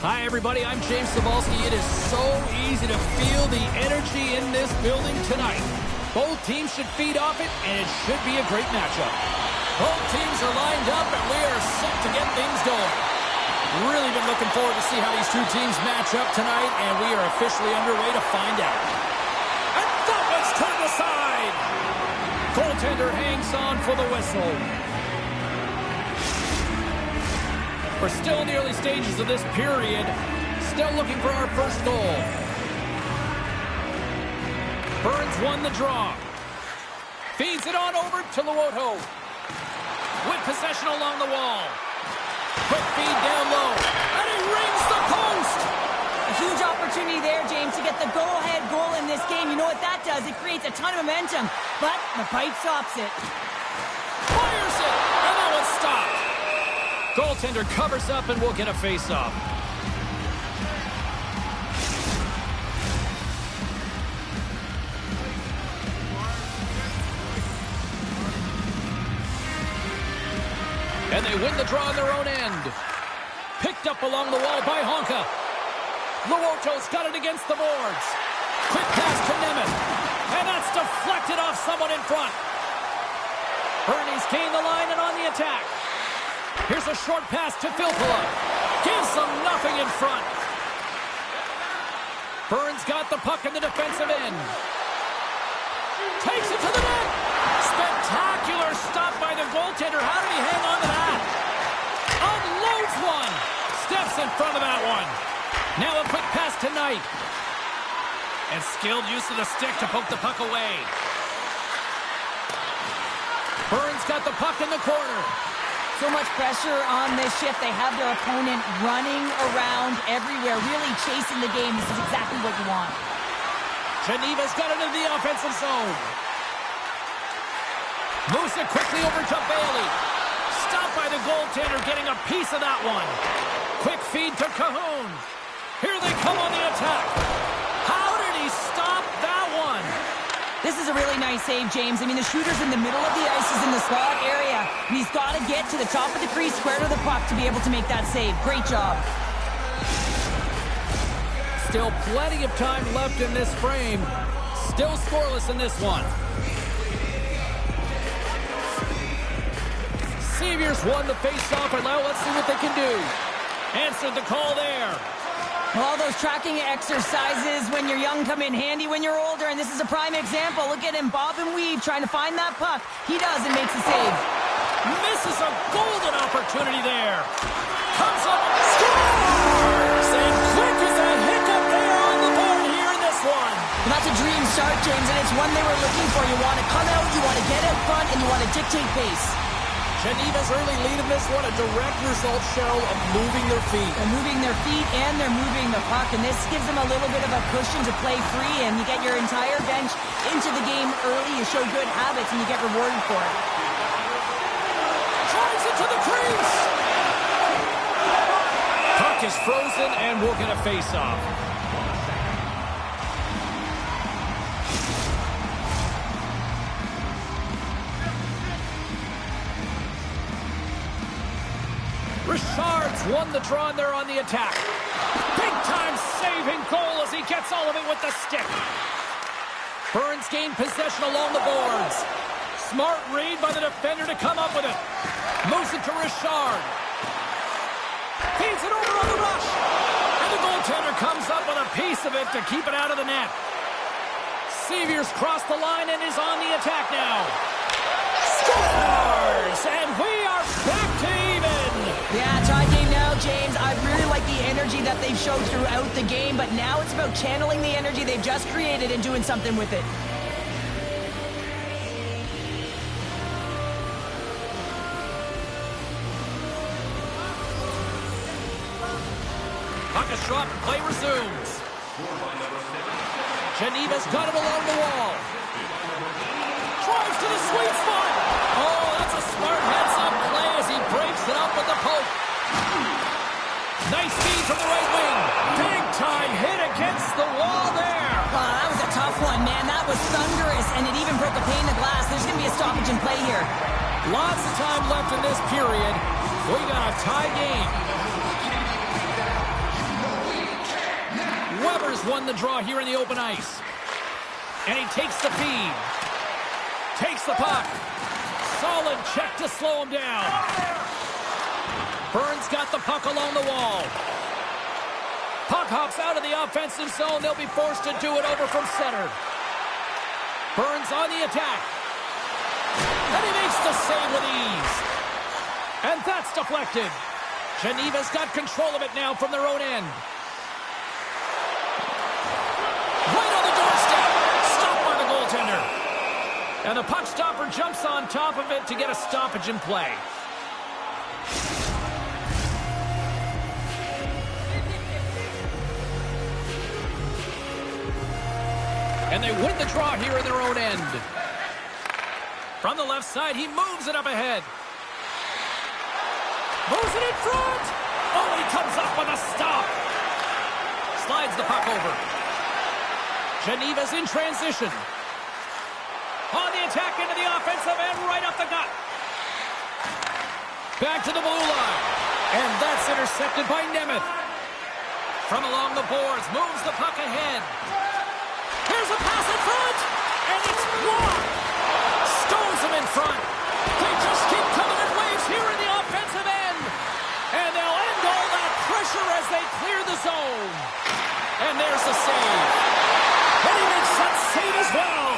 Hi, everybody. I'm James Cebulski. It is so easy to feel the energy in this building tonight. Both teams should feed off it, and it should be a great matchup. Both teams are lined up, and we are set to get things going. Really been looking forward to see how these two teams match up tonight, and we are officially underway to find out. And that one's turned aside. Goaltender hangs on for the whistle. We're still in the early stages of this period. Still looking for our first goal. Burns won the draw. Feeds it on over to Luoto. With possession along the wall. Quick feed down low. And he rings the post! A huge opportunity there, James, to get the go-ahead goal in this game. You know what that does? It creates a ton of momentum. But the pipe stops it. Fires it! And that one's stopped. Goaltender covers up and we'll get a face-off. And they win the draw on their own end. Picked up along the wall by Honka. Luoto's got it against the boards. Quick pass to Nemeth. And that's deflected off someone in front. Bernie's gained the line and on the attack. Here's a short pass to Filppula. Gives them nothing in front. Burns got the puck in the defensive end. Takes it to the net. Spectacular stop by the goaltender. How did he hang on to that? Unloads one. Steps in front of that one. Now a quick pass to Knight. And skilled use of the stick to poke the puck away. Burns got the puck in the corner. So much pressure on this shift. They have their opponent running around everywhere, really chasing the game. This is exactly what you want. Geneva's got it in the offensive zone. Moves it quickly over to Bailey. Stopped by the goaltender, getting a piece of that one. Quick feed to Cahoon. Here they come on the attack. How did he stop that one? This is a really nice save, James. I mean, the shooter's in the middle of the ice, is in the slot area. And he's got to get to the top of the crease, square to the puck, to be able to make that save. Great job. Still plenty of time left in this frame. Still scoreless in this one. Seviers won the face-off, and now let's see what they can do. Answered the call there. All those tracking exercises when you're young come in handy when you're older, and this is a prime example. Look at him bob and weave, trying to find that puck. He does and makes a save. Misses a golden opportunity there. Comes up, scores! And quick as a hiccup there on the board here in this one. Well, that's a dream start, James, and it's one they were looking for. You want to come out, you want to get out front, and you want to dictate pace. Geneva's early lead in this one, a direct result, Cheryl, of moving their feet. They're moving their feet and they're moving the puck, and this gives them a little bit of a cushion to play free, and you get your entire bench into the game early. You show good habits, and you get rewarded for it. Drives it to the crease! Puck is frozen, and we'll get a face-off. Richard's won the draw, and they're on the attack. Big-time saving goal as he gets all of it with the stick. Burns gained possession along the boards. Smart read by the defender to come up with it. Moves it to Richard. Feeds it over on the rush. And the goaltender comes up with a piece of it to keep it out of the net. Seviers crossed the line and is on the attack now. Scores! And we are back to even. Yeah, tie game now, James. I really like the energy that they've showed throughout the game, but now it's about channeling the energy they've just created and doing something with it. Puck is dropped, play resumes. Geneva's got it along the wall. Drives to the sweet spot. Oh, that's a smart heads-up play as he breaks it up with the poke. Nice feed from the right wing. Big time hit against the wall there. Oh, that was a tough one, man. That was thunderous, and it even broke a pane of glass. There's going to be a stoppage in play here. Lots of time left in this period. We got a tie game. Evers won the draw here in the open ice. And he takes the feed. Takes the puck. Solid check to slow him down. Burns got the puck along the wall. Puck hops out of the offensive zone. They'll be forced to do it over from center. Burns on the attack. And he makes the save with ease. And that's deflected. Geneva's got control of it now from their own end. Right on the doorstep. Stopped by the goaltender. And the puck stopper jumps on top of it to get a stoppage in play. And they win the draw here in their own end. From the left side, he moves it up ahead. Moves it in front. Oh, he comes up with a stop. Slides the puck over. Geneva's in transition. On the attack into the offensive end, right up the gut. Back to the blue line. And that's intercepted by Nemeth. From along the boards, moves the puck ahead. Here's a pass in front, and it's blocked. Stones him in front. They just keep coming in waves here in the offensive end. And they'll end all that pressure as they clear the zone. And there's the save. And he makes that save as well.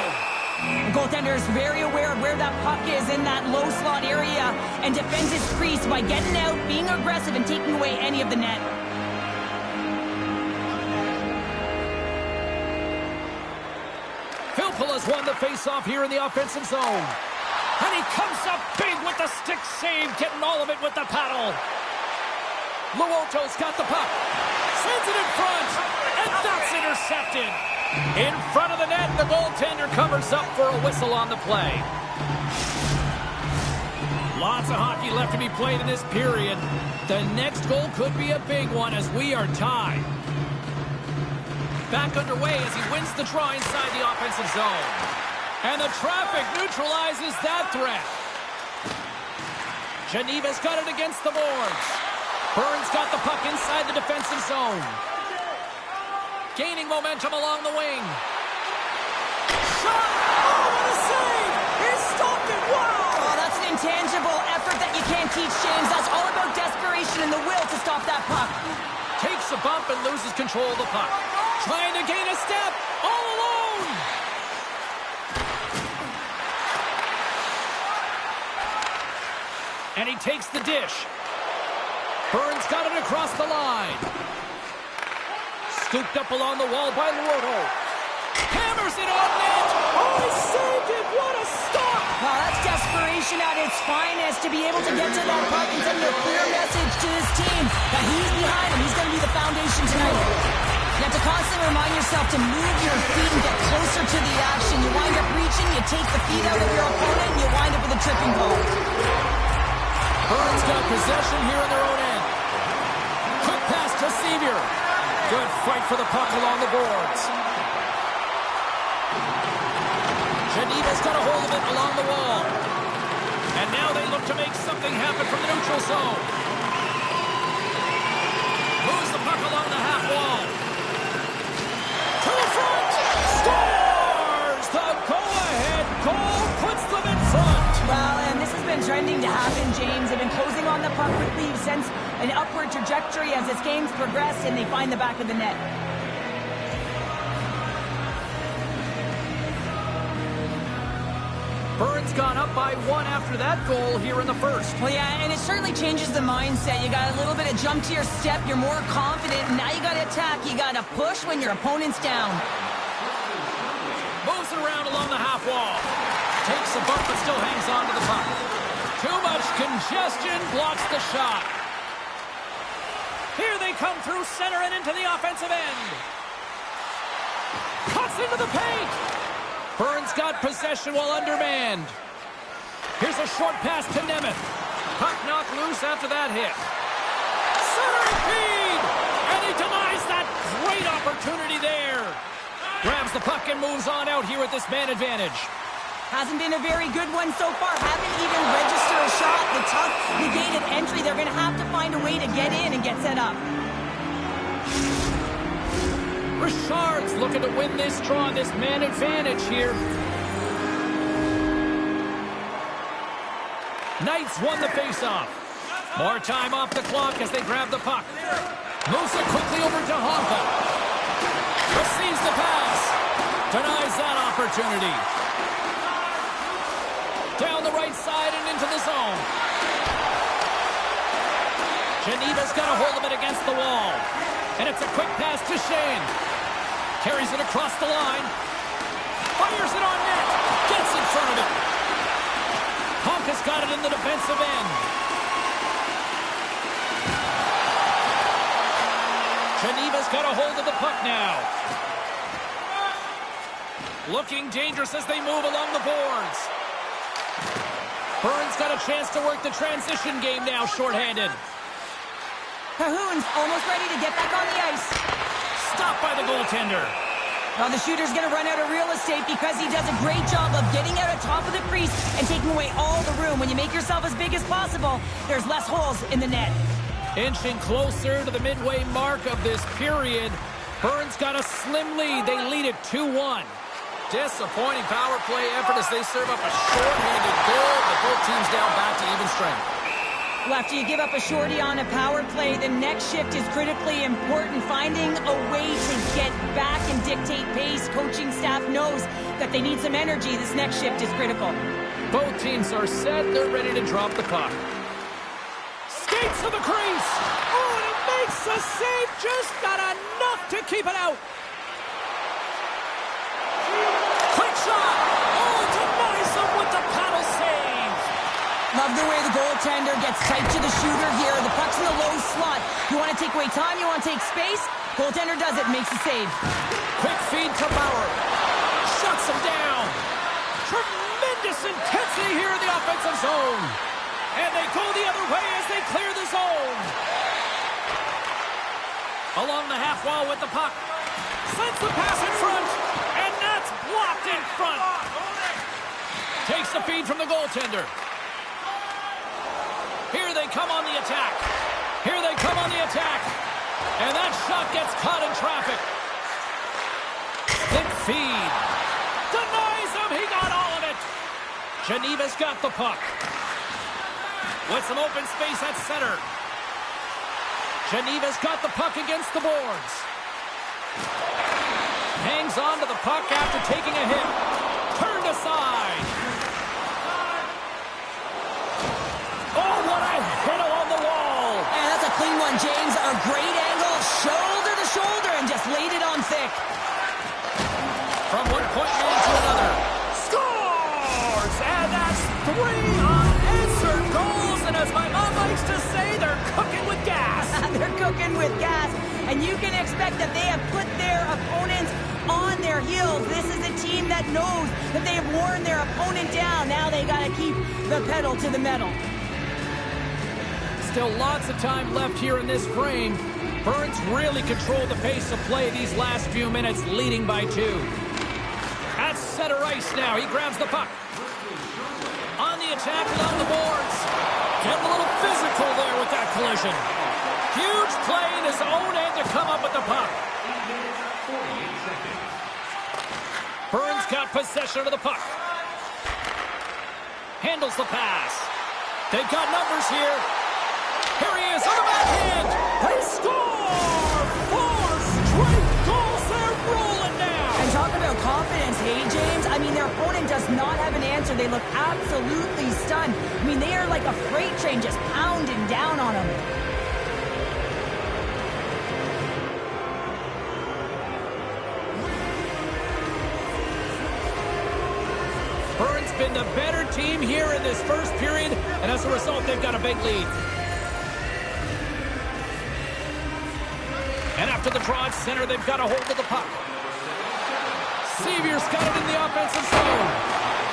The goaltender is very aware of where that puck is in that low slot area and defends his crease by getting out, being aggressive, and taking away any of the net. Has won the face-off here in the offensive zone. And he comes up big with the stick save, getting all of it with the paddle. Luoto's got the puck. Sends it in front. And that's intercepted. In front of the net, the goaltender covers up for a whistle on the play. Lots of hockey left to be played in this period. The next goal could be a big one as we are tied. Back underway as he wins the draw inside the offensive zone. And the traffic neutralizes that threat. Geneva's got it against the boards. Burns got the puck inside the defensive zone. Gaining momentum along the wing. Shot! Oh, what a save! He stopped it! Wow! Oh, that's an intangible effort that you can't teach, James. That's all about desperation and the will to stop that puck. Takes a bump and loses control of the puck. Trying to gain a step, all alone! And he takes the dish. Burns got it across the line. Scooped up along the wall by Luoto. Hammers it on net! Oh, he saved it! What a stop! Wow, that's desperation at its finest to be able to get to that puck and send a clear message to his team that he's behind him. He's going to be the foundation tonight. You have to constantly remind yourself to move your feet and get closer to the action. You wind up reaching, you take the feet out of your opponent, and you wind up with a tripping goal. Burns got possession here in their own end. Quick pass to Sevier. Good fight for the puck along the boards. Geneva's got a hold of it along the wall. And now they look to make something happen from the neutral zone. Moves the puck along the half wall. To the front! Scores! The go-ahead goal puts them in front! Well, and this has been trending to happen, James. They've been closing on the puck quickly since an upward trajectory as this game's progressed, and they find the back of the net. Burns gone up by one after that goal here in the first. Well, yeah, and it certainly changes the mindset. You got a little bit of jump to your step. You're more confident, and now you got to attack. You got to push when your opponent's down. Moves it around along the half wall. Takes a bump, but still hangs on to the puck. Too much congestion blocks the shot. Here they come through center and into the offensive end. Cuts into the paint. Burns got possession while undermanned. Here's a short pass to Nemeth. Puck knocked loose after that hit. Center feed! And he denies that great opportunity there. Grabs the puck and moves on out here with this man advantage. Hasn't been a very good one so far. Haven't even registered a shot. The tough negated entry. They're going to have to find a way to get in and get set up. Richard's looking to win this draw, this man advantage here. Knights won the face-off. More time off the clock as they grab the puck. Moves it quickly over to Honka. Receives the pass. Denies that opportunity. Down the right side and into the zone. Geneva's got a hold of it against the wall. And it's a quick pass to Shane. Carries it across the line. Fires it on net. Gets in front of it. Honka's got it in the defensive end. Geneva's got a hold of the puck now. Looking dangerous as they move along the boards. Burns got a chance to work the transition game now, shorthanded. Cahoon's almost ready to get back on the ice. Stopped by the goaltender. Well, the shooter's going to run out of real estate because he does a great job of getting out on top of the crease and taking away all the room. When you make yourself as big as possible, there's less holes in the net. Inching closer to the midway mark of this period. Burns got a slim lead. They lead it 2-1. Disappointing power play effort as they serve up a short-handed goal, but both teams down back to even strength. Well, after you give up a shorty on a power play, the next shift is critically important. Finding a way to get back and dictate pace. Coaching staff knows that they need some energy. This next shift is critical. Both teams are set. They're ready to drop the puck. Skates to the crease. Oh, and it makes the save. Just got enough to keep it out. Quick shot. Oh, denies him with the paddle save. Love the way the goaltender gets tight to the shooter here. The puck's in the low slot. You want to take away time, you want to take space. Goaltender does it, makes the save. Quick feed to Bauer. Shuts him down. Tremendous intensity here in the offensive zone. And they go the other way as they clear the zone. Along the half wall with the puck. Sends the pass in front. And that's blocked in front. Takes the feed from the goaltender. Here they come on the attack. Here they come on the attack. And that shot gets caught in traffic. Thick feed. Denies him. He got all of it. Geneva's got the puck. With some open space at center. Geneva's got the puck against the boards. Hangs on to the puck after taking a hit. Turned aside. Oh, what a hit along the wall. And that's a clean one, James. A great angle, shoulder to shoulder, and just laid it on thick. From one point man to another. Scores! And that's 3 unanswered goals. And as my mom likes to say, they're cooking with gas. They're cooking with gas. And you can expect that they have put their opponents on their heels. This is a team that knows that they have worn their opponent down. Now they got to keep the pedal to the metal. Still lots of time left here in this frame. Burns really controlled the pace of play these last few minutes, leading by 2. At center ice now, he grabs the puck. On the attack along the boards. Getting a little physical there with that collision. Huge play in his own end to come up with the puck. Burns got possession of the puck. Handles the pass. They've got numbers here. Here he is on the backhand. They score! 4 straight goals. They're rolling now. And talk about confidence, hey, James? I mean, their opponent does not have an answer. They look absolutely stunned. I mean, they are like a freight train just pounding down on them. Burns been the better team here in this first period, and as a result, they've got a big lead. And after the draw at center, they've got a hold of the puck. Seavier's got it in the offensive zone.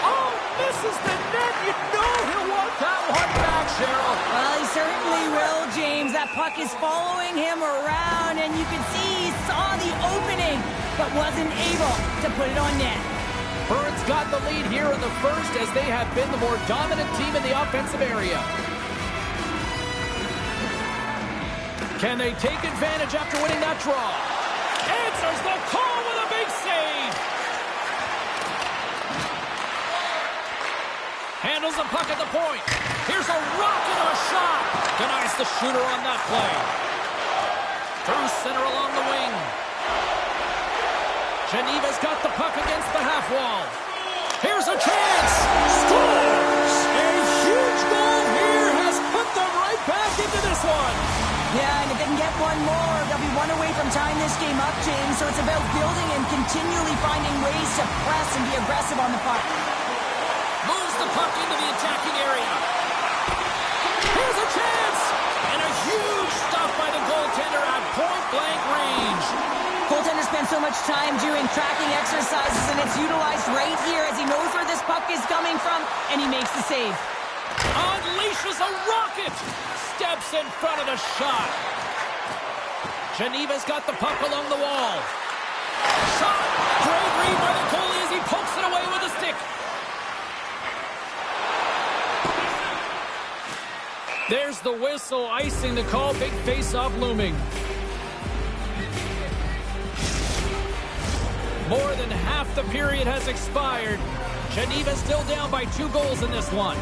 Oh, misses the net. You know he'll want that one back, Cheryl. Well, he certainly will, James. That puck is following him around, and you can see he saw the opening, but wasn't able to put it on net. Burns got the lead here in the first as they have been the more dominant team in the offensive area. Can they take advantage after winning that draw? It's answers the call with a big save. Handles the puck at the point. Here's a rocket of a shot. Denies the shooter on that play. Through center along the wing. Geneva's got the puck against the half wall. Here's a chance. Scores! A huge goal here has put them right back into this one. Yeah, and if they can get one more, they'll be one away from tying this game up, James. So it's about building and continually finding ways to press and be aggressive on the puck. Moves the puck into the attacking area. Here's a chance! And a huge stop by the goaltender at point-blank range. Goaltender spends so much time doing tracking exercises, and it's utilized right here as he knows where this puck is coming from, and he makes the save. Unleashes a rocket! Steps in front of the shot. Geneva's got the puck along the wall. Shot! Great read by the goalie as he pokes it away with a stick. There's the whistle, icing the call. Big face-off looming. More than half the period has expired. Geneva still down by 2 goals in this one.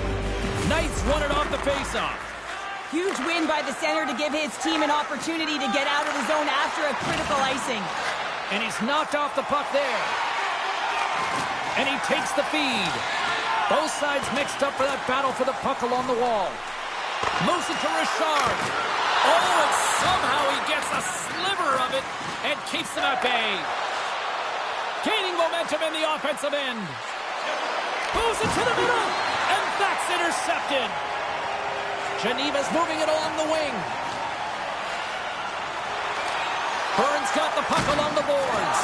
Knights won it off the face-off. Huge win by the center to give his team an opportunity to get out of the zone after a critical icing. And he's knocked off the puck there. And he takes the feed. Both sides mixed up for that battle for the puck along the wall. Moves it to Richard. Oh, and somehow he gets a sliver of it and keeps them at bay. Gaining momentum in the offensive end. Moves it to the middle, and that's intercepted. Geneva's moving it along the wing. Burns got the puck along the boards.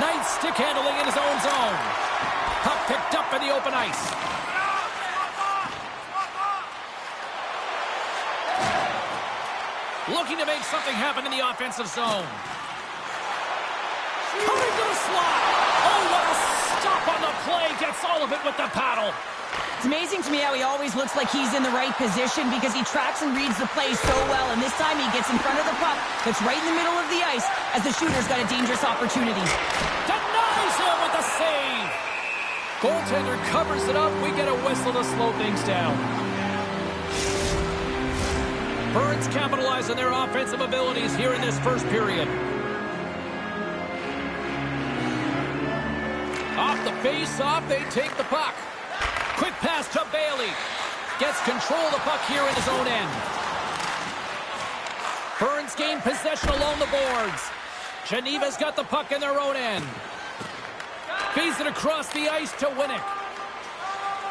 Knight stick handling in his own zone. Puck picked up in the open ice. Looking to make something happen in the offensive zone. Coming to the slot. Oh, what a stop on the play. Gets all of it with the paddle. It's amazing to me how he always looks like he's in the right position because he tracks and reads the play so well. And this time he gets in front of the puck that's right in the middle of the ice as the shooter's got a dangerous opportunity. Denies him with a save. Goaltender covers it up. We get a whistle to slow things down. Burns capitalize on their offensive abilities here in this first period. Off the face-off, they take the puck. Quick pass to Bailey. Gets control of the puck here in his own end. Burns gain possession along the boards. Geneva's got the puck in their own end. Feeds it across the ice to Winnick.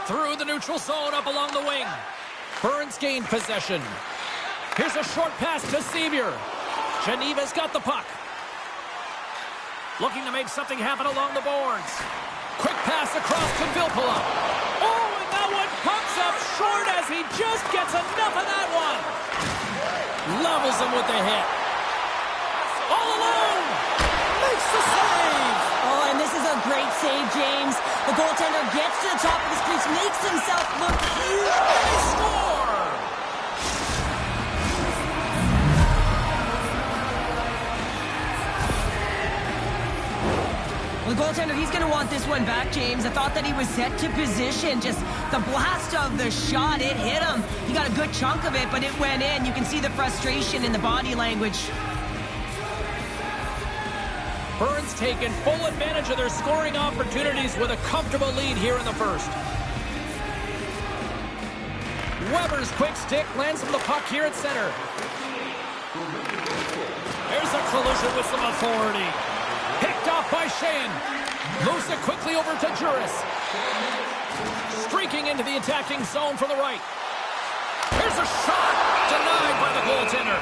Through the neutral zone up along the wing. Burns gained possession. Here's a short pass to Sevier. Geneva's got the puck. Looking to make something happen along the boards. Quick pass across to Vilpala. Oh, and that one comes up short as he just gets enough of that one. Levels him with the hit. All alone. Makes the save. Oh, and this is a great save, James. The goaltender gets to the top of his crease, makes himself look huge. They score. The goaltender, he's going to want this one back, James. I thought that he was set to position. Just the blast of the shot, it hit him. He got a good chunk of it, but it went in. You can see the frustration in the body language. Burns taking full advantage of their scoring opportunities with a comfortable lead here in the first. Weber's quick stick lands him the puck here at center. There's a collision with some authority. Picked off by Sheehan. Moves it quickly over to Juris. Streaking into the attacking zone from the right. Here's a shot. Denied by the goaltender.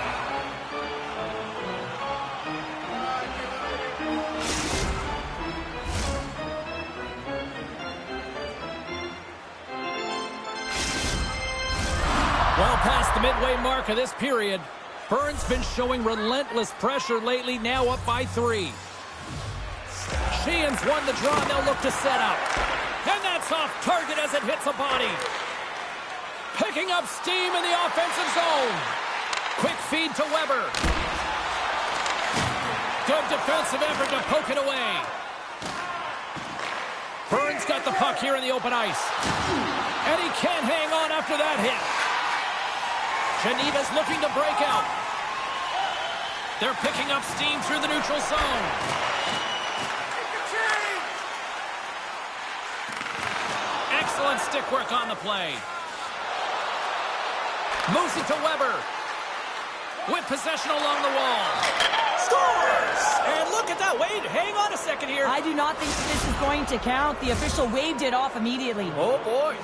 Well past the midway mark of this period. Burns been showing relentless pressure lately, now up by 3. Sheehan's won the draw, and they'll look to set up. And that's off target as it hits a body. Picking up steam in the offensive zone. Quick feed to Weber. Good defensive effort to poke it away. Burns got the puck here in the open ice. And he can't hang on after that hit. Geneva's looking to break out. They're picking up steam through the neutral zone. Excellent stick work on the play. Moves it to Weber. With possession along the wall. Scores! And look at that. Wade, hang on a second here. I do not think this is going to count. The official waved it off immediately. Oh, boy.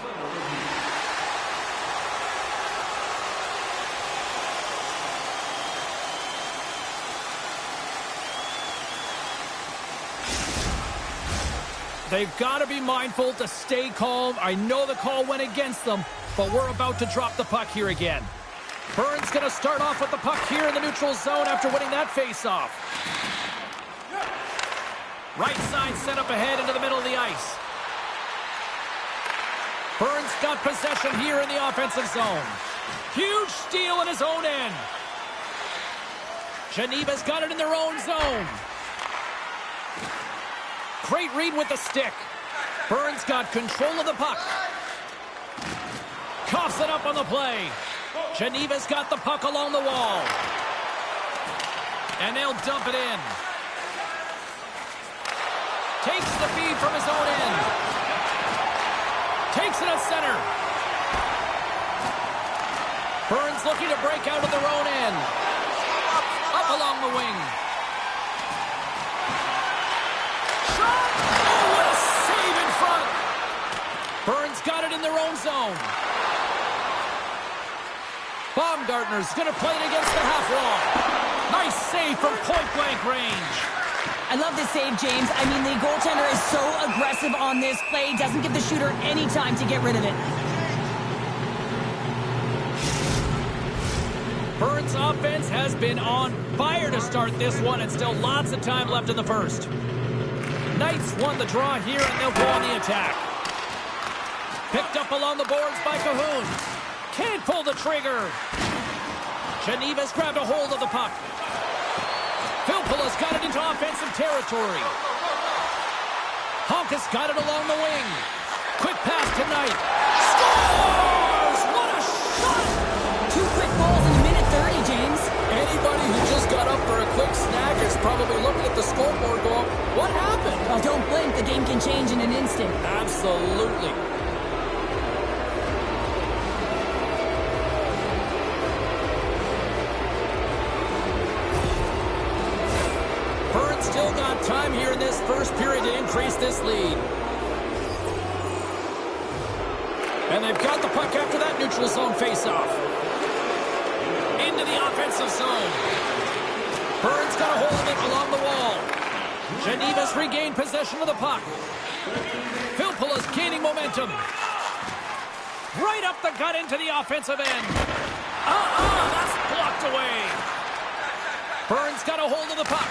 They've got to be mindful to stay calm. I know the call went against them, but we're about to drop the puck here again. Burns going to start off with the puck here in the neutral zone after winning that face-off. Right side set up ahead into the middle of the ice. Burns got possession here in the offensive zone. Huge steal in his own end. Geneva's got it in their own zone. Great read with the stick. Burns got control of the puck. Coughs it up on the play. Geneva's got the puck along the wall. And they'll dump it in. Takes the feed from his own end. Takes it at center. Burns looking to break out of their own end. Up along the wing. Shot! Oh, what a save in front! Burns got it in their own zone. Baumgartner's going to play it against the half wall. Nice save from point-blank range. I love this save, James. I mean, the goaltender is so aggressive on this play. Doesn't give the shooter any time to get rid of it. Burns' offense has been on fire to start this one, and still lots of time left in the first. Knights won the draw here, and they'll go on the attack. Picked up along the boards by Cahoon. Can't pull the trigger. Geneva's grabbed a hold of the puck. Philpolla's got it into offensive territory. Honkus got it along the wing. Quick pass to Knight. Scores! What a shot! 2 quick goals in a minute 30, James. Anybody who just got up for a quick snack is probably looking at the scoreboard going, what happened? Well, don't blink. The game can change in an instant. Absolutely. Still got time here in this first period to increase this lead. And they've got the puck after that neutral zone faceoff. Into the offensive zone. Burns got a hold of it along the wall. Geneva's regained possession of the puck. Philpolla's gaining momentum. Right up the gut into the offensive end. That's blocked away. Burns got a hold of the puck.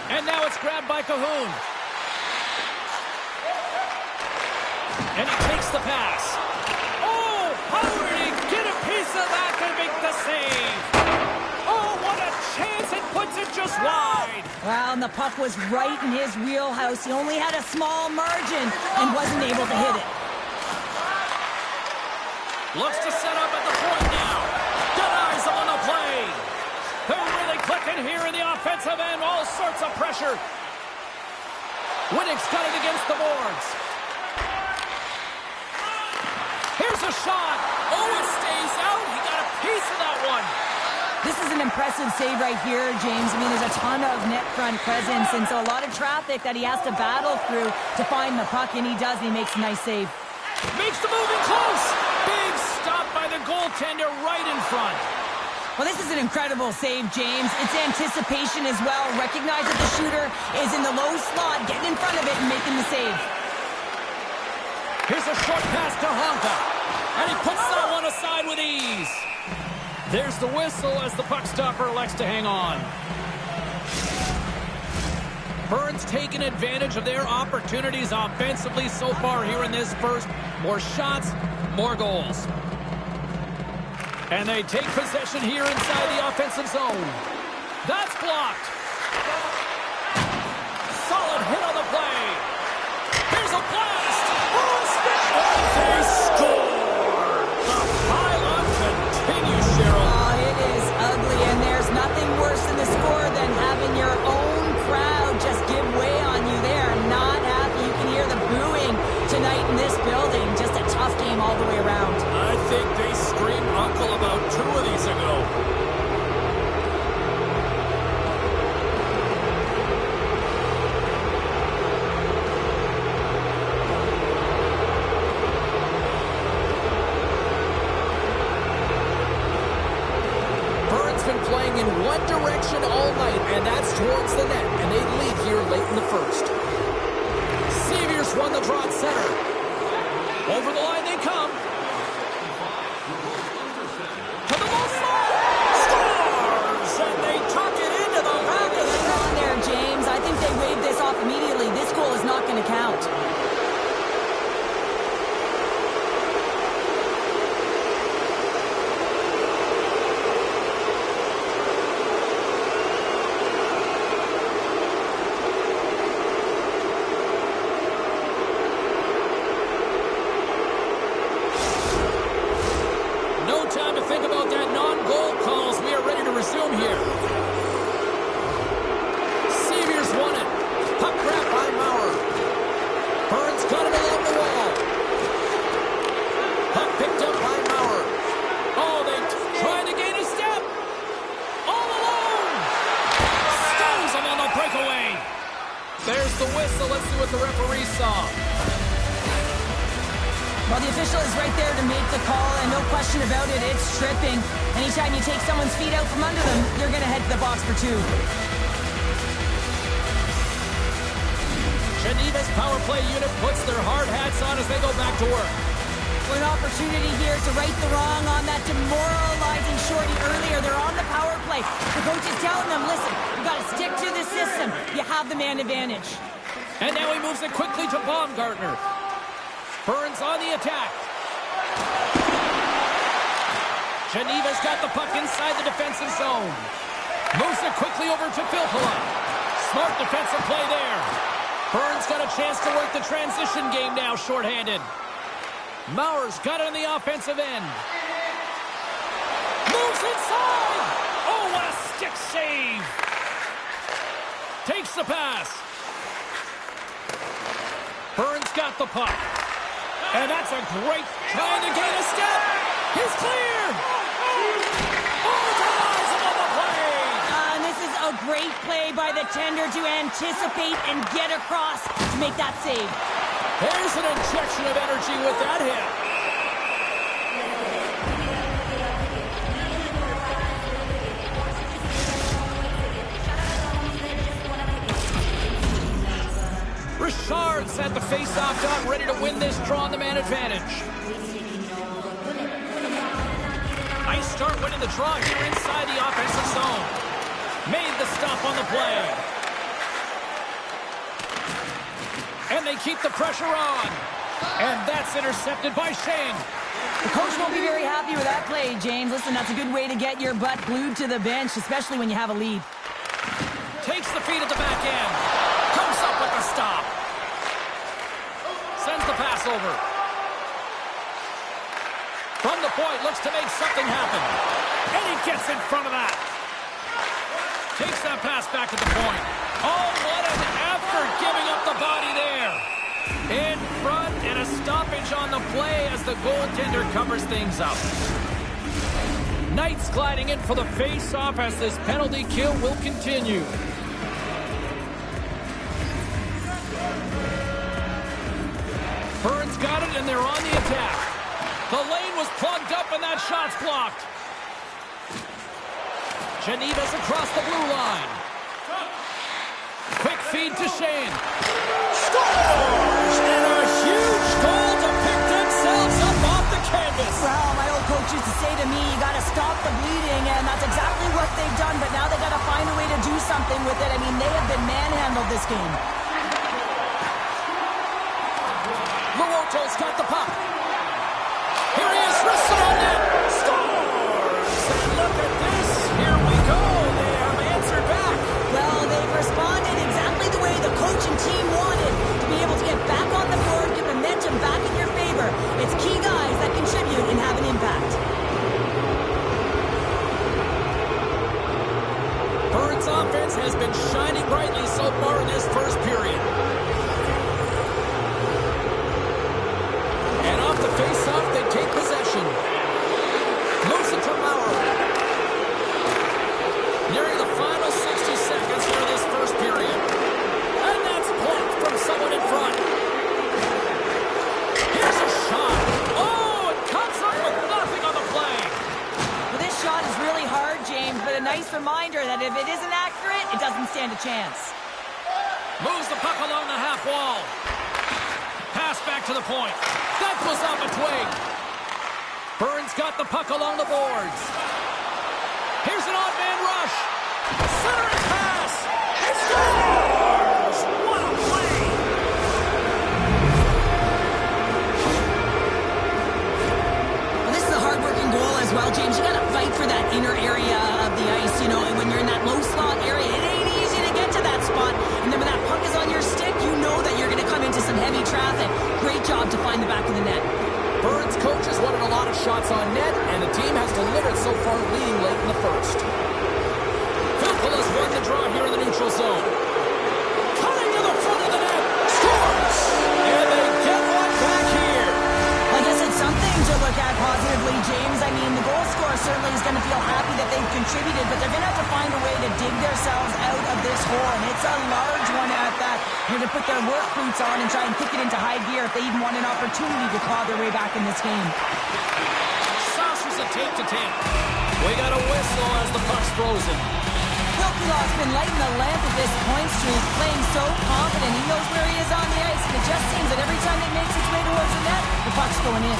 And now it's grabbed by Cahoon. And he takes the pass. Oh, how did he get a piece of that to make the save? Oh, what a chance. It puts it just wide. Wow, and the puck was right in his wheelhouse. He only had a small margin and wasn't able to hit it. Looks to set up at the point now. Denies him on the play. They're really clicking here in the offensive end. All sorts of pressure. Winnick's got it against the boards. Here's a shot. Oh, it stays out. He got a piece of that one. This is an impressive save right here, James. I mean, there's a ton of net front presence, and so a lot of traffic that he has to battle through to find the puck, and he does, and he makes a nice save. Makes the move in close. Big stop by the goaltender right in front. Well, this is an incredible save, James. It's anticipation as well. Recognize that the shooter is in the low slot, getting in front of it and making the save. Here's a short pass to Honka. And he puts that one aside with ease. There's the whistle as the puck stopper elects to hang on. Burns taking advantage of their opportunities offensively so far here in this first. More shots, more goals. And they take possession here inside the offensive zone. That's blocked. Solid hit on the play. Here's a blast. Oh, they score. The pile-on continues, Cheryl. Oh, it is ugly, and there's nothing worse in the score than having your own crowd just give way on you. They are not happy. You can hear the booing tonight in this building. Just a tough game all the way around. I think they screamed uncle about 2 of these ago. Playing in one direction all night, and that's towards the net, and they lead here late in the first. Seviers won the draw at center. Over the line they come. To the low side. Scores! And they tuck it into the back of the net. On there, James. I think they waved this off immediately. This goal is not going to count. There's the whistle. Let's see what the referee saw. Well, the official is right there to make the call, and no question about it, it's tripping. Anytime you take someone's feet out from under them, you're going to head to the box for 2. Geneva's power play unit puts their hard hats on as they go back to work. An opportunity here to right the wrong on that demoralizing shorty earlier. They're on the power play. The coach is telling them, listen, you got to stick to the system. You have the man advantage. And now he moves it quickly to Baumgartner. Burns on the attack. Geneva's got the puck inside the defensive zone. Moves it quickly over to Filppula. Smart defensive play there. Burns got a chance to work the transition game now, shorthanded. Mauer's got it on the offensive end. Moves inside! Oh, what a stick save! Takes the pass. Burns got the puck. And that's a great trying to gain a step. He's clear! Oh, ties him on the play! And this is a great play by the tender to anticipate and get across to make that save. There's an injection of energy with that hit. Richard's at the face-off dot, ready to win this draw on the man advantage. Nice start winning the draw here inside the offensive zone. Made the stop on the play. And they keep the pressure on. And that's intercepted by Shane. The coach won't be very happy with that play, James. Listen, that's a good way to get your butt glued to the bench, especially when you have a lead. Takes the feed at the back end. Comes up with the stop. Sends the pass over. From the point, looks to make something happen. And he gets in front of that. Takes that pass back at the point. Oh, what an effort giving up the body there. In front and a stoppage on the play as the goaltender covers things up. Knights gliding in for the face-off as this penalty kill will continue. Burns got it and they're on the attack. The lane was plugged up and that shot's blocked. Geneva's across the blue line. Quick feed to Shane. Scores! And a huge goal to pick themselves up off the canvas. Well, my old coach used to say to me, you got to stop the bleeding, and that's exactly what they've done, but now they got to find a way to do something with it. I mean, they have been manhandled this game. Luoto's got the puck. Here he is, wristed on net. Scores! And look at this. Here we go. They have answered has been shining brightly so far in this first period. And off the face-off, they take possession. Moves it to Maurer. Nearing the final 60 seconds for this first period. And that's blocked from someone in front. Here's a shot. Oh, it comes up with nothing on the play. Well, this shot is really hard, James, but a nice reminder that if it isn't accurate, it doesn't stand a chance. Moves the puck along the half wall. Pass back to the point. That was off a twig. Burns got the puck along the boards. Here's an odd man rush. Centering pass. He scores! What a play! Well, this is a hard-working goal as well, James. You got to fight for that inner area of the ice, you know, and when you're in that low slot area, it ain't easy to get to that spot. And then when that puck is on your stick, you know that you're going to come into some heavy traffic. Great job to find the back of the net. Burns' coaches wanted a lot of shots on net, and the team has delivered so far, leading late in the first. Philpott has won the draw here in the neutral zone. Cutting to the front of the net. Scores! And they get one back here. I guess it's something to look at positively, James. I mean, the goal scorer certainly is going to feel happy that they've contributed, but they're going to have to find a way to dig themselves out of this hole, and it's a large one at that. They're going to put their work boots on and try and kick it into high gear if they even want an opportunity to claw their way back in this game. Saucers a tape to tape. We got a whistle as the puck's frozen. Philpott's been lighting the lamp at this point streak, playing so confident. He knows where he is on the ice, and it just seems that every time it makes its way towards the net, the puck's going in.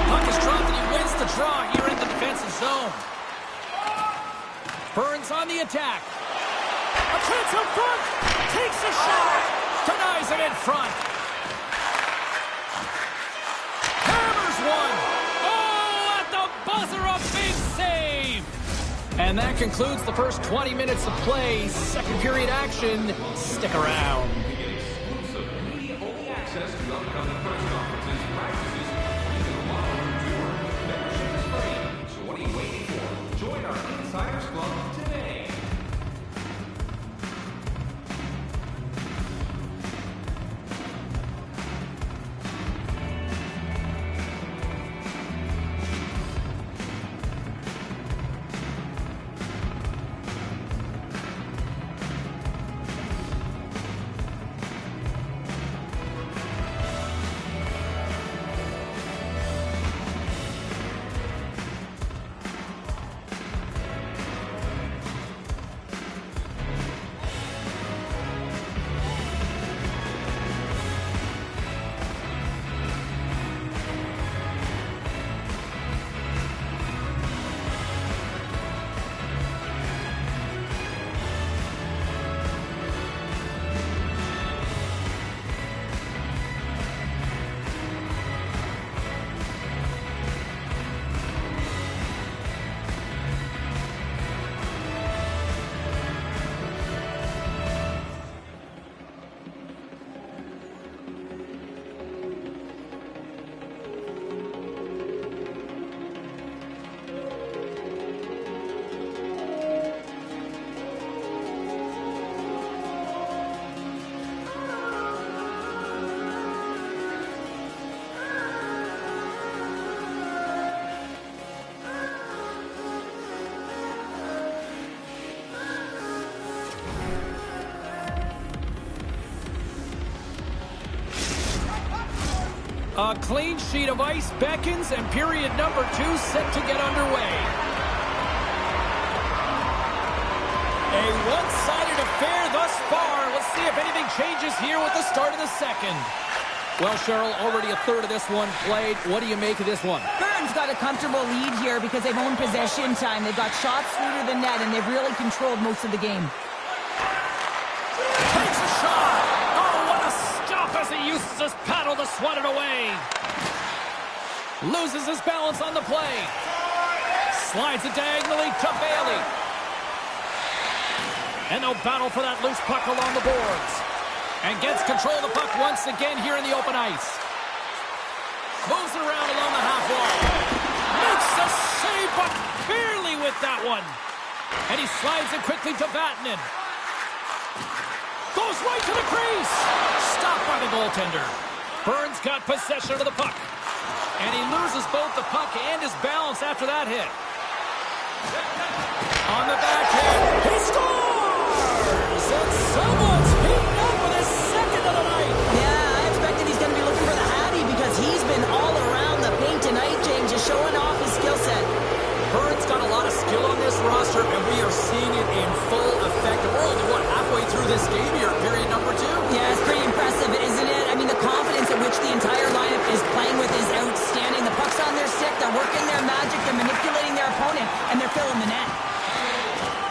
Puck is dropped and he wins the draw here in the defensive zone. Burns on the attack. A chance up front. Takes a shot. Denies it in front. Hammers one. Oh, at the buzzer, a big save. And that concludes the first 20 minutes of play. Second period action. Stick around. A clean sheet of ice beckons, and period number 2 set to get underway. A one-sided affair thus far. Let's see if anything changes here with the start of the second. Well, Cheryl, already a third of this one played. What do you make of this one? Burns got a comfortable lead here because they've owned possession time. They've got shots through to the net, and they've really controlled most of the game. Takes a shot. Oh, what a stop as he uses his paddle to swat it away. Loses his balance on the play. Slides it diagonally to Bailey. And they'll battle for that loose puck along the boards. And gets control of the puck once again here in the open ice. Moves it around along the half wall. Makes the save, but barely with with that one. And he slides it quickly to Vatanen. Goes right to the crease. Stopped by the goaltender. Burns got possession of the puck. And he loses both the puck and his balance after that hit. On the backhand, he scores! And someone's heating up with his second of the night. Yeah, I expected he's going to be looking for the Hattie because he's been all around the paint tonight, James, just showing off his skill set. Burns got a lot of skill on this roster, and we are seeing it in full effect. We're only, halfway through this game here, period number 2? Yeah, it's pretty impressive, isn't it? I mean, the confidence at which the entire lineup is playing with is outstanding. The puck's on their stick, they're working their magic, they're manipulating their opponent, and they're filling the net.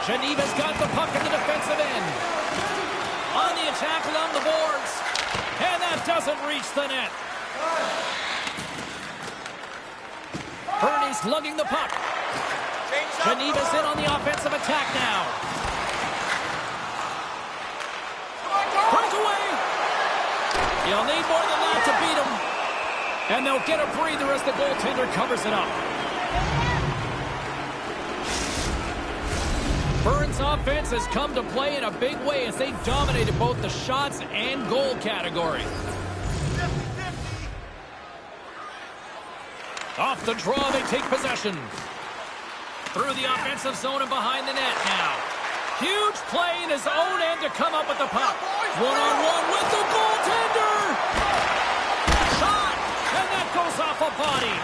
Geneva's got the puck in the defensive end. On the attack along the boards. And that doesn't reach the net. Bernie's lugging the puck. Geneva's in on the offensive attack now. Breakaway. You'll need more than that to beat him. And they'll get a breather as the goaltender covers it up. Burns' offense has come to play in a big way as they dominated both the shots and goal category. Off the draw, they take possession. Through the offensive zone and behind the net now. Huge play in his own end to come up with the puck. One-on-one with the goaltender. Shot! And that goes off a body.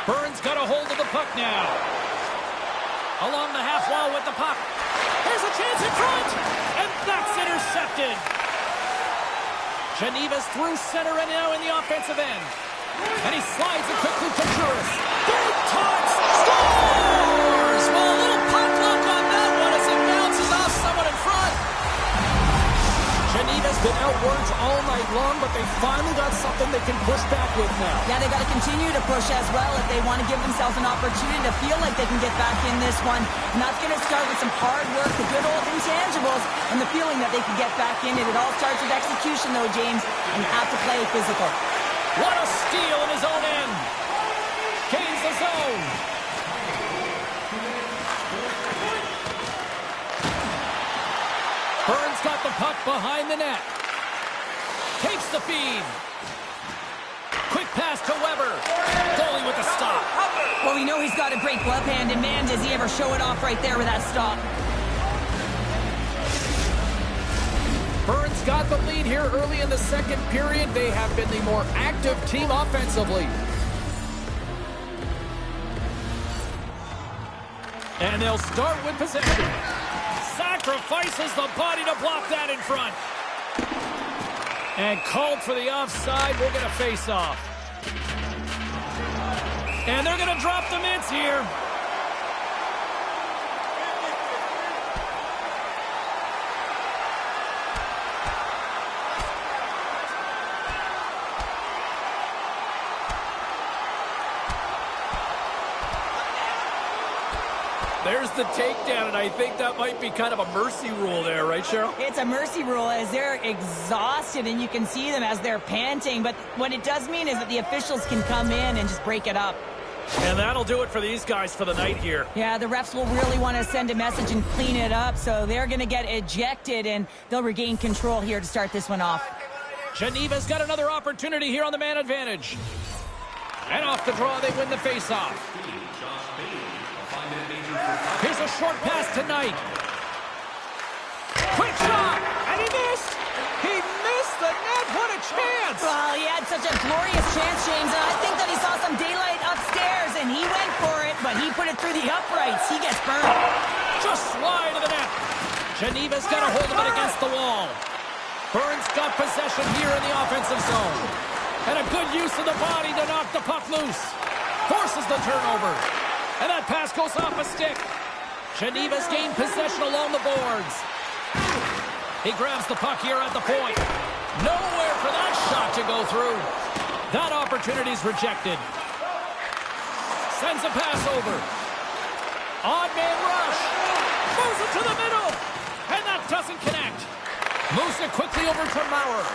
Burns got a hold of the puck now. Along the half wall with the puck. Here's a chance in front. And that's intercepted. Geneva's through center and now in the offensive end. And he slides it quickly to Juris. Big touch! Scores! Well, a little puck luck on that one as it bounces off someone in front. Geneva's been outworked all night long, but they finally got something they can push back with now. Yeah, they got to continue to push as well if they want to give themselves an opportunity to feel like they can get back in this one. And that's going to start with some hard work, the good old intangibles, and the feeling that they can get back in it. It all starts with execution, though, James, and you have to play physical. What a steal in his own end. Gains the zone. Burns got the puck behind the net. Takes the feed. Quick pass to Weber. Goalie with the stop. Well, we know he's got a great glove hand, and man, does he ever show it off right there with that stop. Burns got the lead here early in the second period. They have been the more active team offensively. And they'll start with possession. Sacrifices the body to block that in front. And called for the offside. We'll get a face-off. And they're going to drop the mitts here. There's the takedown, and I think that might be kind of a mercy rule there, right, Cheryl? It's a mercy rule as they're exhausted, and you can see them as they're panting. But what it does mean is that the officials can come in and just break it up. And that'll do it for these guys for the night here. Yeah, the refs will really want to send a message and clean it up, so they're going to get ejected, and they'll regain control here to start this one off. Geneva's got another opportunity here on the man advantage. And off the draw, they win the face-off. Here's a short pass to Knight. Quick shot, and he missed. He missed the net. What a chance. Well, he had such a glorious chance, James, and I think that he saw some daylight upstairs, and he went for it, but he put it through the uprights. He gets burned. Just slide to the net. Geneva's got a hold of it against the wall. Burns got possession here in the offensive zone. And a good use of the body to knock the puck loose. Forces the turnover. And that pass goes off a stick. Geneva's gained possession along the boards. He grabs the puck here at the point. Nowhere for that shot to go through. That opportunity's rejected. Sends a pass over. Odd man rush. Moves it to the middle. And that doesn't connect. Moves it quickly over to Maurer.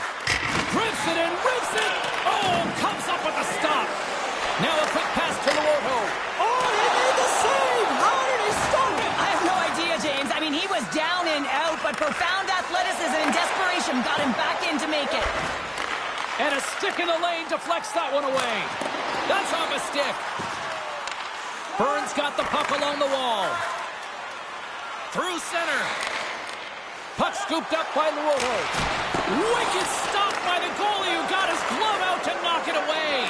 Rips it and rips it. Oh, comes up with a stop. Now a quick pass to Luoto. Oh, he made the save. How did he stop? profound athleticism and desperation got him back in to make it. And a stick in the lane deflects that one away. That's off a stick. Burns got the puck along the wall. Through center. Puck scooped up by Luoto. Wicked stop by the goalie who got his glove out to knock it away.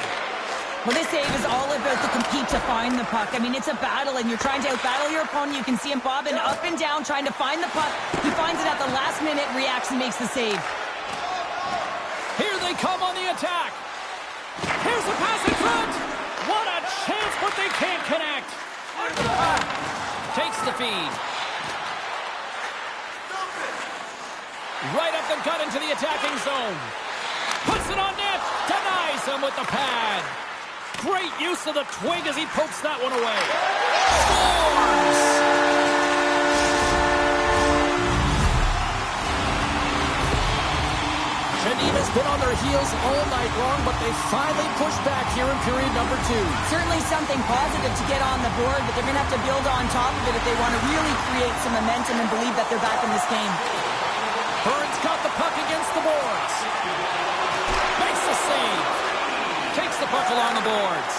Well, this save is all about the compete to find the puck. I mean, it's a battle, and you're trying to out-battle your opponent. You can see him bobbing up and down, trying to find the puck. He finds it at the last minute, reacts, and makes the save. Here they come on the attack. Here's the pass in front. What a chance, but they can't connect. Takes the feed. Right up the gut into the attacking zone. Puts it on net. Denies him with the pad. Great use of the twig as he pokes that one away. Scores! Geneva's been on their heels all night long, but they finally pushed back here in period number 2. Certainly something positive to get on the board, but they're going to have to build on top of it if they want to really create some momentum and believe that they're back in this game. Burns got the puck against the boards. Makes the save. Takes the puck along the boards.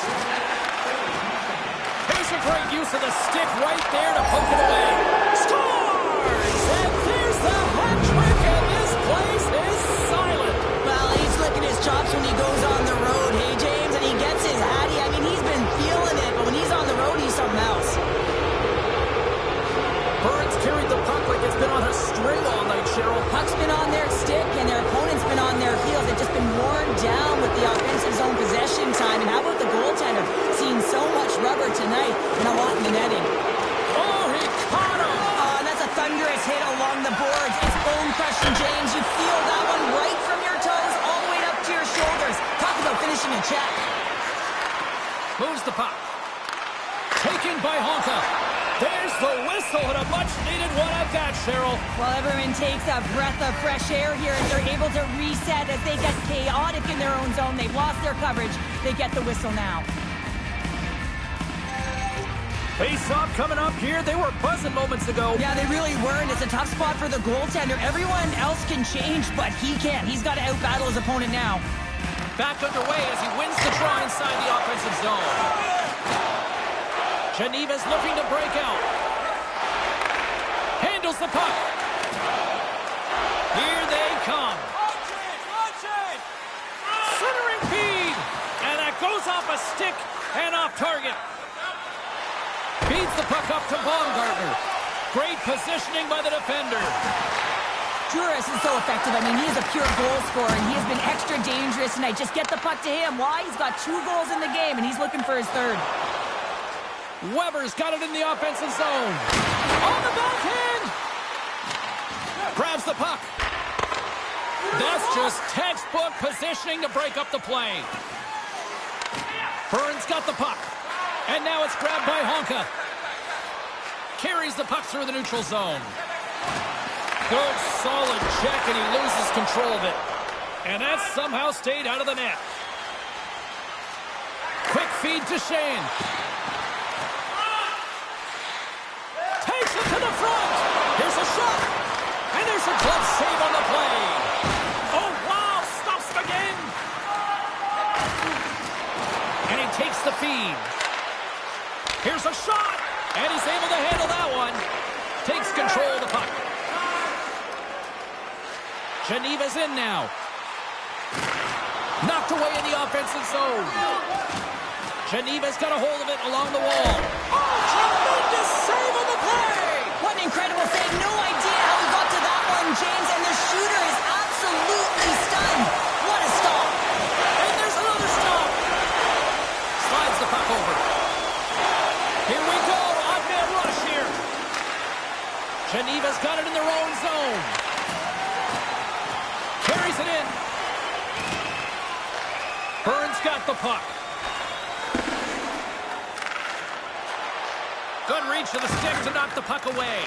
Here's a great use of the stick right there to poke it away. Scores! And there's the hat trick, and this place is silent. Well, he's licking his chops when he goes on the road, hey, James? And he gets his hattie. I mean, he's been feeling it, but when he's on the road, he's something else. Burns carried the puck like it's been on a string all night, Cheryl. Puck's been on their stick, and their opponent's been on their heels. They've just been worn down with the offensive zone possession time. And how about the goaltender? Seeing so much rubber tonight and a lot in the netting. Oh, he caught him! Oh, and that's a thunderous hit along the boards. It's bone-crushing, James. You feel that one right from your toes all the way up to your shoulders. Talk about finishing a check. Moves the puck. Taken by Honka. There's the whistle and a much-needed one at that, Cheryl. Well, everyone takes a breath of fresh air here as they're able to reset as they get chaotic in their own zone. They've lost their coverage. They get the whistle now. Face-off coming up here. They were buzzing moments ago. Yeah, they really were, and it's a tough spot for the goaltender. Everyone else can change, but he can't. He's got to out-battle his opponent now. Back underway as he wins the draw inside the offensive zone. Geneva's looking to break out. Handles the puck. Here they come. Centering feed. And that goes off a stick and off target. Feeds the puck up to Baumgartner. Great positioning by the defender. Juris is so effective. I mean, he is a pure goal scorer, and he has been extra dangerous tonight. Just get the puck to him. Why? He's got 2 goals in the game, and he's looking for his 3rd. Weber's got it in the offensive zone. On the backhand! Grabs the puck. That's just textbook positioning to break up the play. Burns got the puck. And now it's grabbed by Honka. Carries the puck through the neutral zone. Good, solid check, and he loses control of it. And that somehow stayed out of the net. Quick feed to Shane. Takes it to the front. Here's a shot. And there's a glove save on the play. Oh, wow. Stops him again. And he takes the feed. Here's a shot. And he's able to handle that one. Takes control of the puck. Geneva's in now. Knocked away in the offensive zone. Geneva's got a hold of it along the wall. Oh, tremendous save on the play! What an incredible save. No idea how he got to that one, James, and the shooter is absolutely stunned. What a stop. And there's another stop. Slides the puck over. Here we go. Odd-man rush here. Geneva's got it in their own zone. Carries it in. Burns got the puck. Good reach to the stick to knock the puck away.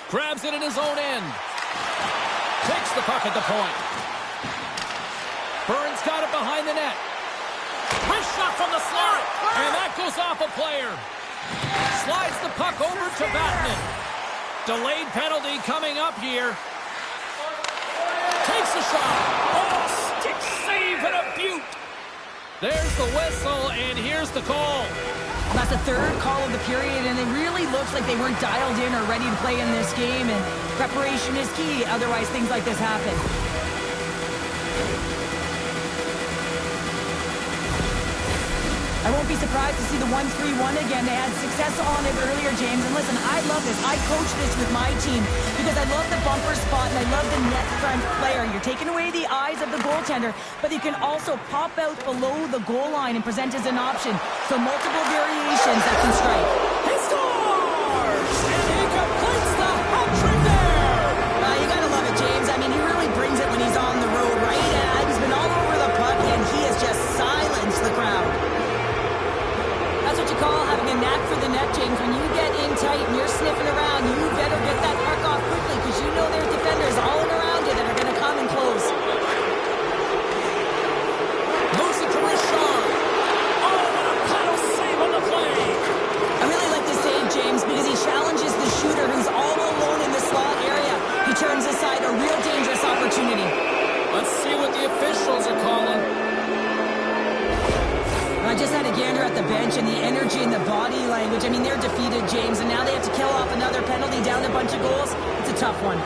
Grabs it in his own end. Takes the puck at the point. Burns got it behind the net. Wrist shot from the slot. And that goes off a player. Slides the puck over to Batman. Delayed penalty coming up here. Takes a shot. Oh, stick save and a beaut. There's the whistle, and here's the call. That's the third call of the period, and it really looks like they weren't dialed in or ready to play in this game, and preparation is key, otherwise things like this happen. I won't be surprised to see the 1-3-1 again. They had success on it earlier, James. And listen, I love this. I coach this with my team because I love the bumper spot and I love the net front player. You're taking away the eyes of the goaltender, but you can also pop out below the goal line and present as an option. So multiple variations that can strike. He scores! And he completes the hat-trick there! You gotta love it, James. I mean, he really brings it when he's on the road, right? And he's been all over the puck, and he has just silenced the crowd. That's what you call having a knack for the net, James. When you get in tight and you're sniffing around, you better get that puck off quickly because you know there's defenders all around you that are going to come and close. Moves it to Richard. Oh, what a paddle save on the play. I really like this save, James, because he challenges the shooter who's all alone in the slot area. He turns aside a real dangerous opportunity. Let's see what the officials are calling. I just had a gander at the bench and the energy and the body language. I mean, they're defeated, James, and now they have to kill off another penalty, down a bunch of goals. It's a tough one.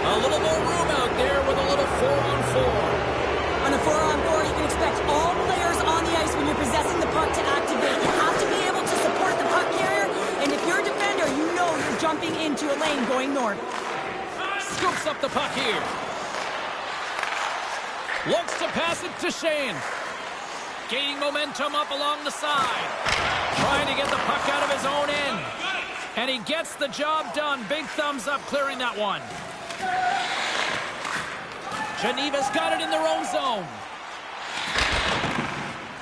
A little more room out there with a little 4-on-4. On a 4-on-4, you can expect all players on the ice when you're possessing the puck to activate. You have to be able to support the puck carrier, and if you're a defender, you know you're jumping into a lane going north. Scoops up the puck here. Looks to pass it to Shane. Gaining momentum up along the side. Trying to get the puck out of his own end. And he gets the job done. Big thumbs up clearing that one. Geneva's got it in their own zone.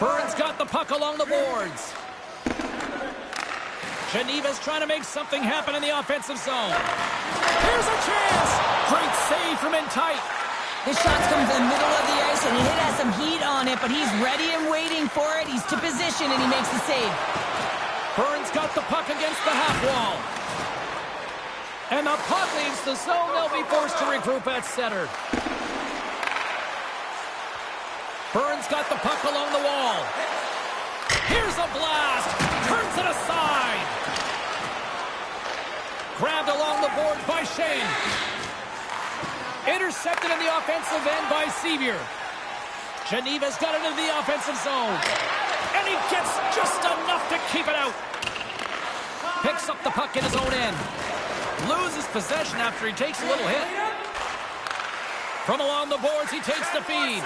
Burns got the puck along the boards. Geneva's trying to make something happen in the offensive zone. Here's a chance. Great save from in tight. His shots come from the middle of the ice, and he has some heat on it, but he's ready and waiting for it. He's to position, and he makes the save. Burns got the puck against the half wall. And the puck leaves the zone. They'll be forced to regroup at center. Burns got the puck along the wall. Here's a blast. Turns it aside. Grabbed along the board by Shane. Intercepted in the offensive end by Sevier. Geneva's got it into the offensive zone. And he gets just enough to keep it out. Picks up the puck in his own end. Loses possession after he takes a little hit. From along the boards, he takes the feed.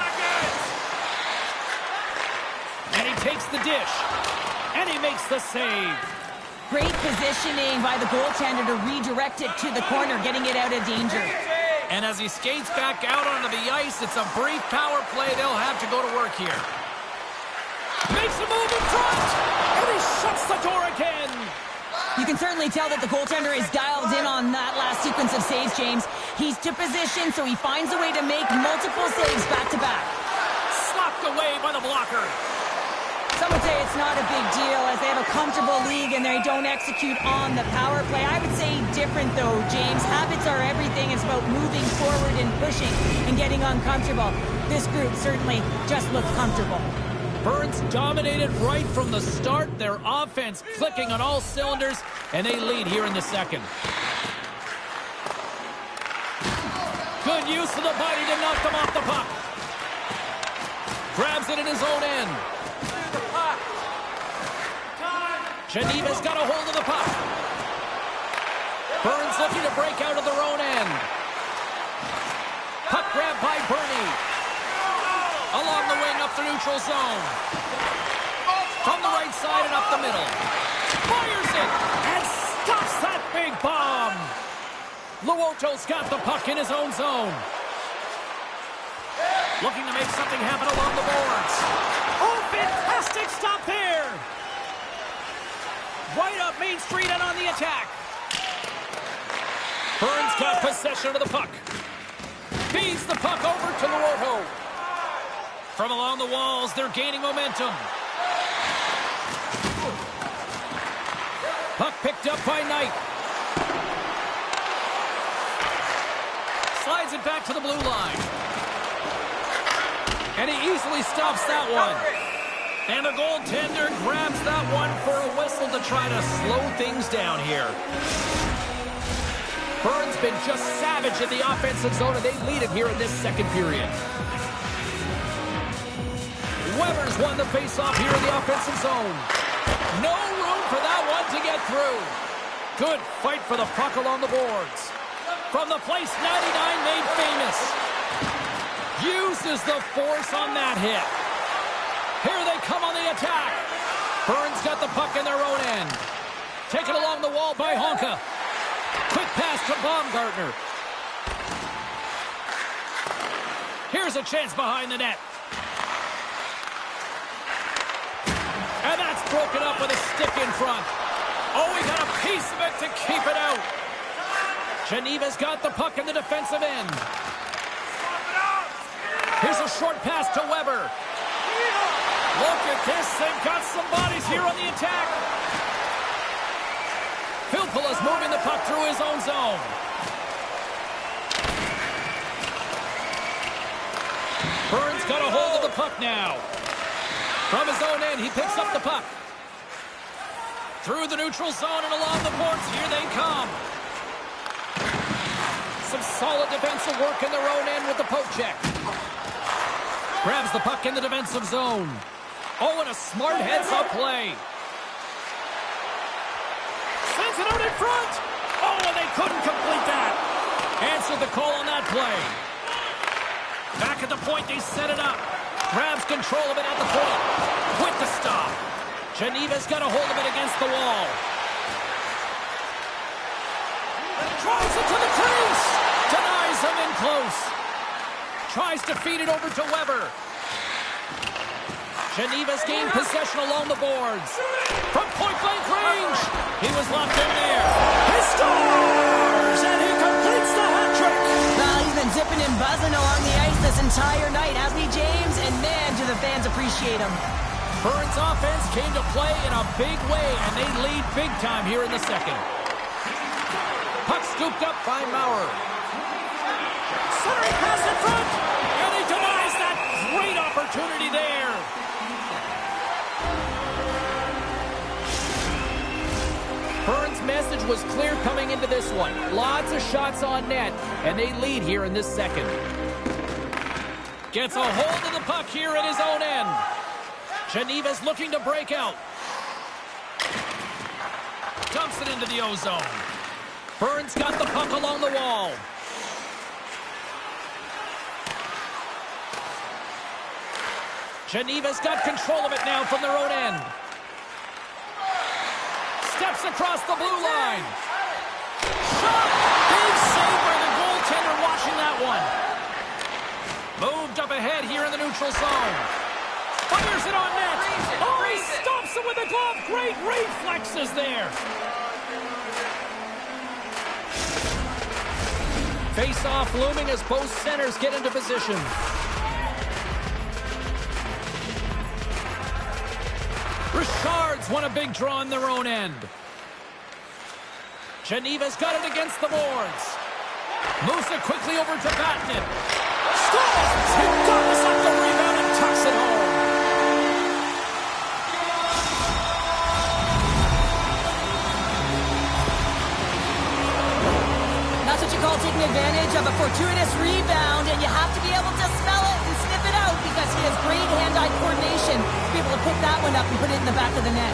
And he takes the dish. And he makes the save. Great positioning by the goaltender to redirect it to the corner, getting it out of danger. And as he skates back out onto the ice, it's a brief power play. They'll have to go to work here. Makes a move in front, and he shuts the door again. You can certainly tell that the goaltender is dialed in on that last sequence of saves, James. He's to position, so he finds a way to make multiple saves back-to-back. Slapped away by the blocker. Some would say it's not a big deal as they have a comfortable league and they don't execute on the power play. I would say different though, James. Habits are everything. It's about moving forward and pushing and getting uncomfortable. This group certainly just looks comfortable. Burns dominated right from the start. Their offense clicking on all cylinders, and they lead here in the second. Good use of the body to knock them off the puck. Grabs it in his own end. Geneva's got a hold of the puck. Burns looking to break out of their own end. Puck grab by Bernie. Along the wing up the neutral zone. From the right side and up the middle. Fires it and stops that big bomb. Luoto's got the puck in his own zone. Looking to make something happen along the boards. Oh, fantastic stop there. Right up Main Street and on the attack. Burns got possession of the puck. Feeds the puck over to Luoto. From along the walls, they're gaining momentum. Puck picked up by Knight. Slides it back to the blue line. And he easily stops that one. And the goaltender grabs that one for a whistle to try to slow things down here. Burns been just savage in the offensive zone, and they lead it here in this second period. Weber's won the faceoff here in the offensive zone. No room for that one to get through. Good fight for the puck along the boards. From the place 99 made famous. Uses the force on that hit. Here they come on the attack. Burns got the puck in their own end. Taken along the wall by Honka. Quick pass to Baumgartner. Here's a chance behind the net. And that's broken up with a stick in front. Oh, he got a piece of it to keep it out. Geneva's got the puck in the defensive end. Here's a short pass to Weber. Look at this. They've got some bodies here on the attack. Filppula's moving the puck through his own zone. Burns got a hold of the puck now. From his own end, he picks up the puck. Through the neutral zone and along the boards, here they come. Some solid defensive work in their own end with the poke check. Grabs the puck in the defensive zone. Oh, and a smart heads-up play. Sends it out in front. Oh, and they couldn't complete that. Answered the call on that play. Back at the point, they set it up. Grabs control of it at the point. With the stop. Geneva's got a hold of it against the wall. Drives it to the crease. Denies him in close. Tries to feed it over to Weber. Geneva's gained possession along the boards. From point-blank range. He was locked in there. He scores! And he completes the hat trick. Well, he's been zipping and buzzing along the ice this entire night, hasn't he, James? And man, do the fans appreciate him. Burns' offense came to play in a big way, and they lead big time here in the second. Puck scooped up by Maurer. Centering pass in front, and he denies that great opportunity there. Burns' message was clear coming into this one. Lots of shots on net, and they lead here in this second. Gets a hold of the puck here at his own end. Geneva's looking to break out. Dumps it into the O-zone. Burns got the puck along the wall. Geneva's got control of it now from their own end. Steps across the blue line. Shot! Big save by the goaltender watching that one. Moved up ahead here in the neutral zone. Fires it on net. Oh, he stops it with a glove. Great reflexes there. Face-off looming as both centers get into position. Richard's won a big draw in their own end. Geneva's got it against the boards. Moves it quickly over to Batman. Scores! He goes up the rebound and tucks it home. That's what you call taking advantage of a fortuitous rebound, and you have to be able to smell it and sniff it out because he has great hand-eye coordination to be able to pick that one up and put it in the back of the net.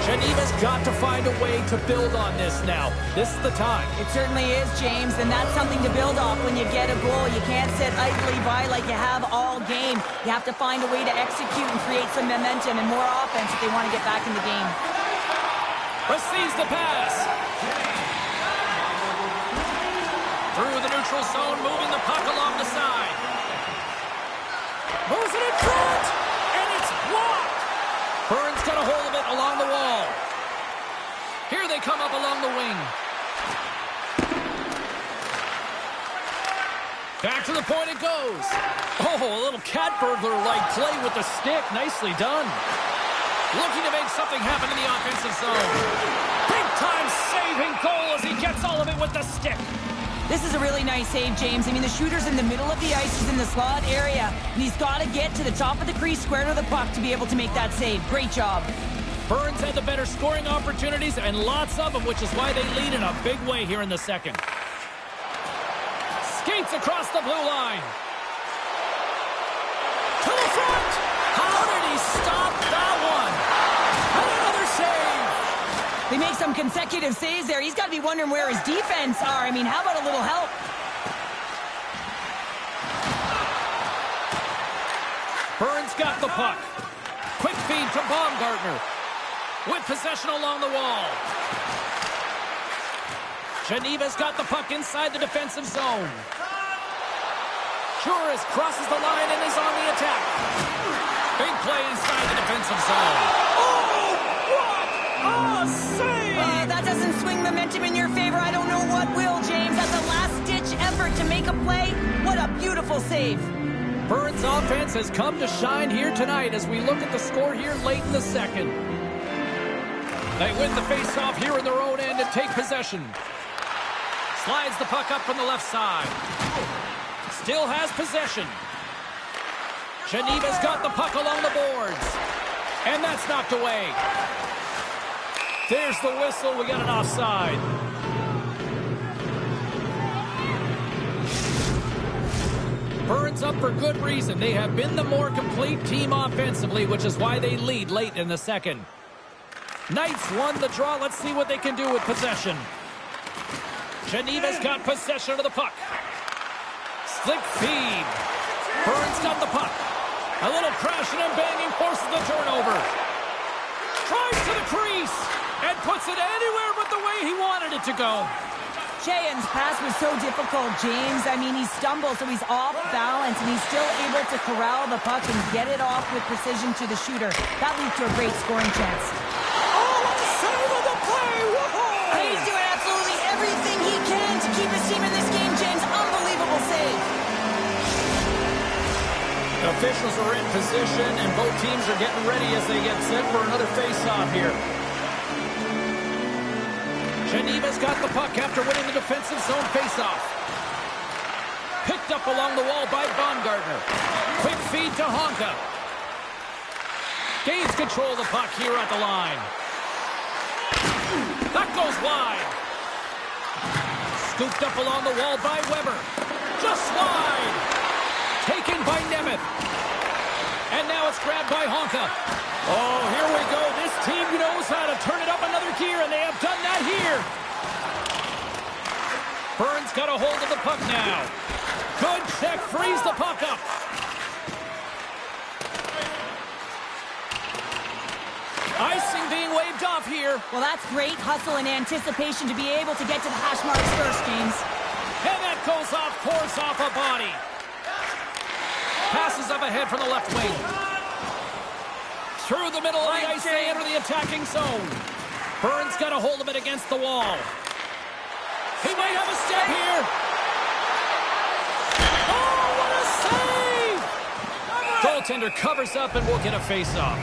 Geneva's got to find a way to build on this now. This is the time. It certainly is, James, and that's something to build off when you get a goal. You can't sit idly by like you have all game. You have to find a way to execute and create some momentum and more offense if they want to get back in the game. Receives the pass. Through the neutral zone, moving the puck along the side. Moves it in front, and it's blocked. Burns got a hold of it along the wall. Here they come up along the wing. Back to the point it goes. Oh, a little cat burglar-like play with the stick. Nicely done. Looking to make something happen in the offensive zone. Big-time saving goal as he gets all of it with the stick. This is a really nice save, James. I mean, the shooter's in the middle of the ice. He's in the slot area, and he's got to get to the top of the crease square to the puck to be able to make that save. Great job. Burns had the better scoring opportunities, and lots of them, which is why they lead in a big way here in the second. Skates across the blue line. To the front! How did he stop that one? And another save! They make some consecutive saves there. He's got to be wondering where his defense are. I mean, how about a little help? Burns got the puck. Quick feed to Baumgartner. With possession along the wall. Geneva's got the puck inside the defensive zone. Juris crosses the line and is on the attack. Big play inside the defensive zone. Oh, what a save! That doesn't swing momentum in your favor. I don't know what will, James. That's a last-ditch effort to make a play. What a beautiful save. Burns' offense has come to shine here tonight as we look at the score here late in the second. They win the face-off here in their own end and take possession. Slides the puck up from the left side. Still has possession. Geneva's got the puck along the boards. And that's knocked away. There's the whistle. We got an offside. Burns up for good reason. They have been the more complete team offensively, which is why they lead late in the second. Knights won the draw. Let's see what they can do with possession. Geneva's got possession of the puck. Slick feed. Burns got the puck. A little crashing and banging forces the turnover. Drives to the crease and puts it anywhere but the way he wanted it to go. Cheyenne's pass was so difficult, James. I mean, he stumbled, so he's off balance, and he's still able to corral the puck and get it off with precision to the shooter. That leads to a great scoring chance. Oh, what a save of the play! Whoa! He's doing absolutely everything he can to keep his team in this game, James. Unbelievable save. The officials are in position, and both teams are getting ready as they get set for another face-off here. Geneva's got the puck after winning the defensive zone face-off. Picked up along the wall by Baumgartner. Quick feed to Honka. Gains control of the puck here at the line. That goes wide. Scooped up along the wall by Weber. Just wide. Taken by Nemeth. And now it's grabbed by Honka. Oh, here we go. This team knows how to turn it up another gear, and they have done that here. Burns got a hold of the puck now. Good check, frees the puck up. Icing being waved off here. Well, that's great hustle and anticipation to be able to get to the hash marks first, James. And that goes off, pours off a body. Passes up ahead from the left wing. Through the middle of the ice, they enter the attacking zone. Burns got a hold of it against the wall. He might have a step here. Oh, what a save! Goaltender covers up and will get a face-off.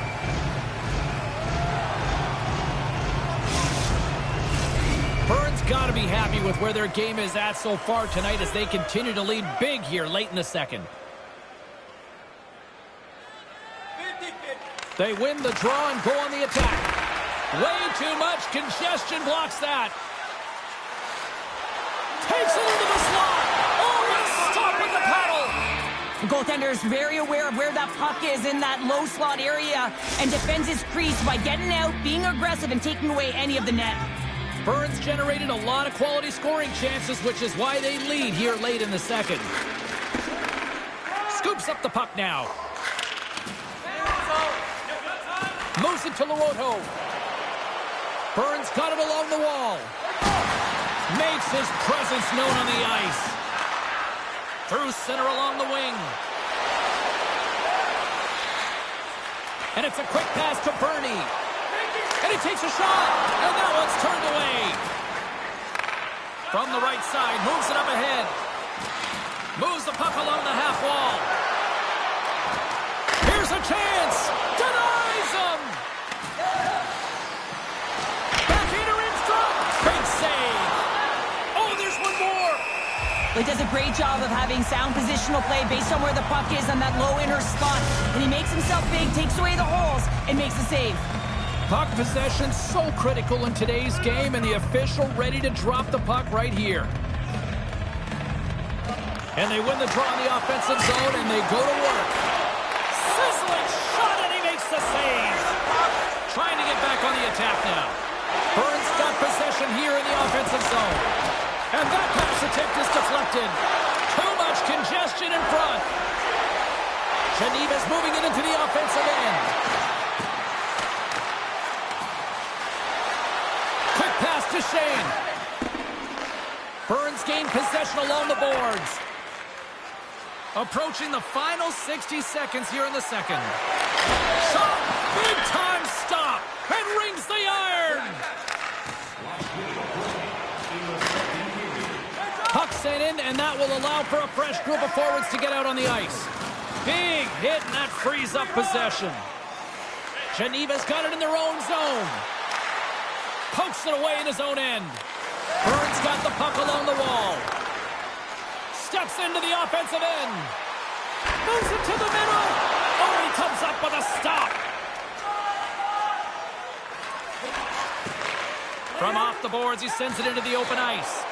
Burns got to be happy with where their game is at so far tonight as they continue to lead big here late in the second. They win the draw and go on the attack. Way too much congestion blocks that. Takes it into the slot. Oh, what a stop with the paddle. The goaltender is very aware of where that puck is in that low slot area and defends his crease by getting out, being aggressive, and taking away any of the net. Burns generated a lot of quality scoring chances, which is why they lead here late in the second. Scoops up the puck now. Moves it to Laroto. Burns got it along the wall. Makes his presence known on the ice. Through center along the wing. And it's a quick pass to Bernie. And he takes a shot. And that one's turned away. From the right side, moves it up ahead. Moves the puck along the half wall. Here's a chance. Denies him. Backhander in front. Big save. Oh, there's one more. He does a great job of having sound positional play based on where the puck is on that low inner spot. And he makes himself big, takes away the holes, and makes a save. Puck possession so critical in today's game, and the official ready to drop the puck right here. And they win the draw in the offensive zone, and they go to work. Sizzling shot, and he makes the save. Trying to get back on the attack now. Burns got possession here in the offensive zone. And that pass attempt is deflected. Too much congestion in front. Geniese's moving it into the offensive end. Quick pass to Shane. Burns gained possession along the boards. Approaching the final 60 seconds here in the second. Shot! Big time stop! And rings the iron! Puck sent in, and that will allow for a fresh group of forwards to get out on the ice. Big hit, and that frees up possession. Geniese's got it in their own zone. Pokes it away in his own end. Burns got the puck along the wall. Steps into the offensive end. Moves it to the middle. Oh, he comes up with a stop. From off the boards, he sends it into the open ice.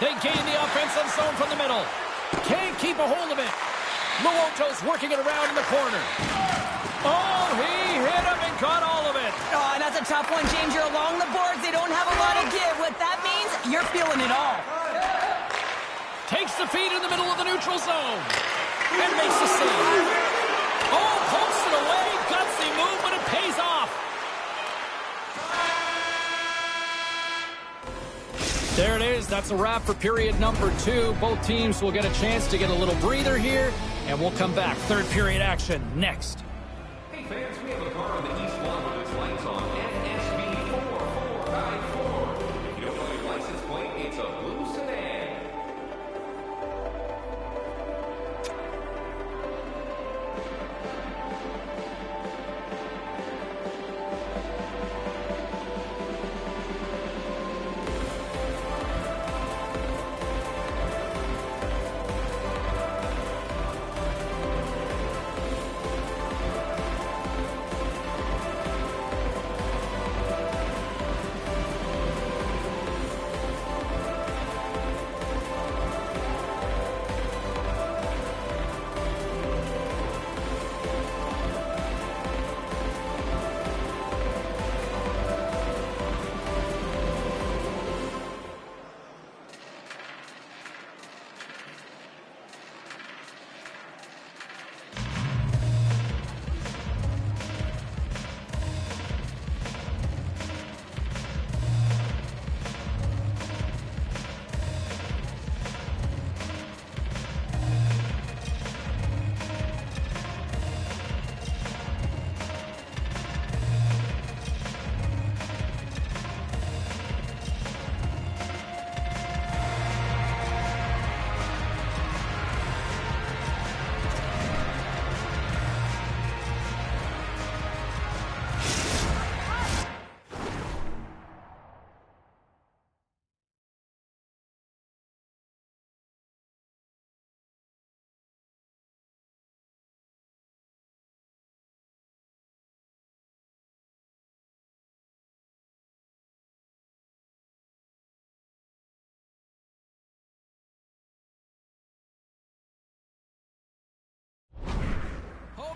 They gain the offensive zone from the middle. Can't keep a hold of it. Luoto's working it around in the corner. Oh, he hit him and caught all of it. Oh, and that's a tough one, James. You're along the boards. They don't have a lot of give. What that means, you're feeling it all. Takes the feed in the middle of the neutral zone. And makes the save. Oh, pokes it away. Gutsy move, but it pays off. There it is. That's a wrap for period number 2. Both teams will get a chance to get a little breather here, and we'll come back. Third period action next. Hey fans, we have a car on the east lawn with its lights on. NSB 4494. If you don't know your license plate, it's a blue sedan.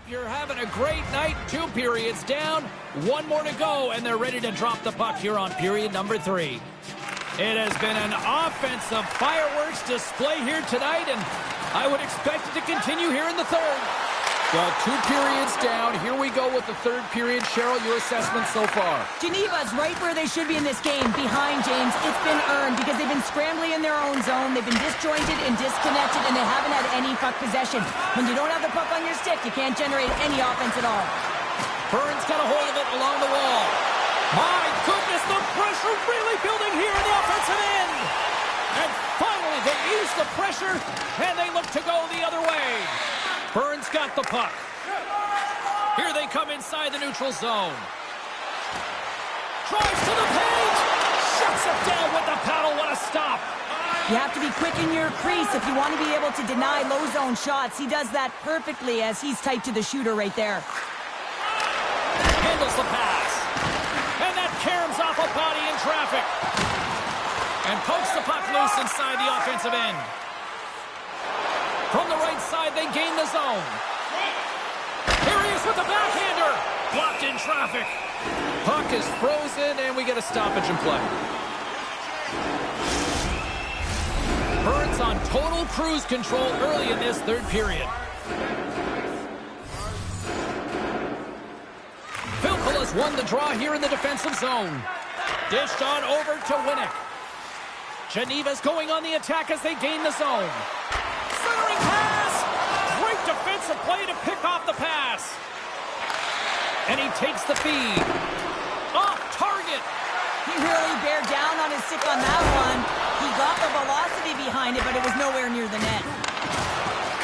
You're having a great night. 2 periods down, 1 more to go, and they're ready to drop the puck here on period number 3. It has been an offensive fireworks display here tonight, and I would expect it to continue here in the third. Well, 2 periods down. Here we go with the third period. Cheryl, your assessment so far? Geneva's right where they should be in this game, behind James. It's been earned because they've been scrambling in their own zone. They've been disjointed and disconnected, and they haven't had any puck possession. When you don't have the puck on your stick, you can't generate any offense at all. Burns got a hold of it along the wall. My goodness, the pressure really building here in the offensive end. And finally, relieves the pressure, and they look to go the other way. Burns got the puck. Here they come inside the neutral zone. Drives to the paint. Shuts it down with the paddle. What a stop. You have to be quick in your crease if you want to be able to deny low zone shots. He does that perfectly as he's tight to the shooter right there. Handles the pass. And that caroms off a body in traffic. And pokes the puck loose inside the offensive end. From the right side, they gain the zone. Here he is with the backhander. Blocked in traffic. Puck is frozen, and we get a stoppage in play. Burns on total cruise control early in this third period. Philpola's won the draw here in the defensive zone. Dished on over to Winnick. Geneva's going on the attack as they gain the zone. Centering pass! Great defensive play to pick off the pass. And he takes the feed. Off target. He really bared down on his stick on that one. He got the velocity behind it, but it was nowhere near the net.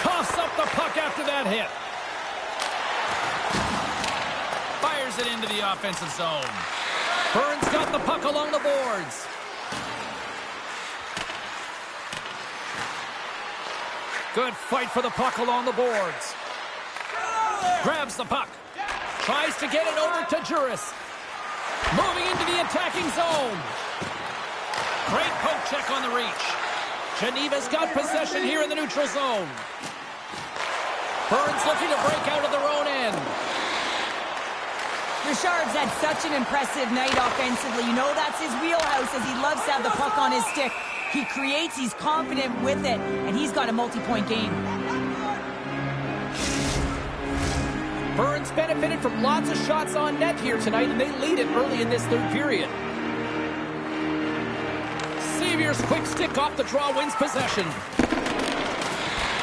Coughs up the puck after that hit. Fires it into the offensive zone. Burns got the puck along the boards. Good fight for the puck along the boards. Grabs the puck. Tries to get it over to Juris. Moving into the attacking zone. Great poke check on the reach. Geneva's got possession here in the neutral zone. Burns looking to break out of their own end. Richard's had such an impressive night offensively. You know that's his wheelhouse as he loves to have the puck on his stick. He creates, he's confident with it, and he's got a multi-point game. Burns benefited from lots of shots on net here tonight, and they lead it early in this third period. Seavier's quick stick off the draw wins possession.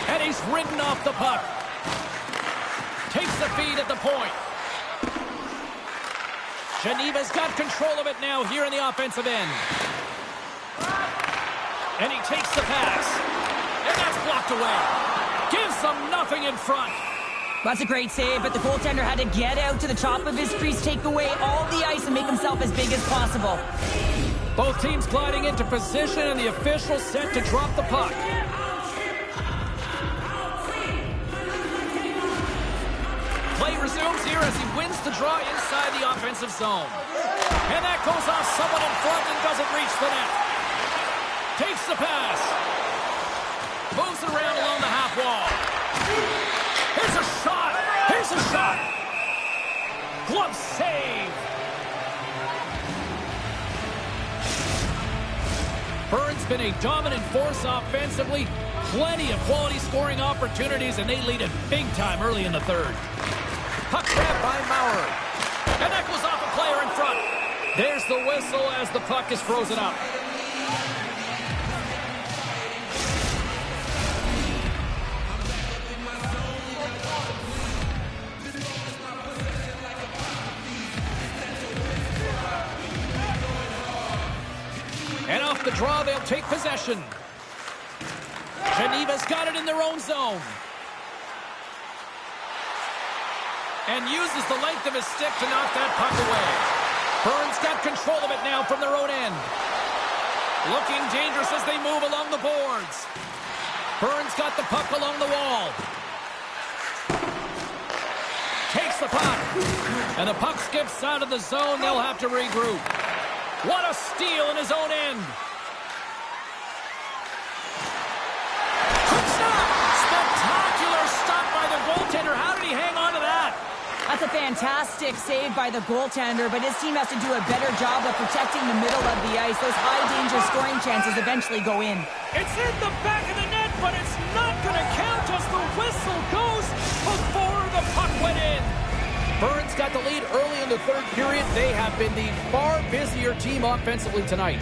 And he's ridden off the puck. Takes the feed at the point. Geneva's got control of it now here in the offensive end. And he takes the pass. And that's blocked away. Gives them nothing in front. That's a great save, but the goaltender had to get out to the top of his crease, take away all the ice, and make himself as big as possible. Both teams gliding into position, and the official set to drop the puck. Play resumes here as he wins the draw inside the offensive zone. And that goes off someone in front and doesn't reach the net. Takes the pass. Moves it around along the half wall. Here's a shot. Here's a shot. Glove save. Burns been a dominant force offensively. Plenty of quality scoring opportunities, and they lead it big time early in the third. Puck grab by Maurer. And that goes off a player in front. There's the whistle as the puck is frozen up. And off the draw, they'll take possession. Geneva's got it in their own zone. And uses the length of his stick to knock that puck away. Burns got control of it now from their own end. Looking dangerous as they move along the boards. Burns got the puck along the wall. Takes the puck. And the puck skips out of the zone. They'll have to regroup. What a steal in his own end. Quick stop. Spectacular stop by the goaltender. How did he hang on to that? That's a fantastic save by the goaltender, but his team has to do a better job of protecting the middle of the ice. Those high-danger scoring chances eventually go in. It's in the back of the net, but it's not going to count as the whistle goes before the puck went in. Burns got the lead early in the third period. They have been the far busier team offensively tonight.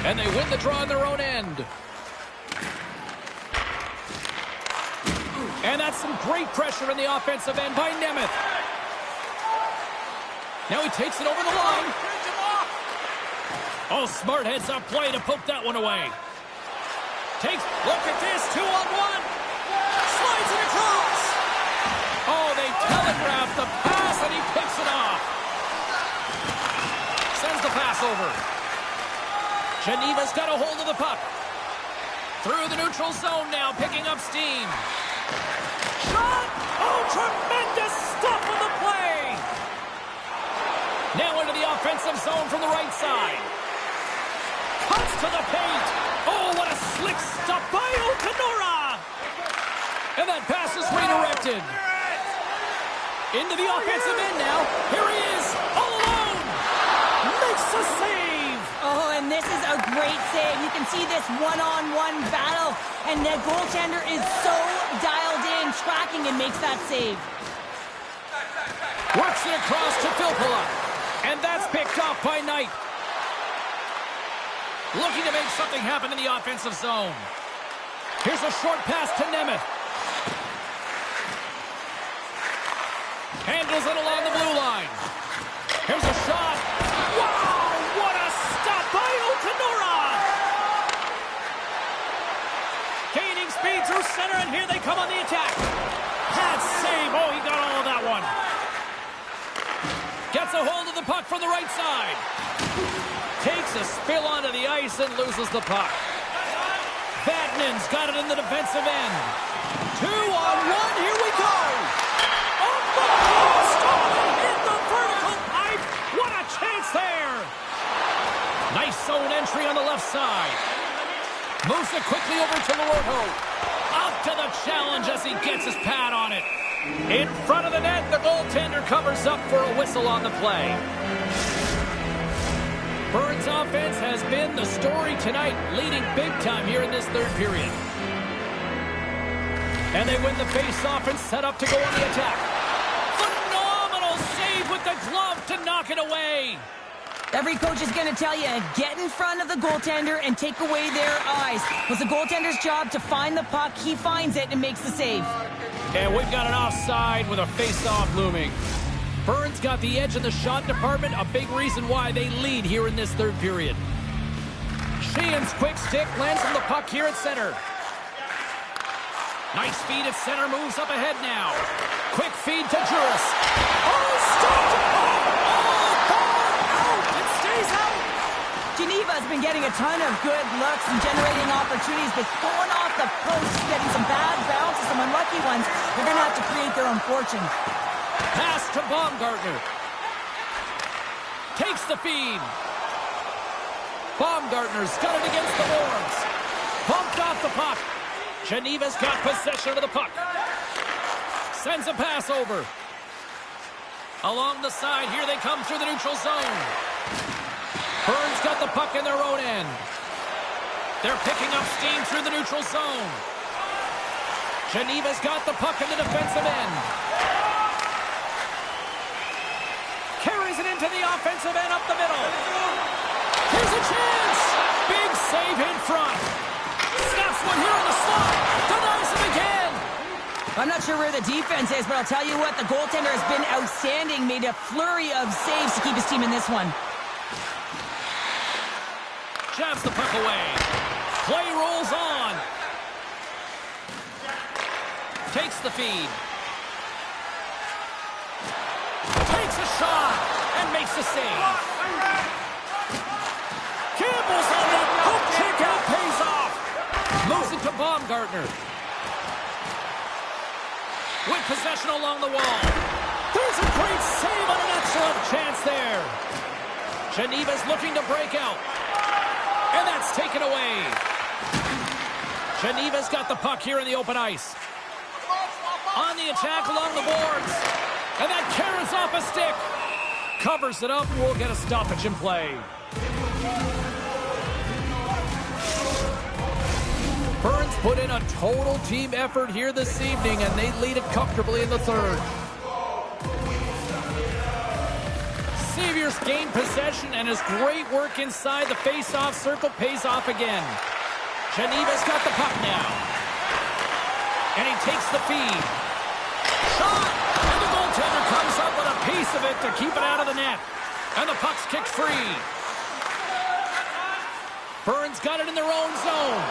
And they win the draw on their own end. And that's some great pressure in the offensive end by Nemeth. Now he takes it over the line. Oh, smart heads-up play to poke that one away. Look at this, 2-on-1. Slides it across. Oh, they telegraphed the pass, and he picks it off. Sends the pass over. Geneva's got a hold of the puck. Through the neutral zone now, picking up steam. Shot! Oh, tremendous stop on the play! Now into the offensive zone from the right side. Cuts to the paint. Oh, what a slick stop by Okanora! And that pass is redirected. Into the offensive end now. Here he is, all alone. Makes a save. Oh, and this is a great save. You can see this one-on-one battle, and the goaltender is so dialed in, tracking, and makes that save. Works it across to Filppula, and that's picked off by Knight. Looking to make something happen in the offensive zone. Here's a short pass to Nemeth. Handles it along the blue line. Here's a shot. Wow, what a stop by Okanora! Gaining speed through center, and here they come on the attack. Pad save. Oh, he got all of that one. Gets a hold of the puck from the right side. Takes a spill onto the ice and loses the puck. Vatanen's got it in the defensive end. 2-on-1, here we go! In the vertical pipe! What a chance there! Nice zone entry on the left side. Moves it quickly over to Loroto. Up to the challenge as he gets his pad on it. In front of the net, the goaltender covers up for a whistle on the play. Burns' offense has been the story tonight, leading big time here in this third period. And they win the face-off and set up to go on the attack. Phenomenal save with the glove to knock it away. Every coach is going to tell you, get in front of the goaltender and take away their eyes. It's the goaltender's job to find the puck. He finds it and makes the save. And we've got an offside with a face-off looming. Burns got the edge in the shot department, a big reason why they lead here in this third period. Sheehan's quick stick lands on the puck here at center. Nice feed at center, moves up ahead now. Quick feed to Juris. Oh, stopped! Oh, out! It stays out! Geneva's been getting a ton of good looks and generating opportunities, but going off the post, getting some bad bounces, some unlucky ones. They're going to have to create their own fortune. Pass to Baumgartner. Takes the feed. Baumgartner's got it against the boards. Bumped off the puck. Geneva's got possession of the puck. Sends a pass over. Along the side, here they come through the neutral zone. Burns got the puck in their own end. They're picking up steam through the neutral zone. Geneva's got the puck in the defensive end. Carries it into the offensive end up the middle. Here's a chance. Big save in front. Snaps one here on the slot. Denies him again. I'm not sure where the defense is, but I'll tell you what, the goaltender has been outstanding. Made a flurry of saves to keep his team in this one. Jabs the puck away. Play rolls on. Takes the feed. Takes a shot and makes the save. Campbell's on that hook kick out, pays off. Moves it to Baumgartner. With possession along the wall. There's a great save on an excellent chance there. Geneva's looking to break out. And that's taken away. Geneva's got the puck here in the open ice. On the attack along the boards. And that carries off a stick. Covers it up. We'll get a stoppage in play. Burns put in a total team effort here this evening, and they lead it comfortably in the third. Saviors gain possession, and his great work inside the face-off circle pays off again. Geneva's got the puck now. And he takes the feed. Shot! And the goaltender comes up with a piece of it to keep it out of the net. And the puck's kicked free. Burns got it in their own zone.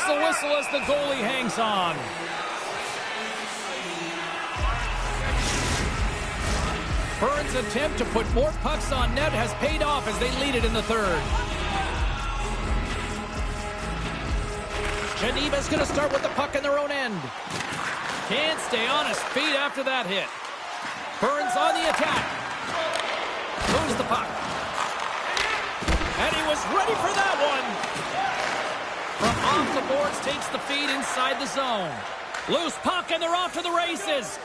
the whistle as the goalie hangs on. Burns' attempt to put more pucks on net has paid off as they lead it in the third. Geneva's going to start with the puck in their own end. Can't stay on his feet after that hit. Burns on the attack. Moves the puck. And he was ready for that one. From off the boards, takes the feed inside the zone. Loose puck, and they're off to the races.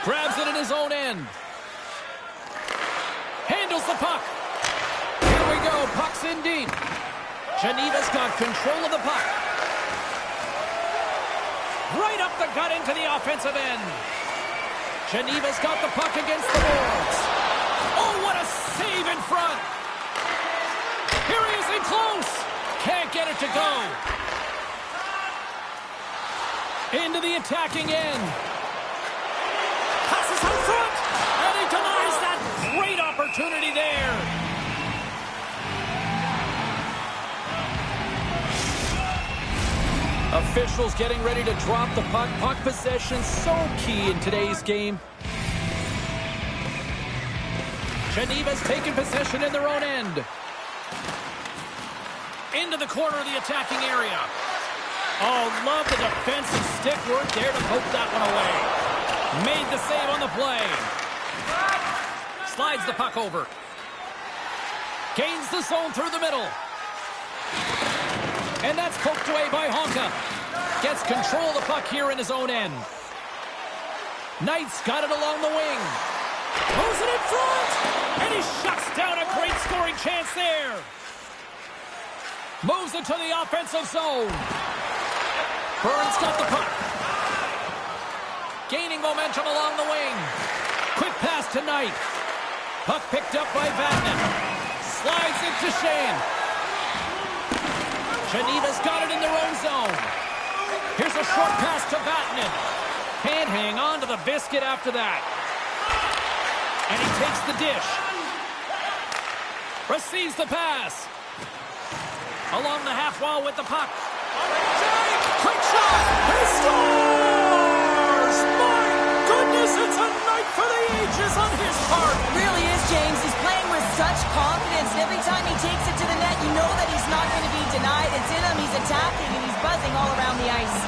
Grabs it in his own end. Handles the puck. Here we go, puck's in deep. Geneva's got control of the puck. Right up the gut into the offensive end. Geneva's got the puck against the boards. Oh, what a save in front. Here he is in close. Can't get it to go. Into the attacking end. Passes out front. And he denies that great opportunity there. Officials getting ready to drop the puck. Puck possession so key in today's game. Geneva's taking possession in their own end. Into the corner of the attacking area. Oh, love the defensive stick work there to poke that one away. Made the save on the play. Slides the puck over. Gains the zone through the middle. And that's poked away by Honka. Gets control of the puck here in his own end. Knight's got it along the wing. Moves it in front. And he shuts down a great scoring chance there. Moves it to the offensive zone. Burns got the puck. Gaining momentum along the wing. Quick pass to Knight. Puck picked up by Vatanen. Slides it to Shane. Geneva's got it in their own zone. Here's a short pass to Vatanen. Can't hang on to the biscuit after that. And he takes the dish. Receives the pass. Along the half wall with the puck. Quick shot. He scores! My goodness, it's a night for the ages on his part. Really is, James. He's playing with such confidence. Every time he takes it to the net, you know that he's not going to be denied. It's in him. He's attacking, and he's buzzing all around the ice.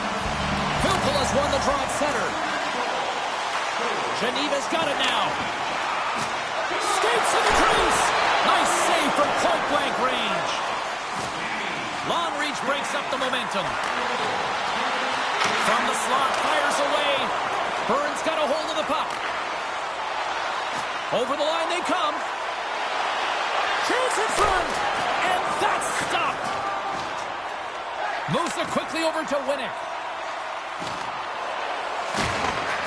Filppula's won the draw at center. Geneva's got it now. Skates in the crease. Nice save from point-blank range. Long reach breaks up the momentum. From the slot, fires away. Burns got a hold of the puck. Over the line they come. Chance in front. And that's stopped. Moves it quickly over to Winnick.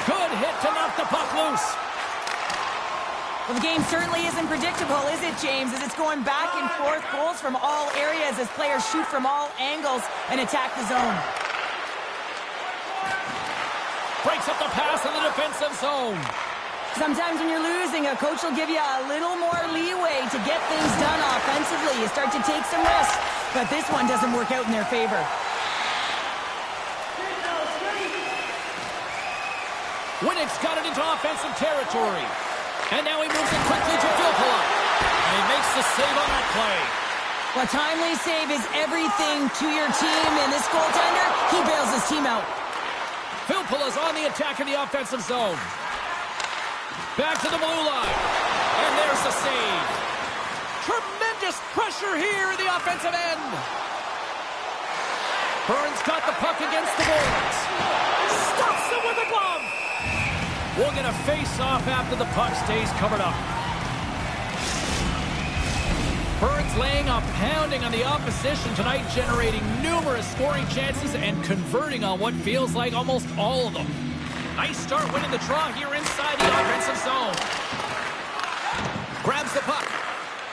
Good hit to knock the puck loose. Well, the game certainly isn't predictable, is it, James? As it's going back and forth, goals from all areas as players shoot from all angles and attack the zone. Breaks up the pass in the defensive zone. Sometimes when you're losing, a coach will give you a little more leeway to get things done offensively. You start to take some risks, but this one doesn't work out in their favor. Winnick's got it into offensive territory. And now he moves it quickly to Filppula. And he makes the save on that play. Well, a timely save is everything to your team, and this goaltender, he bails his team out. Filppula's on the attack in the offensive zone. Back to the blue line. And there's the save. Tremendous pressure here in the offensive end. Burns got the puck against the boards. Stops it with a glove. We'll get a face-off after the puck stays covered up. Burns laying a pounding on the opposition tonight, generating numerous scoring chances and converting on what feels like almost all of them. Nice start winning the draw here inside the offensive zone. Grabs the puck.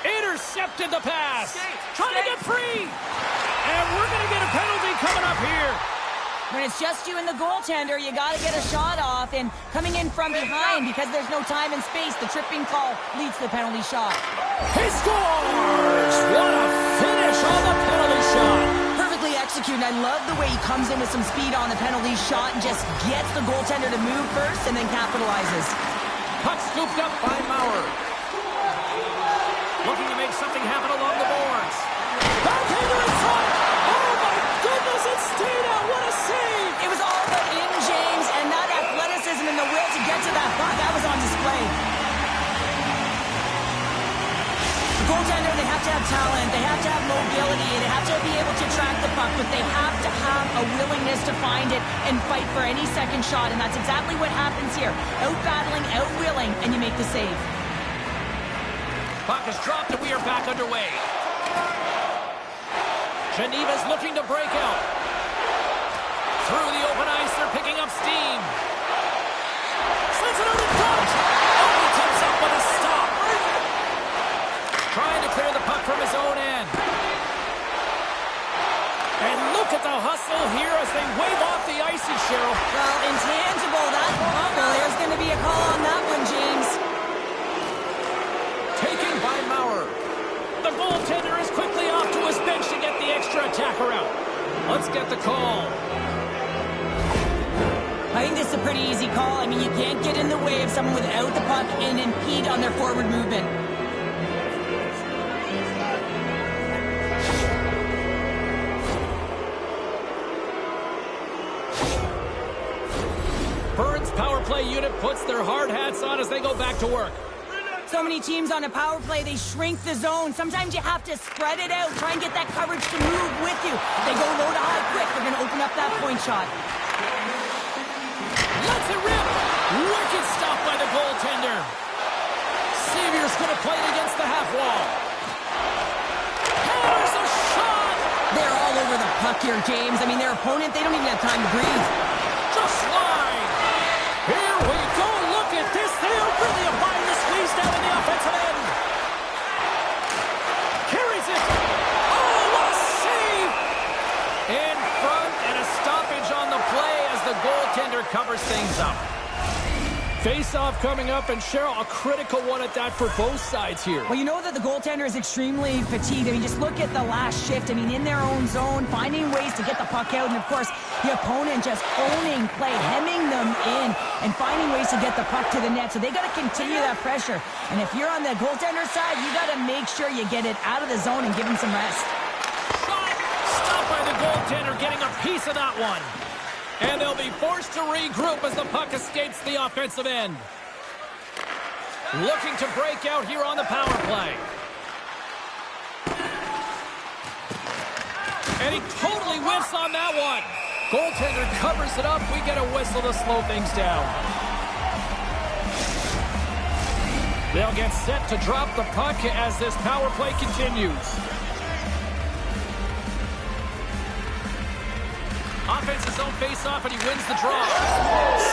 Intercepted the pass. Trying to get free. And we're going to get a penalty coming up here. When it's just you and the goaltender, you got to get a shot off. And coming in from behind, because there's no time and space, the tripping call leads to the penalty shot. He scores! What a finish on the penalty shot. Perfect execute, and I love the way he comes in with some speed on the penalty shot and just gets the goaltender to move first and then capitalizes. Puck scooped up by Maurer. Looking to make something happen along the boards. Backhander in front! Oh my goodness, it stayed out! What a save! It was all but in, James, and that athleticism and the will to get to that puck, that was on display. The goaltender, they have to have talent, they have to have mobility, they have to be able to track the puck, but they have to have a willingness to find it and fight for any second shot, and that's exactly what happens here. Out-battling, out-willing, and you make the save. Puck is dropped and we are back underway. Geneva's looking to break out. Through the open ice, they're picking up steam. Sends it out in front. Oh, he comes up with a stop. Trying to clear the puck from his own end. And look at the hustle here as they wave off the icing, Cheryl. Well, intangible, that bubble. There's going to be a call on that one, James. Taken by Maurer. The goaltender is quickly off to his bench to get the extra attacker out. Let's get the call. I think this is a pretty easy call. I mean, you can't get in the way of someone without the puck and impede on their forward movement. Burns' power play unit puts their hard hats on as they go back to work. So many teams on a power play, they shrink the zone. Sometimes you have to spread it out, try and get that coverage to move with you. They go low to high quick, they're going to open up that point shot. Lets it rip! Wicked stop by the goaltender. Seavier's going to play it against the half wall. Hammers a shot! They're all over the puck here, James. I mean, their opponent, they don't even have time to breathe. Just slide! Here we go! Look at this! They are really applying the squeeze down in the offensive end. Carries it! Oh, what a save! In front and a stoppage on the play as the goaltender covers things up. Face-off coming up, and Cheryl, a critical one at that for both sides here. Well, you know that the goaltender is extremely fatigued. I mean, just look at the last shift. I mean, in their own zone, finding ways to get the puck out, and of course, the opponent just owning play, hemming them in, and finding ways to get the puck to the net. So they got to continue that pressure. And if you're on the goaltender side, you got to make sure you get it out of the zone and give him some rest. Shot! Stopped by the goaltender, getting a piece of that one. And they'll be forced to regroup as the puck escapes the offensive end. Looking to break out here on the power play. And he totally whiffs on that one. Goaltender covers it up. We get a whistle to slow things down. They'll get set to drop the puck as this power play continues. Offensive zone face-off, and he wins the draw.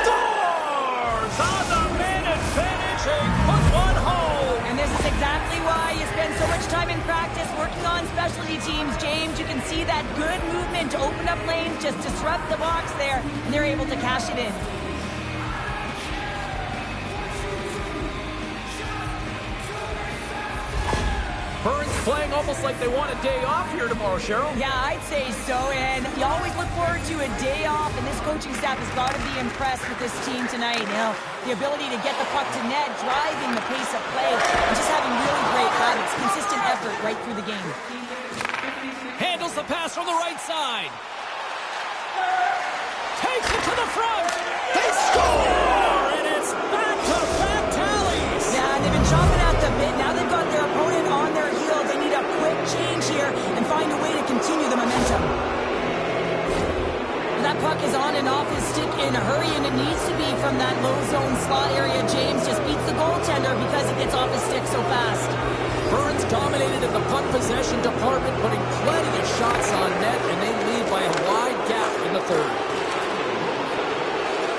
Scores! On the man advantage, a put one home. And this is exactly why you spend so much time in practice working on specialty teams, James. You can see that good movement to open up lanes, just disrupt the box there, and they're able to cash it in. Burns playing almost like they want a day off here tomorrow, Cheryl. Yeah, I'd say so, and you always look forward to a day off, and this coaching staff has got to be impressed with this team tonight. You know, the ability to get the puck to net, driving the pace of play, and just having really great habits, consistent effort right through the game. Handles the pass from the right side. Takes it to the front. They score, and it's back-to-back tallies. Yeah, and they've been chomping at the bit. Now they've got their opponent on their heels. They need a quick change here and find a way to continue the momentum. That puck is on and off his stick in a hurry, and it needs to be from that low zone slot area. James just beats the goaltender because it gets off his stick so fast. Burns dominated in the puck possession department, putting plenty of shots on net, and they lead by a wide gap in the third.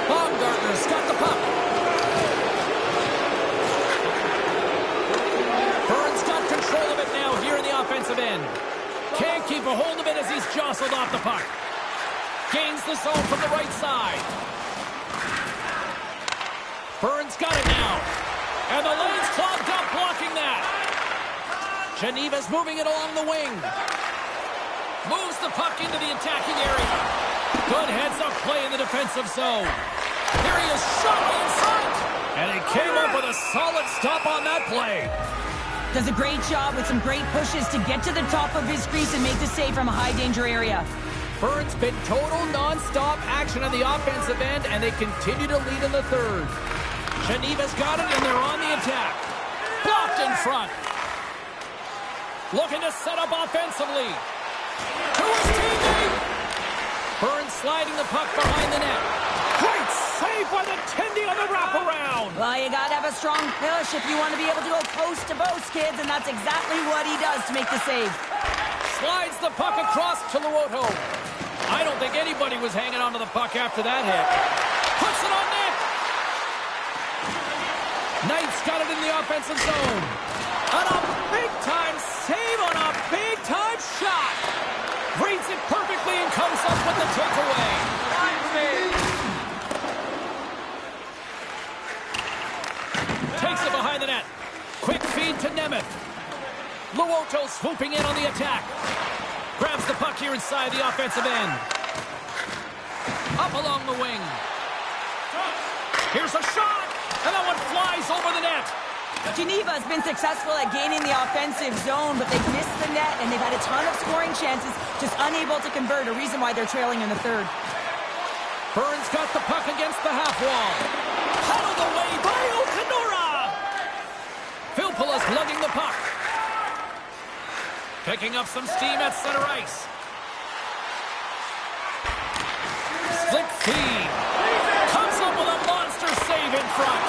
Baumgartner's got the puck. Burns got control of it now here in the offensive end. Can't keep a hold of it as he's jostled off the puck. Gains the zone from the right side. Burns got it now. And the lane's clogged up, blocking that. Geneva's moving it along the wing. Moves the puck into the attacking area. Good heads-up play in the defensive zone. Here he is, shot in front. And he came up with a solid stop on that play. Does a great job with some great pushes to get to the top of his crease and make the save from a high-danger area. Burns been total non-stop action on the offensive end, and they continue to lead in the third. Geneva's got it, and they're on the attack. Blocked in front. Looking to set up offensively. To his teammate. Burns sliding the puck behind the net. Great save by the Tendy on the wraparound. Well, you gotta have a strong push if you want to be able to go coast to boast, kids, and that's exactly what he does to make the save. Slides the puck across to Luoto. I don't think anybody was hanging onto the puck after that hit. Puts it on net. Knight's got it in the offensive zone. And a big-time save on a big-time shot. Reads it perfectly and comes up with the takeaway. Takes it behind the net. Quick feed to Nemeth. Luoto swooping in on the attack. Grabs the puck here inside the offensive end. Up along the wing. Here's a shot. And that one flies over the net. Geneva has been successful at gaining the offensive zone, but they've missed the net, and they've had a ton of scoring chances, just unable to convert, a reason why they're trailing in the third. Burns got the puck against the half wall. Hauled away by Okanora. Filppula's lugging the puck. Picking up some steam at center ice. Slick feed. Comes up with a monster save in front.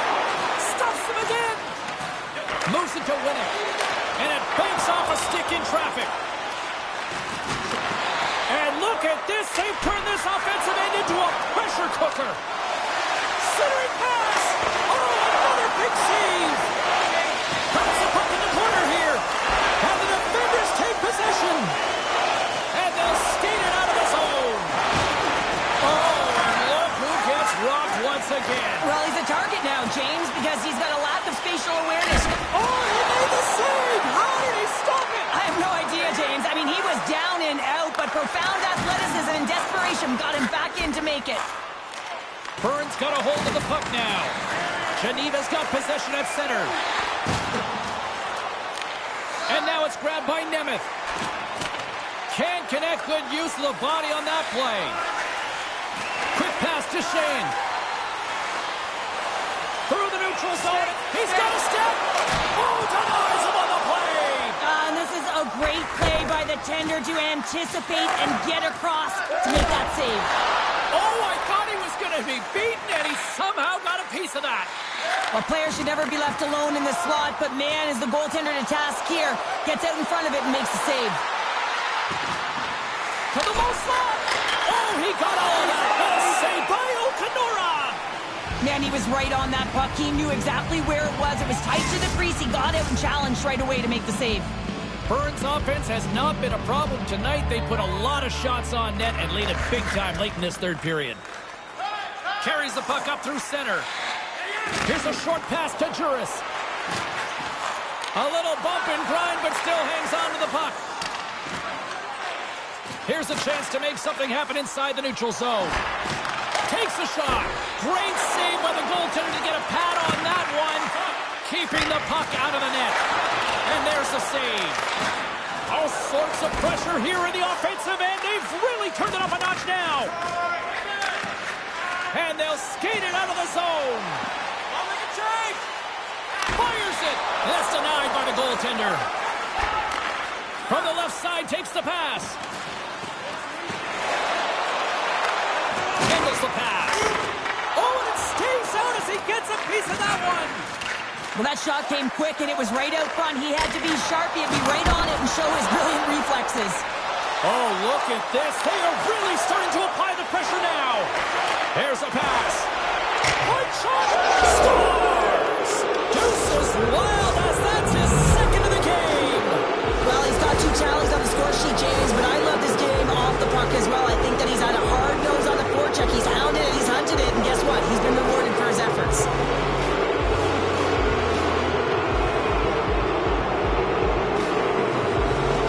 Stuffs him again. Moves it to win it. And it banks off a stick in traffic. And look at this. They've turned this offensive end into a pressure cooker. Centering pass. Oh, another big save. Comes the puck in the corner here. And the defenders take possession. And they'll skate it out of the zone. Oh, and look who gets robbed once again. Well, he's a target now, James, because he's got a lack of spatial awareness. Oh, he made the save. How did he stop it? I have no idea, James. I mean, he was down and out, but profound athleticism and desperation got him back in to make it. Burns got a hold of the puck now. Geneva's got possession at center. And now it's grabbed by Nemeth. Can't connect. Good use of the body on that play. Quick pass to Shane. Through the neutral zone. He's got a step. Oh, denies him on the play. And this is a great play by the tender to anticipate and get across to make that save. Oh, I thought he was going to be beaten, and he somehow got a piece of that. Well, players should never be left alone in the slot, but man, is the goaltender to task here. Gets out in front of it and makes the save. To the low slot. Oh, he got all of that. What a save by Okanora. Man, he was right on that puck. He knew exactly where it was. It was tight to the crease. He got out and challenged right away to make the save. Burns' offense has not been a problem tonight. They put a lot of shots on net and lead it big time late in this third period. Carries the puck up through center. Here's a short pass to Juris. A little bump and grind, but still hangs on to the puck. Here's a chance to make something happen inside the neutral zone. Takes a shot. Great save by the goaltender to get a pad on that one. Keeping the puck out of the net. And there's the save. All sorts of pressure here in the offensive end. They've really turned it up a notch now. And they'll skate it out of the zone. Fires it. That's denied by the goaltender. From the left side, takes the pass. Handles the pass. Oh, and it stays out as he gets a piece of that one. Well, that shot came quick, and it was right out front. He had to be sharp. He had to be right on it and show his brilliant reflexes. Oh, look at this. They are really starting to apply the pressure now. Here's a pass. One shot. Scores. Deuces wild as that's his second of the game. Well, he's got 2 tallies on the score sheet, James, but I love this game off the puck as well. I think that he's had a hard nose on the forecheck. He's hounded it. He's hunted it. And guess what? He's been rewarded for his efforts.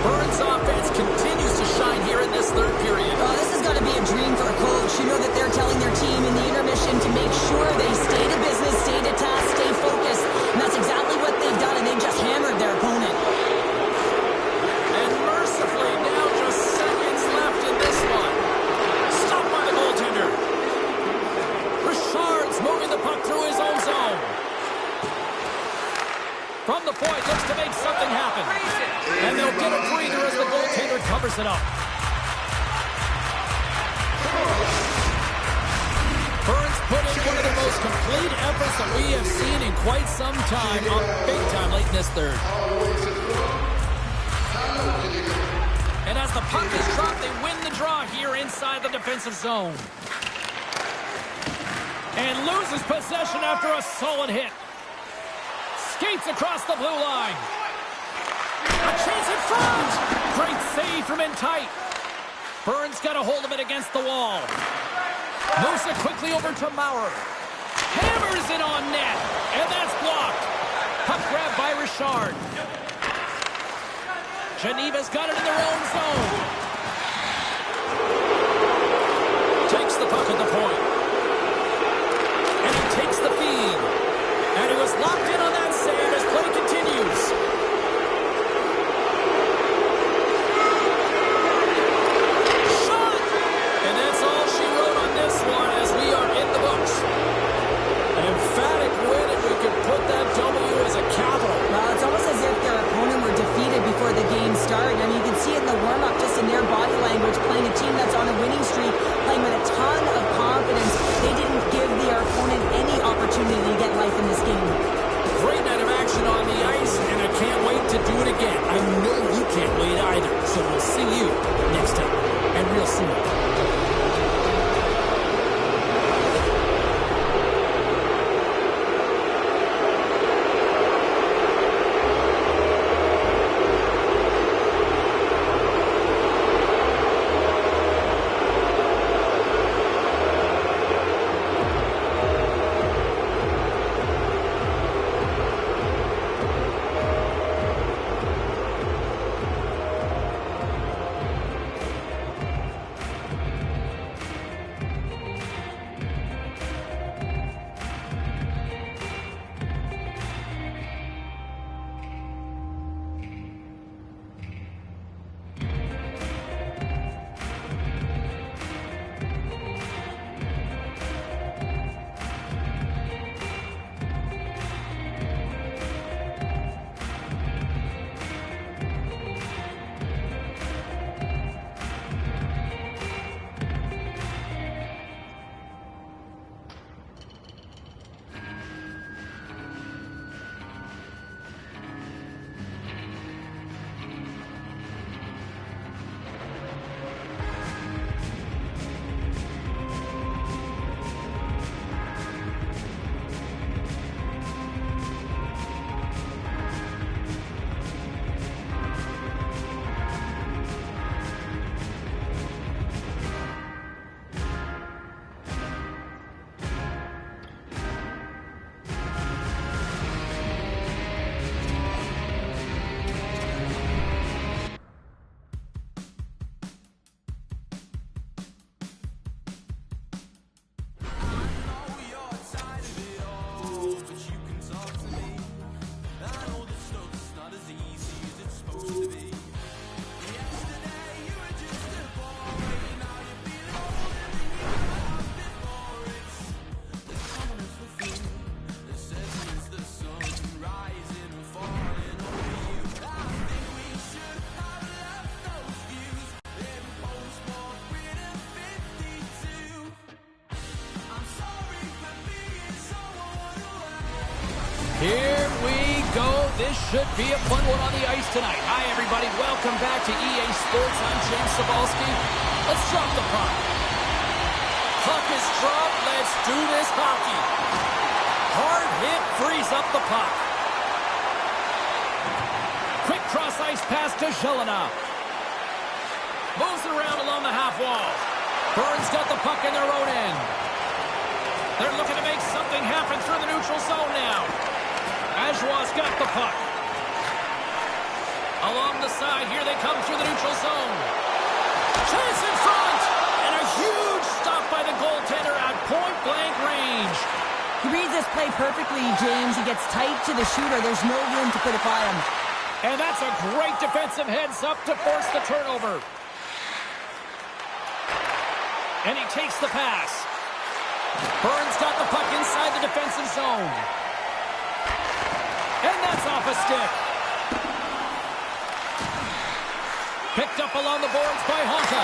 Burns' offense continues to shine here point, looks to make something happen. And they'll get a breather as the goaltender covers it up. Burns put in one of the most complete efforts that we have seen in quite some time, big time late in this third. And as the puck is dropped, they win the draw here inside the defensive zone. And loses possession after a solid hit. Skates across the blue line. A chance in front! Great save from in tight. Burns got a hold of it against the wall. Moves it quickly over to Maurer. Hammers it on net. And that's blocked. Puck grab by Richard. Geneva's got it in their own zone. Takes the puck at the point. And he takes the feed. And he was locked in on that save as play continues. Shot! And that's all she wrote on this one as we are in the books. An emphatic win, and we could put that W as a capital. Well, it's almost as if their opponent were defeated before the game started. I mean, you can see it in the warm-up, just in their body language, playing a team that's on a winning streak, playing with a ton of confidence. They didn't give their opponent any opportunity to get life in this game. Great night of action on the ice, and I can't wait to do it again. I know you can't wait either, so we'll see you next time, and real soon. Here we go. This should be a fun one on the ice tonight. Hi, everybody. Welcome back to EA Sports. I'm James Cebulski. Let's drop the puck. Puck is dropped. Let's do this hockey. Hard hit frees up the puck. Quick cross-ice pass to Jelena. Moves it around along the half wall. Burns got the puck in their own end. They're looking to make something happen through the neutral zone now. Ajoie's got the puck. Along the side, here they come through the neutral zone. Chance in front! And a huge stop by the goaltender at point-blank range. He reads this play perfectly, James. He gets tight to the shooter. There's no room to put it by him. And that's a great defensive heads-up to force the turnover. And he takes the pass. Burns got the puck inside the defensive zone. And that's off a stick. Picked up along the boards by Honka.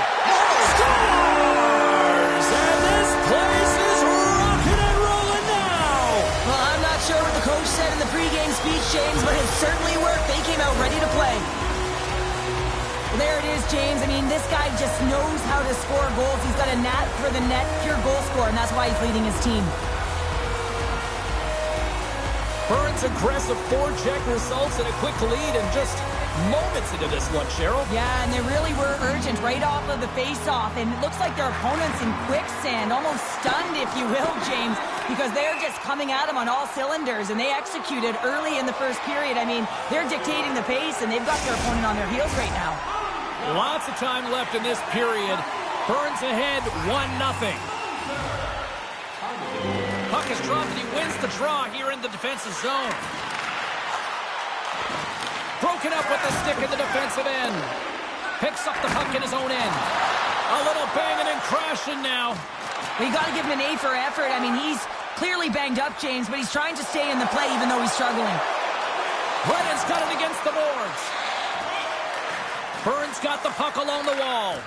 Scores! And this place is rocking and rolling now. Well, I'm not sure what the coach said in the pregame speech, James, but it certainly worked. They came out ready to play. Well, there it is, James. I mean, this guy just knows how to score goals. He's got a knack for the net, pure goal scorer, and that's why he's leading his team. Burns' aggressive forecheck results in a quick lead and just moments into this one, Cheryl. Yeah, and they really were urgent right off of the face-off, and it looks like their opponent's in quicksand, almost stunned, if you will, James, because they're just coming at them on all cylinders, and they executed early in the first period. I mean, they're dictating the pace, and they've got their opponent on their heels right now. Lots of time left in this period. Burns ahead 1-0. Puck is dropped, and he wins the draw here in the defensive zone. Broken up with the stick in the defensive end. Picks up the puck in his own end. A little banging and crashing now. Well, you got to give him an A for effort. I mean, he's clearly banged up, James, but he's trying to stay in the play even though he's struggling. Brennan's got it against the boards. Burns got the puck along the wall.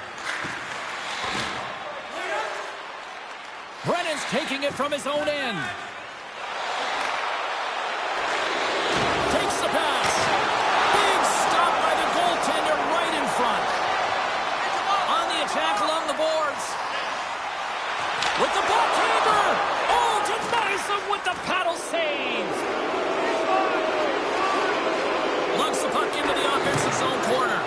Brennan's taking it from his own end. Takes the pass. Big stop by the goaltender right in front. On the attack along the boards. With the backhand. Oh, denies him with the paddle save. Lugs the puck into the offensive zone corner.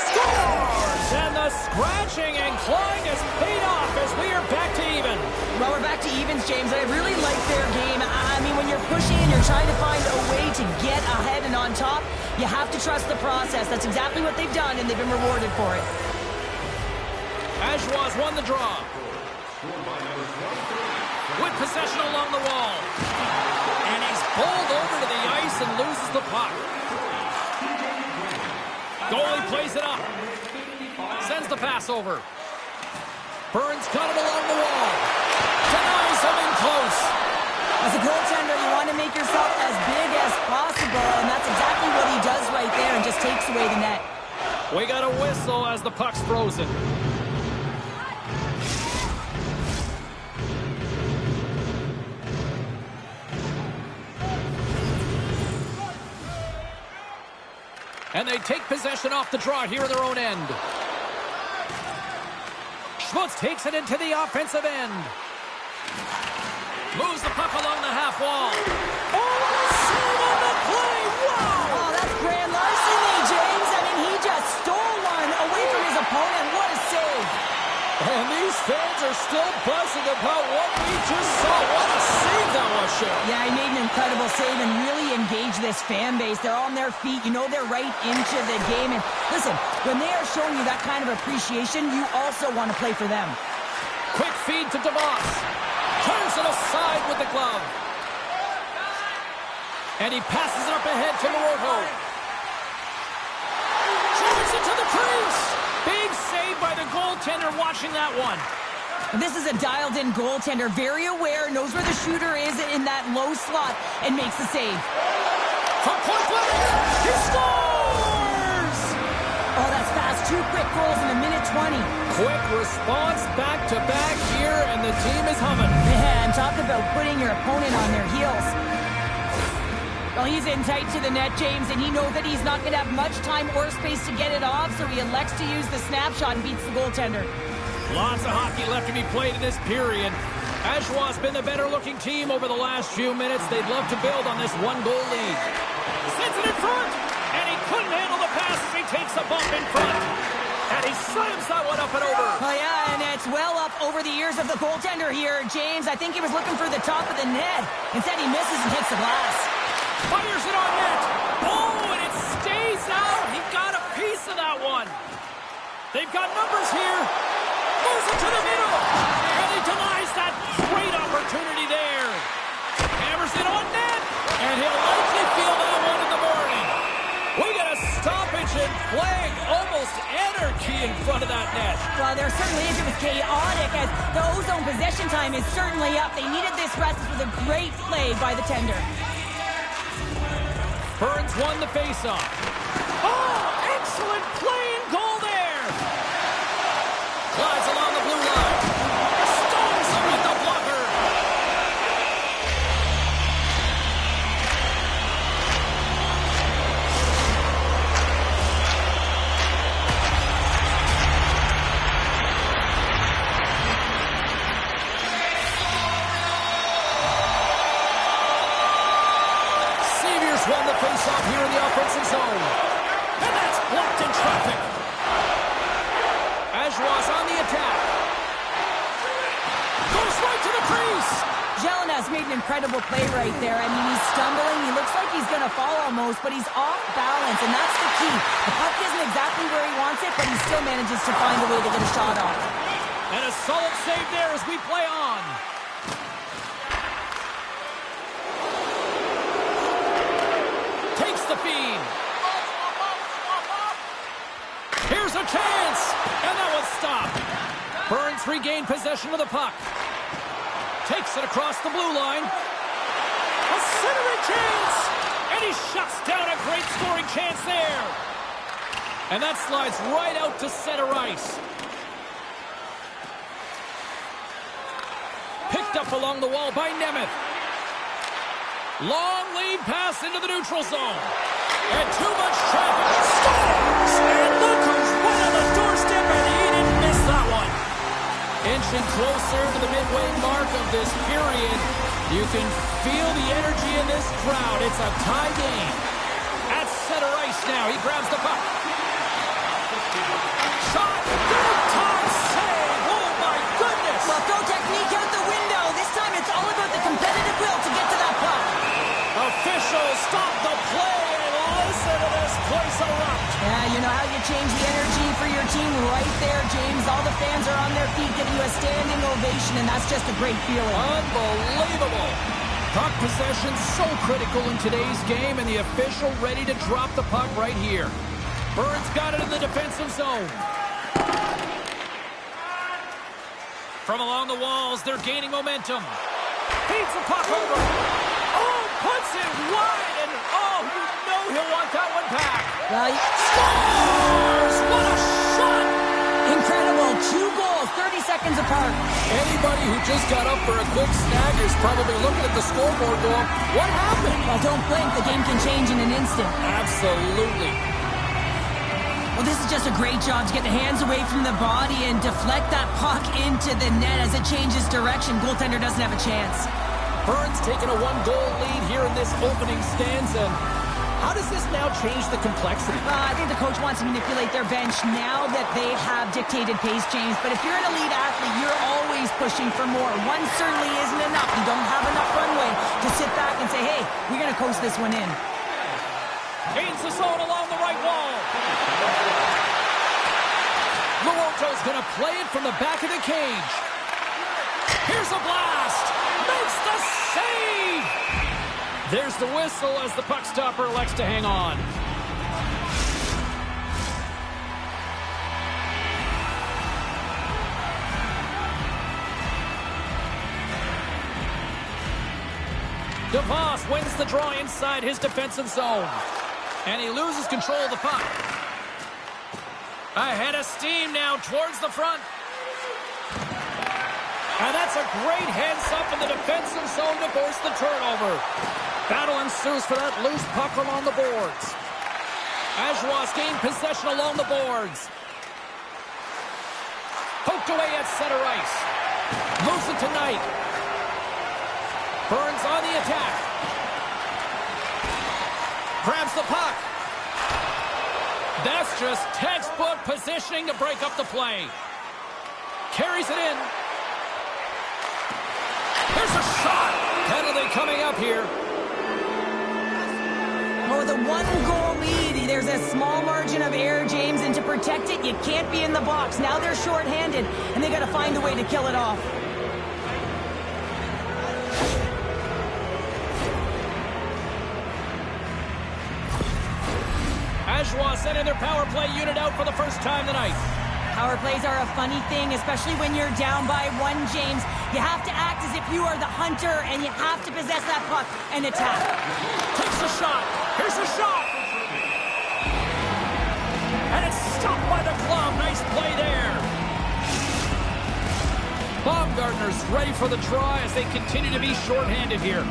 Scores! And the scratching and clawing has paid off as we are back to even. Well, we're back to evens, James. I really like their game. I mean, when you're pushing and you're trying to find a way to get ahead and on top, you have to trust the process. That's exactly what they've done, and they've been rewarded for it. Ashwas won the draw. With possession along the wall. And he's bowled over to the ice and loses the puck. Goalie plays it up. Sends the pass over. Burns got it along the wall. Denies him in close. As a goaltender, you want to make yourself as big as possible, and that's exactly what he does right there and just takes away the net. We got a whistle as the puck's frozen. And they take possession off the draw here in their own end. Schmutz takes it into the offensive end. Moves the puck along the half wall. Oh, save on the play! Wow! Oh, that's grand larceny, James. I mean, he just stole one away from his opponent. What a save. And these fans are still buzzing about what we just saw. What a save that was, Cheryl. Yeah, he made an incredible save and really engaged this fan base. They're on their feet. You know they're right into the game. And listen, when they are showing you that kind of appreciation, you also want to play for them. Quick feed to DeVos. Turns it aside with the glove. And he passes it up ahead to Morojo. Drives it to the crease. Big save by the goaltender watching that one. This is a dialed-in goaltender, very aware, knows where the shooter is in that low slot, and makes the save. From point blank, he scores! Oh, that's fast. 2 quick goals in a minute 20. Quick response back-to-back here, and the team is humming. Man, talk about putting your opponent on their heels. Well, he's in tight to the net, James, and he knows that he's not going to have much time or space to get it off, so he elects to use the snapshot and beats the goaltender. Lots of hockey left to be played in this period. Ashwa's been the better-looking team over the last few minutes. They'd love to build on this one-goal lead. Sends it in front, and he couldn't handle the pass as he takes a bump in front. And he slams that one up and over. Oh, yeah, and it's well up over the ears of the goaltender here, James. I think he was looking for the top of the net. Instead, he misses and hits the glass. Fires it on net. Oh, and it stays out. He got a piece of that one. They've got numbers here. Moves it to the middle. And he denies that great opportunity there. Hammers it on net. And he'll likely feel that one in the morning. We got a stoppage and flag. Almost anarchy in front of that net. Well, there certainly is. It was chaotic as the ozone possession time is certainly up. They needed this rest for the great play by the tender. Burns won the faceoff. Oh, excellent play and goal there. Glides along the blue line. Stones him with the blocker. Won the face-off here in the offensive zone. And that's blocked in traffic. Ajwas on the attack. Goes right to the crease. Geniesse made an incredible play right there. I mean, he's stumbling. He looks like he's going to fall almost, but he's off balance, and that's the key. The puck isn't exactly where he wants it, but he still manages to find a way to get a shot off. And a solid save there as we play on. The feed. Here's a chance, and that was stopped. Burns regained possession of the puck. Takes it across the blue line. A centering chance, and he shuts down a great scoring chance there. And that slides right out to center ice. Picked up along the wall by Nemeth. Long lead pass into the neutral zone. And too much traffic. Scores! And look who's right on the doorstep, and he didn't miss that one. Inching closer to the midway mark of this period. You can feel the energy in this crowd. It's a tie game. At center ice now. He grabs the puck. Shot. Good time save. Oh, my goodness. Well, throw technique out the window. This time it's all about the competitive will to get to that puck. Officials stop the play and listen to this place erupt. Yeah, you know how you change the energy for your team right there, James. All the fans are on their feet giving you a standing ovation, and that's just a great feeling. Unbelievable. Puck possession so critical in today's game, and the official ready to drop the puck right here. Burns got it in the defensive zone. From along the walls, they're gaining momentum. Feeds the puck over. Oh, puts it wide, and oh, you know he'll want that one back. Well, Scores! What a shot! Incredible. 2 goals, 30 seconds apart. Anybody who just got up for a quick snag is probably looking at the scoreboard going, what happened? Well, don't blink. The game can change in an instant. Absolutely. Well, this is just a great job to get the hands away from the body and deflect that puck into the net as it changes direction. Goaltender doesn't have a chance. Burns taking a 1-goal lead here in this opening stanza. How does this now change the complexity? I think the coach wants to manipulate their bench now that they have dictated pace, James. But if you're an elite athlete, you're always pushing for more. One certainly isn't enough. You don't have enough runway to sit back and say, hey, we're going to coast this one in. Gains the zone along the right wall. Laurelto's going to play it from the back of the cage. Here's a blast. Makes the save. There's the whistle as the puck stopper elects to hang on. DeVos wins the draw inside his defensive zone. And he loses control of the puck. Ahead of steam now towards the front. And that's a great heads-up in the defensive zone to force the turnover. Battle ensues for that loose puck along the boards. Ajwas gained possession along the boards. Poked away at center ice. Moves it to Knight. Burns on the attack. Grabs the puck. That's just textbook positioning to break up the play. Carries it in. Here's a shot. Penalty coming up here. Oh, the 1-goal lead. There's a small margin of error, James, and to protect it, you can't be in the box. Now they're shorthanded, and they got to find a way to kill it off. Ajwas sending their power play unit out for the first time tonight. Power plays are a funny thing, especially when you're down by one, James. You have to act as if you are the hunter, and you have to possess that puck and attack. Takes a shot. Here's a shot. And it's stopped by the glove. Nice play there. Baumgartner's ready for the draw as they continue to be shorthanded here.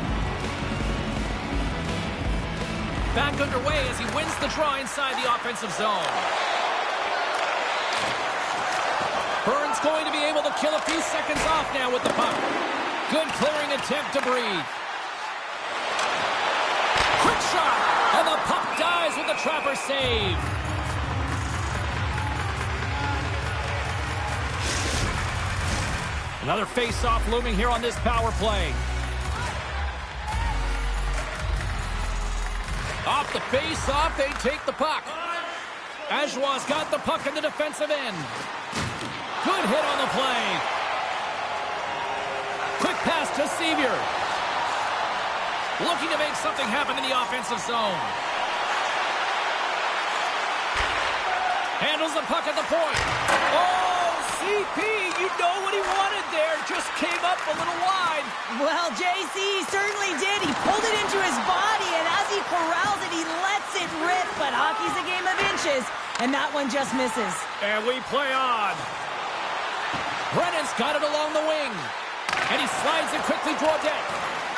Back underway as he wins the draw inside the offensive zone. Burns going to be able to kill a few seconds off now with the puck. Good clearing attempt to breathe. Quick shot, and the puck dies with the Trapper save. Another face-off looming here on this power play. Off the face-off, they take the puck. Ajoie's got the puck in the defensive end. Good hit on the play. Quick pass to Sevier. Looking to make something happen in the offensive zone. Handles the puck at the point. Oh, CP, you know what he wanted there. Just came up a little wide. Well, JC certainly did. He pulled it into his body, and as he corrals it, he lets it rip. But hockey's a game of inches, and that one just misses. And we play on. Brennan's got it along the wing. And he slides it quickly to Odette.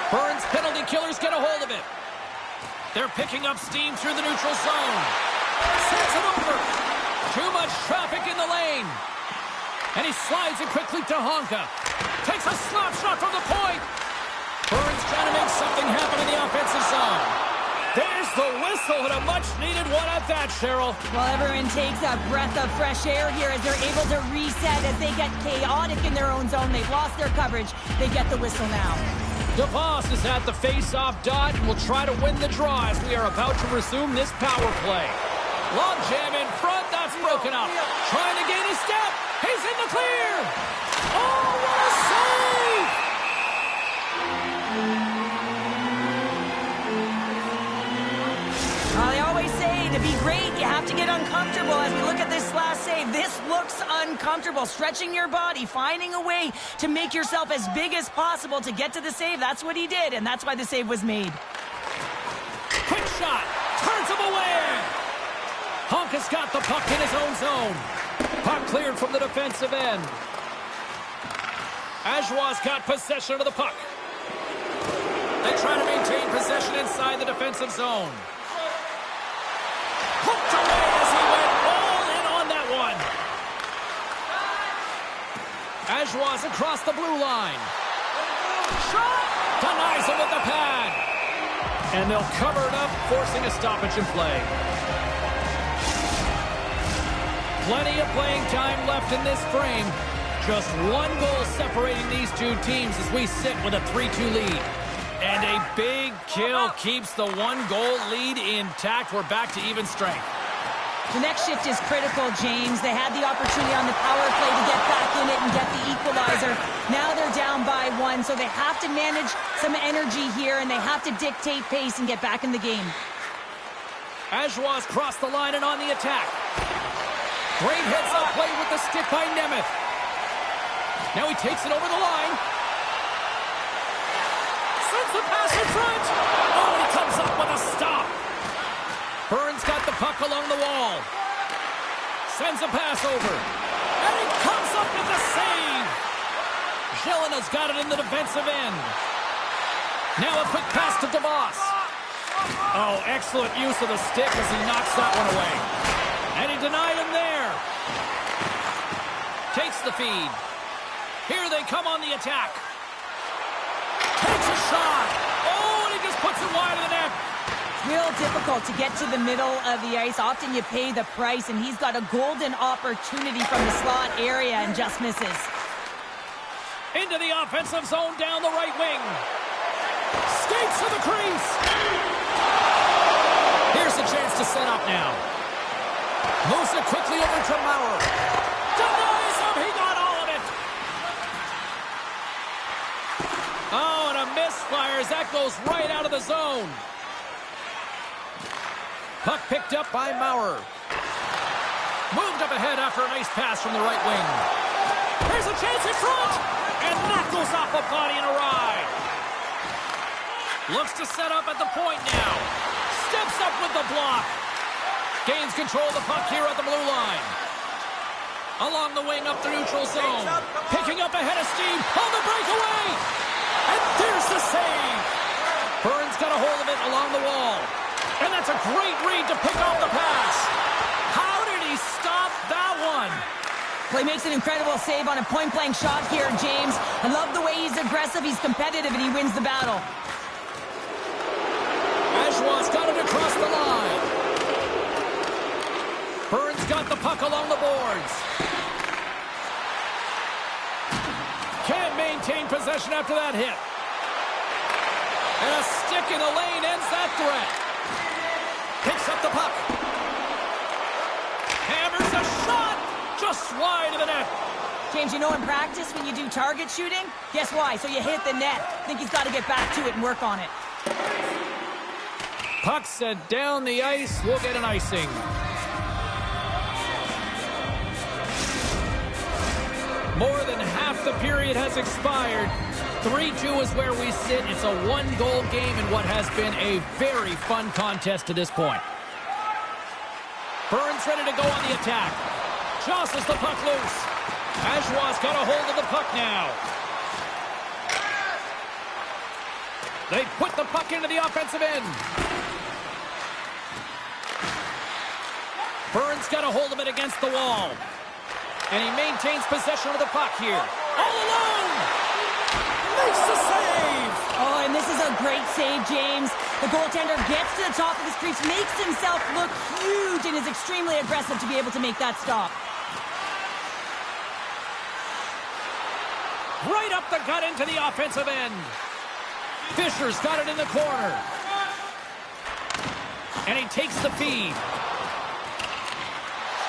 Burns penalty killers get a hold of it. They're picking up steam through the neutral zone. Sends it over. Too much traffic in the lane. And he slides it quickly to Honka. Takes a slap shot from the point. Burns trying to make something happen in the offensive zone. There's the whistle, and a much-needed one at that, Cheryl. Well, everyone takes a breath of fresh air here as they're able to reset as they get chaotic in their own zone. They've lost their coverage. They get the whistle now. DeVos is at the face-off dot and will try to win the draw as we are about to resume this power play. Long jam in front, that's broken up. Trying to gain a step. He's in the clear. Oh, what a save! Well, they always say to be great, you have to get uncomfortable. As we look at this last save, this looks uncomfortable. Stretching your body, finding a way to make yourself as big as possible to get to the save. That's what he did, and that's why the save was made. Quick shot. Turns him away. Honka's got the puck in his own zone. Puck cleared from the defensive end. Ajoie's got possession of the puck. They try to maintain possession inside the defensive zone. Hooked away as he went all in on that one. Ajoie's across the blue line. Shot! Denies him with the pad. And they'll cover it up, forcing a stoppage in play. Plenty of playing time left in this frame. Just one goal separating these two teams as we sit with a 3-2 lead. And a big kill keeps the one-goal lead intact. We're back to even strength. The next shift is critical, James. They had the opportunity on the power play to get back in it and get the equalizer. Now they're down by one, so they have to manage some energy here, and they have to dictate pace and get back in the game. Ajoie's crossed the line and on the attack. Great heads-up play with the stick by Nemeth. Now he takes it over the line. Sends the pass in front. Oh, and he comes up with a stop. Burns got the puck along the wall. Sends a pass over. And he comes up with the save. Zelena's got it in the defensive end. Now a quick pass to DeVos. Oh, excellent use of the stick as he knocks that one away. And he denied him there. Takes the feed. Here they come on the attack. Takes a shot. Oh, and he just puts it wide of the net. Real difficult to get to the middle of the ice. Often you pay the price, and he's got a golden opportunity from the slot area and just misses. Into the offensive zone down the right wing. Skates to the crease. Here's a chance to set up now. Moves it quickly over to Maurer. Denies him. He got all of it. Oh, and a misfire as that goes right out of the zone. Puck picked up by Maurer. Moved up ahead after a nice pass from the right wing. Here's a chance in front! And that goes off a body and a ride. Looks to set up at the point now. Steps up with the block. Gains control of the puck here at the blue line. Along the wing up the neutral zone. Picking up ahead of steam on the breakaway. And there's the save. Burns got a hold of it along the wall. And that's a great read to pick off the pass. How did he stop that one? Well, he makes an incredible save on a point-blank shot here, James. I love the way he's aggressive, he's competitive, and he wins the battle. Ashwa's got it across the line. Burns got the puck along the boards. Can't maintain possession after that hit. And a stick in the lane ends that threat. Picks up the puck. Hammers a shot just wide of the net. James, you know in practice when you do target shooting? Guess why? So you hit the net. I think he's got to get back to it and work on it. Puck sent down the ice. We'll get an icing. More than half the period has expired. 3-2 is where we sit. It's a one-goal game in what has been a very fun contest to this point. Burns ready to go on the attack. Jostles the puck loose. Ashwa's got a hold of the puck now. They put the puck into the offensive end. Burns got a hold of it against the wall. And he maintains possession of the puck here. All alone! Makes the save! Oh, and this is a great save, James. The goaltender gets to the top of his crease, makes himself look huge, and is extremely aggressive to be able to make that stop. Right up the gut into the offensive end. Fisher's got it in the corner. And he takes the feed.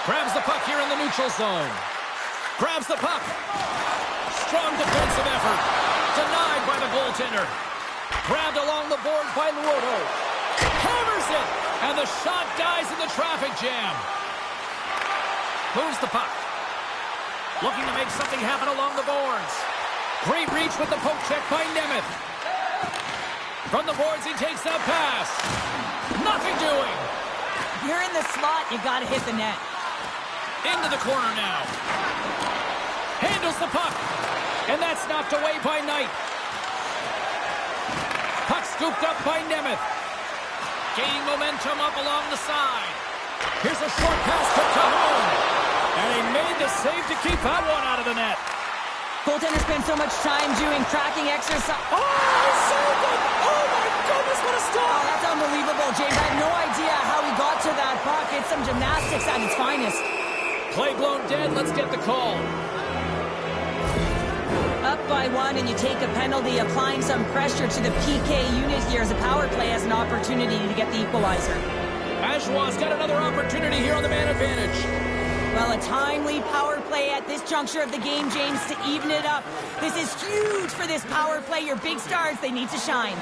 Grabs the puck here in the neutral zone. Grabs the puck. Strong defensive effort. Denied by the goaltender. Grabbed along the boards by Luoto. Hammers it. And the shot dies in the traffic jam. Moves the puck. Looking to make something happen along the boards. Great reach with the poke check by Nemeth. From the boards, he takes that pass. Nothing doing. If you're in the slot, you got to hit the net. Into the corner now. Handles the puck. And that's knocked away by Knight. Puck scooped up by Nemeth. Gaining momentum up along the side. Here's a short pass to Cajon. And he made the save to keep that one out of the net. Goaltender spent so much time doing tracking exercise. Oh, he saved it! Oh my goodness, what a Oh, stop! that's unbelievable, James. I have no idea how he got to that puck. It's some gymnastics at its finest. Play blown dead, let's get the call. Up by one, and you take a penalty, applying some pressure to the PK unit here as a power play has an opportunity to get the equalizer. Ashwa's got another opportunity here on the man advantage. Well, a timely power play at this juncture of the game, James, to even it up. This is huge for this power play. Your big stars, they need to shine.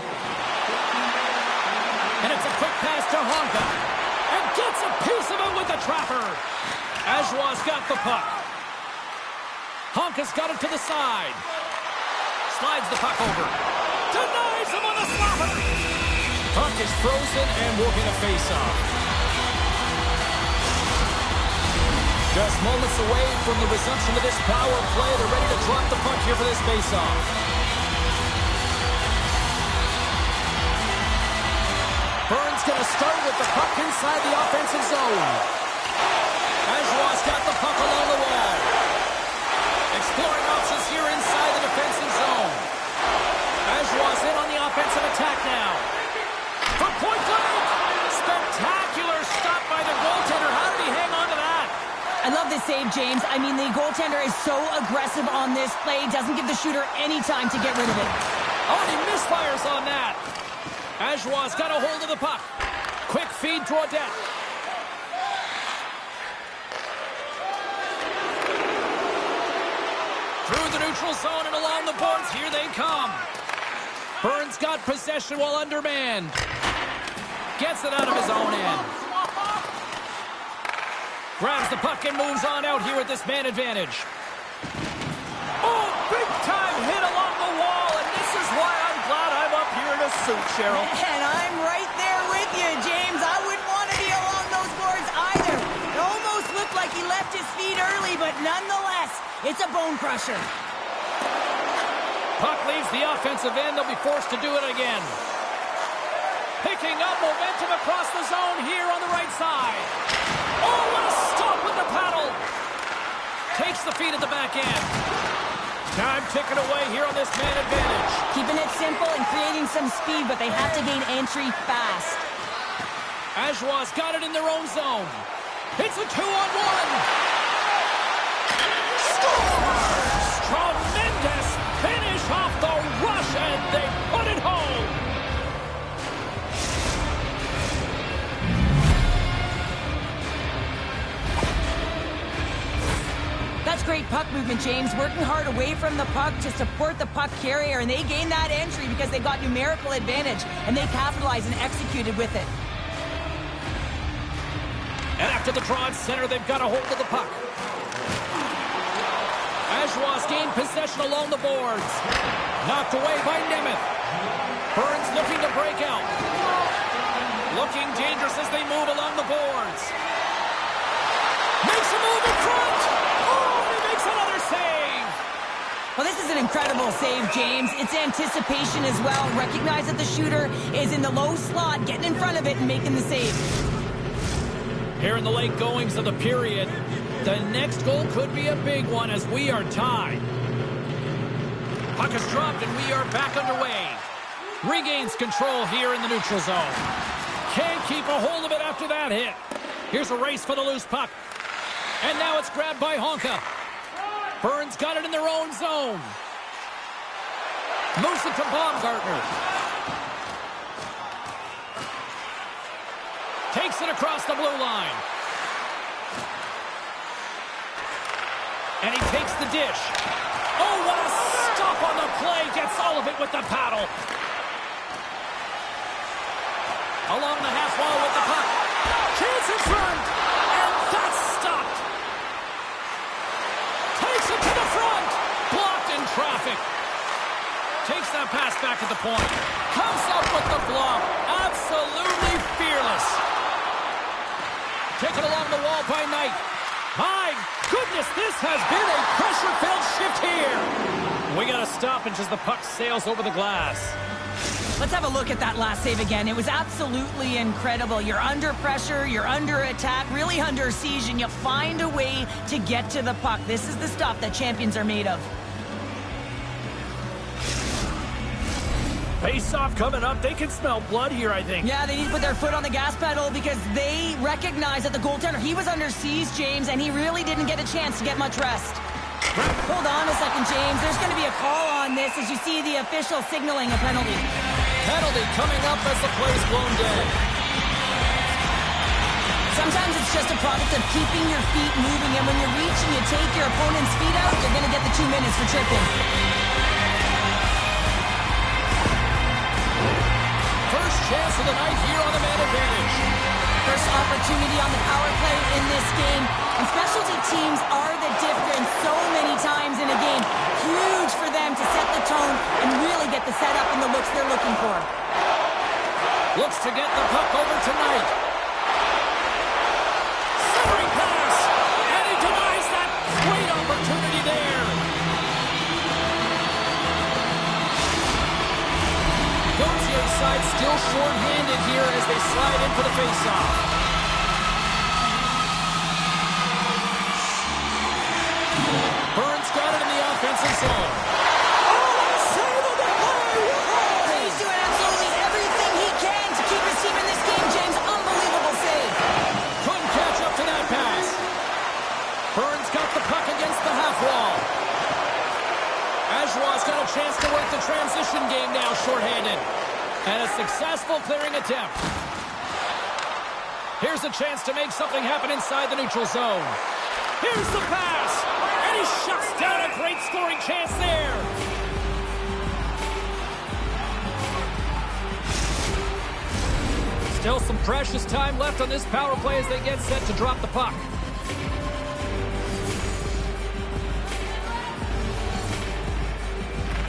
And it's a quick pass to Honka. And gets a piece of it with the trapper. Ashwa's got the puck. Honka's got it to the side. Slides the puck over. Denies him on the slapper. Puck is frozen and we'll get a face-off. Just moments away from the resumption of this power play. They're ready to drop the puck here for this face-off. Burns going to start with the puck inside the offensive zone. Ashwa's got the puck along the wall. Exploring options here inside the defensive zone. Ashwa's in on the offensive attack now. From point blank. Spectacular stop by the goaltender. How did he hang on to that? I love this save, James. I mean, the goaltender is so aggressive on this play. Doesn't give the shooter any time to get rid of it. Oh, and he misfires on that. Ashwa's got a hold of the puck. Quick feed to Odette. Through the neutral zone and along the boards. Here they come. Burns got possession while undermanned. Gets it out of his own end. Grabs the puck and moves on out here with this man advantage. Oh, big time hit along the wall, and this is why I'm glad I'm up here in a suit, Cheryl. And I'm right there with you, James. I wouldn't want to be along those boards either. It almost looked like he left his feet early, but nonetheless, it's a bone crusher. Puck leaves the offensive end. They'll be forced to do it again. Picking up momentum across the zone here on the right side. Oh, what a stop with the paddle. Takes the feet at the back end. Time ticking away here on this man advantage. Keeping it simple and creating some speed, but they have to gain entry fast. Ajoie's got it in their own zone. It's a 2-on-1. Scores! Tremendous finish off the rush, and they put it home. That's great puck movement, James. Working hard away from the puck to support the puck carrier, and they gained that entry because they got numerical advantage, and they capitalized and executed with it. And after the draw at center, they've got a hold of the puck. Ajoie's gained possession along the boards. Knocked away by Nemeth. Burns looking to break out. Looking dangerous as they move along the boards. Makes a move in front. Oh, he makes another save. Well, this is an incredible save, James. It's anticipation as well. Recognize that the shooter is in the low slot, getting in front of it and making the save. Here in the late goings of the period, the next goal could be a big one as we are tied. Puck is dropped and we are back underway. Regains control here in the neutral zone. Can't keep a hold of it after that hit. Here's a race for the loose puck. And now it's grabbed by Honka. Burns got it in their own zone. Moves it to Baumgartner. Takes it across the blue line. And he takes the dish. Oh, what a stop on the play. Gets all of it with the paddle. Along the half wall with the puck. Chance in front. And that's stopped. Takes it to the front. Blocked in traffic. Takes that pass back at the point. Comes up with the block. Absolutely fearless. Taken along the wall by Knight. My goodness, this has been a pressure-filled shift here. We got a stoppage as the puck sails over the glass. Let's have a look at that last save again. It was absolutely incredible. You're under pressure, you're under attack, really under siege, and you find a way to get to the puck. This is the stuff that champions are made of. Face-off coming up. They can smell blood here, I think. Yeah, they need to put their foot on the gas pedal because they recognize that the goaltender, he was under siege, James, and he really didn't get a chance to get much rest. Hold on a second, James. There's going to be a call on this as you see the official signaling a penalty. Penalty coming up as the play's blown dead. Sometimes it's just a product of keeping your feet moving, and when you reach and you take your opponent's feet out, you're going to get the 2 minutes for tripping. First chance of the night here on the man advantage. First opportunity on the power play in this game. And specialty teams are the difference so many times in a game. Huge for them to set the tone and really get the setup and the looks they're looking for. Looks to get the puck over tonight. Centering pass. And he denies that great opportunity there. Gautier's side still short-handed here as they slide in for the face-off. Burns got it in the offensive zone. Oh, save of the play! He's doing absolutely everything he can to keep his team in this game, James. Unbelievable save. Couldn't catch up to that pass. Burns got the puck against the half wall. Ajoie's got a chance to work the transition game now, shorthanded. And a successful clearing attempt. Here's a chance to make something happen inside the neutral zone. Here's the pass. And he shuts down a great scoring chance there. Still some precious time left on this power play as they get set to drop the puck.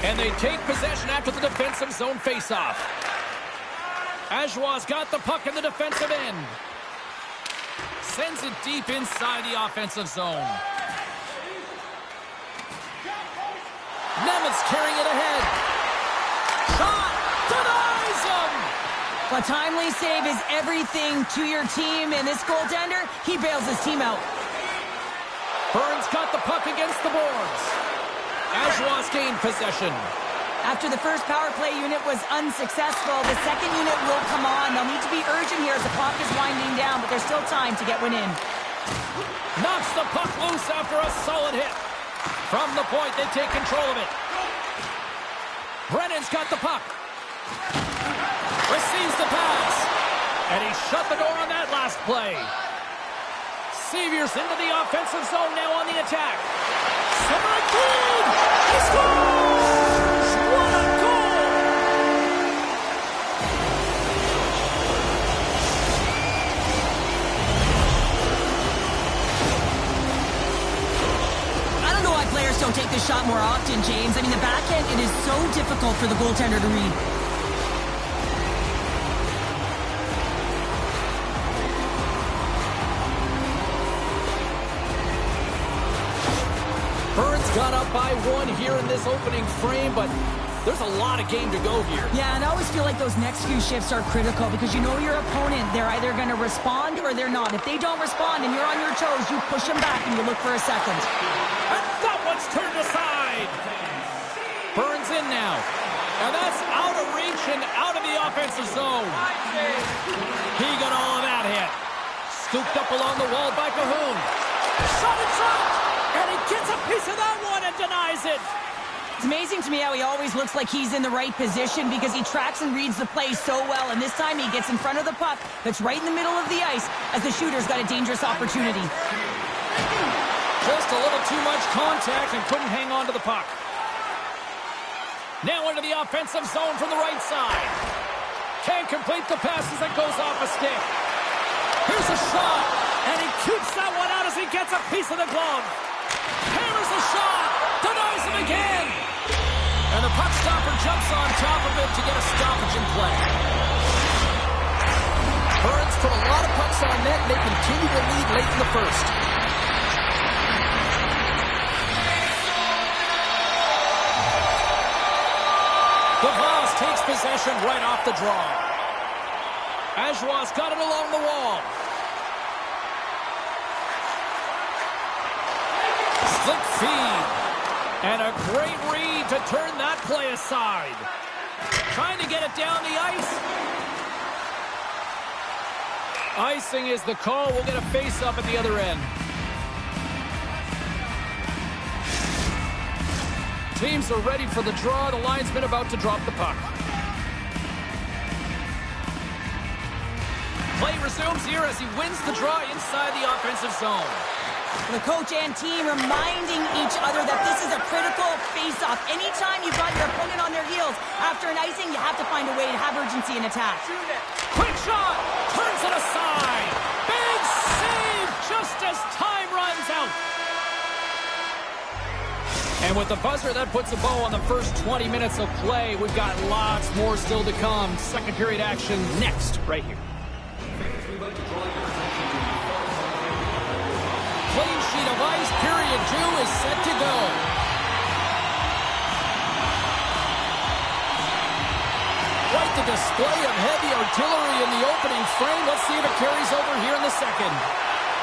And they take possession after the defensive zone faceoff. Ajoie's got the puck in the defensive end. Sends it deep inside the offensive zone. Nemeth's carrying it ahead. Shot! Denies him! A timely save is everything to your team, and this goaltender, he bails his team out. Burns got the puck against the boards. Ajoie's gained possession. After the first power play unit was unsuccessful, the second unit will come on. They'll need to be urgent here as the clock is winding down, but there's still time to get one in. Knocks the puck loose after a solid hit. From the point, they take control of it. Brennan's got the puck. Receives the pass. And he shut the door on that last play. Seviers into the offensive zone now on the attack. Severin! He scores! What a goal! I don't know why players don't take this shot more often, James. I mean, the backhand, it is so difficult for the goaltender to read. Burns got up by one here in this opening frame, but there's a lot of game to go here. Yeah, and I always feel like those next few shifts are critical because you know your opponent, they're either going to respond or they're not. If they don't respond and you're on your toes, you push them back and you look for a second. And that one's turned aside. Burns in now. And that's out of reach and out of the offensive zone. He got all of that hit. Scooped up along the wall by Cahoon. Shot in front! And he gets a piece of that one and denies it. It's amazing to me how he always looks like he's in the right position because he tracks and reads the play so well. And this time he gets in front of the puck that's right in the middle of the ice as the shooter's got a dangerous opportunity. Just a little too much contact and couldn't hang on to the puck. Now into the offensive zone from the right side. Can't complete the pass as it goes off a stick. Here's a shot, and he keeps that one out as he gets a piece of the glove. Hammers the shot, denies him again. And the puck stopper jumps on top of it to get a stoppage in play. Burns put a lot of pucks on net, and they continue to lead late in the first. DeVos takes possession right off the draw. Ajoie's got it along the wall. Slick feed. And a great read to turn that play aside. Trying to get it down the ice. Icing is the call. We'll get a face-up at the other end. Teams are ready for the draw. The linesman about to drop the puck. Play resumes here as he wins the draw inside the offensive zone. The coach and team reminding each other that this is a critical face-off. Anytime you've got your opponent on their heels after an icing, you have to find a way to have urgency in attack. Quick shot! Turns it aside! Big save just as time runs out! And with the buzzer, that puts a bow on the first 20 minutes of play. We've got lots more still to come. Second period action next, right here. Clean sheet of ice, period 2 is set to go. Quite the display of heavy artillery in the opening frame. Let's see if it carries over here in the second.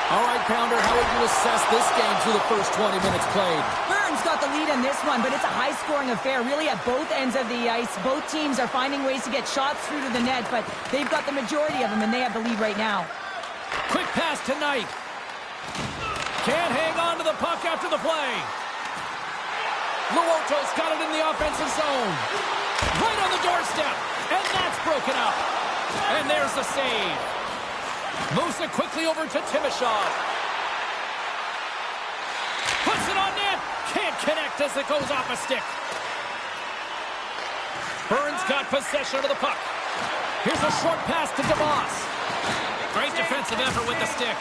All right, Pounder, how would you assess this game through the first 20 minutes played? Burns got the lead in this one, but it's a high-scoring affair, really at both ends of the ice. Both teams are finding ways to get shots through to the net, but they've got the majority of them, and they have the lead right now. Quick pass tonight. Can't hang on to the puck after the play. Luoto's got it in the offensive zone. Right on the doorstep. And that's broken up. And there's the save. Moves it quickly over to Timashov. Puts it on net. Can't connect as it goes off a stick. Burns got possession of the puck. Here's a short pass to DeVos. Great defensive effort with the stick.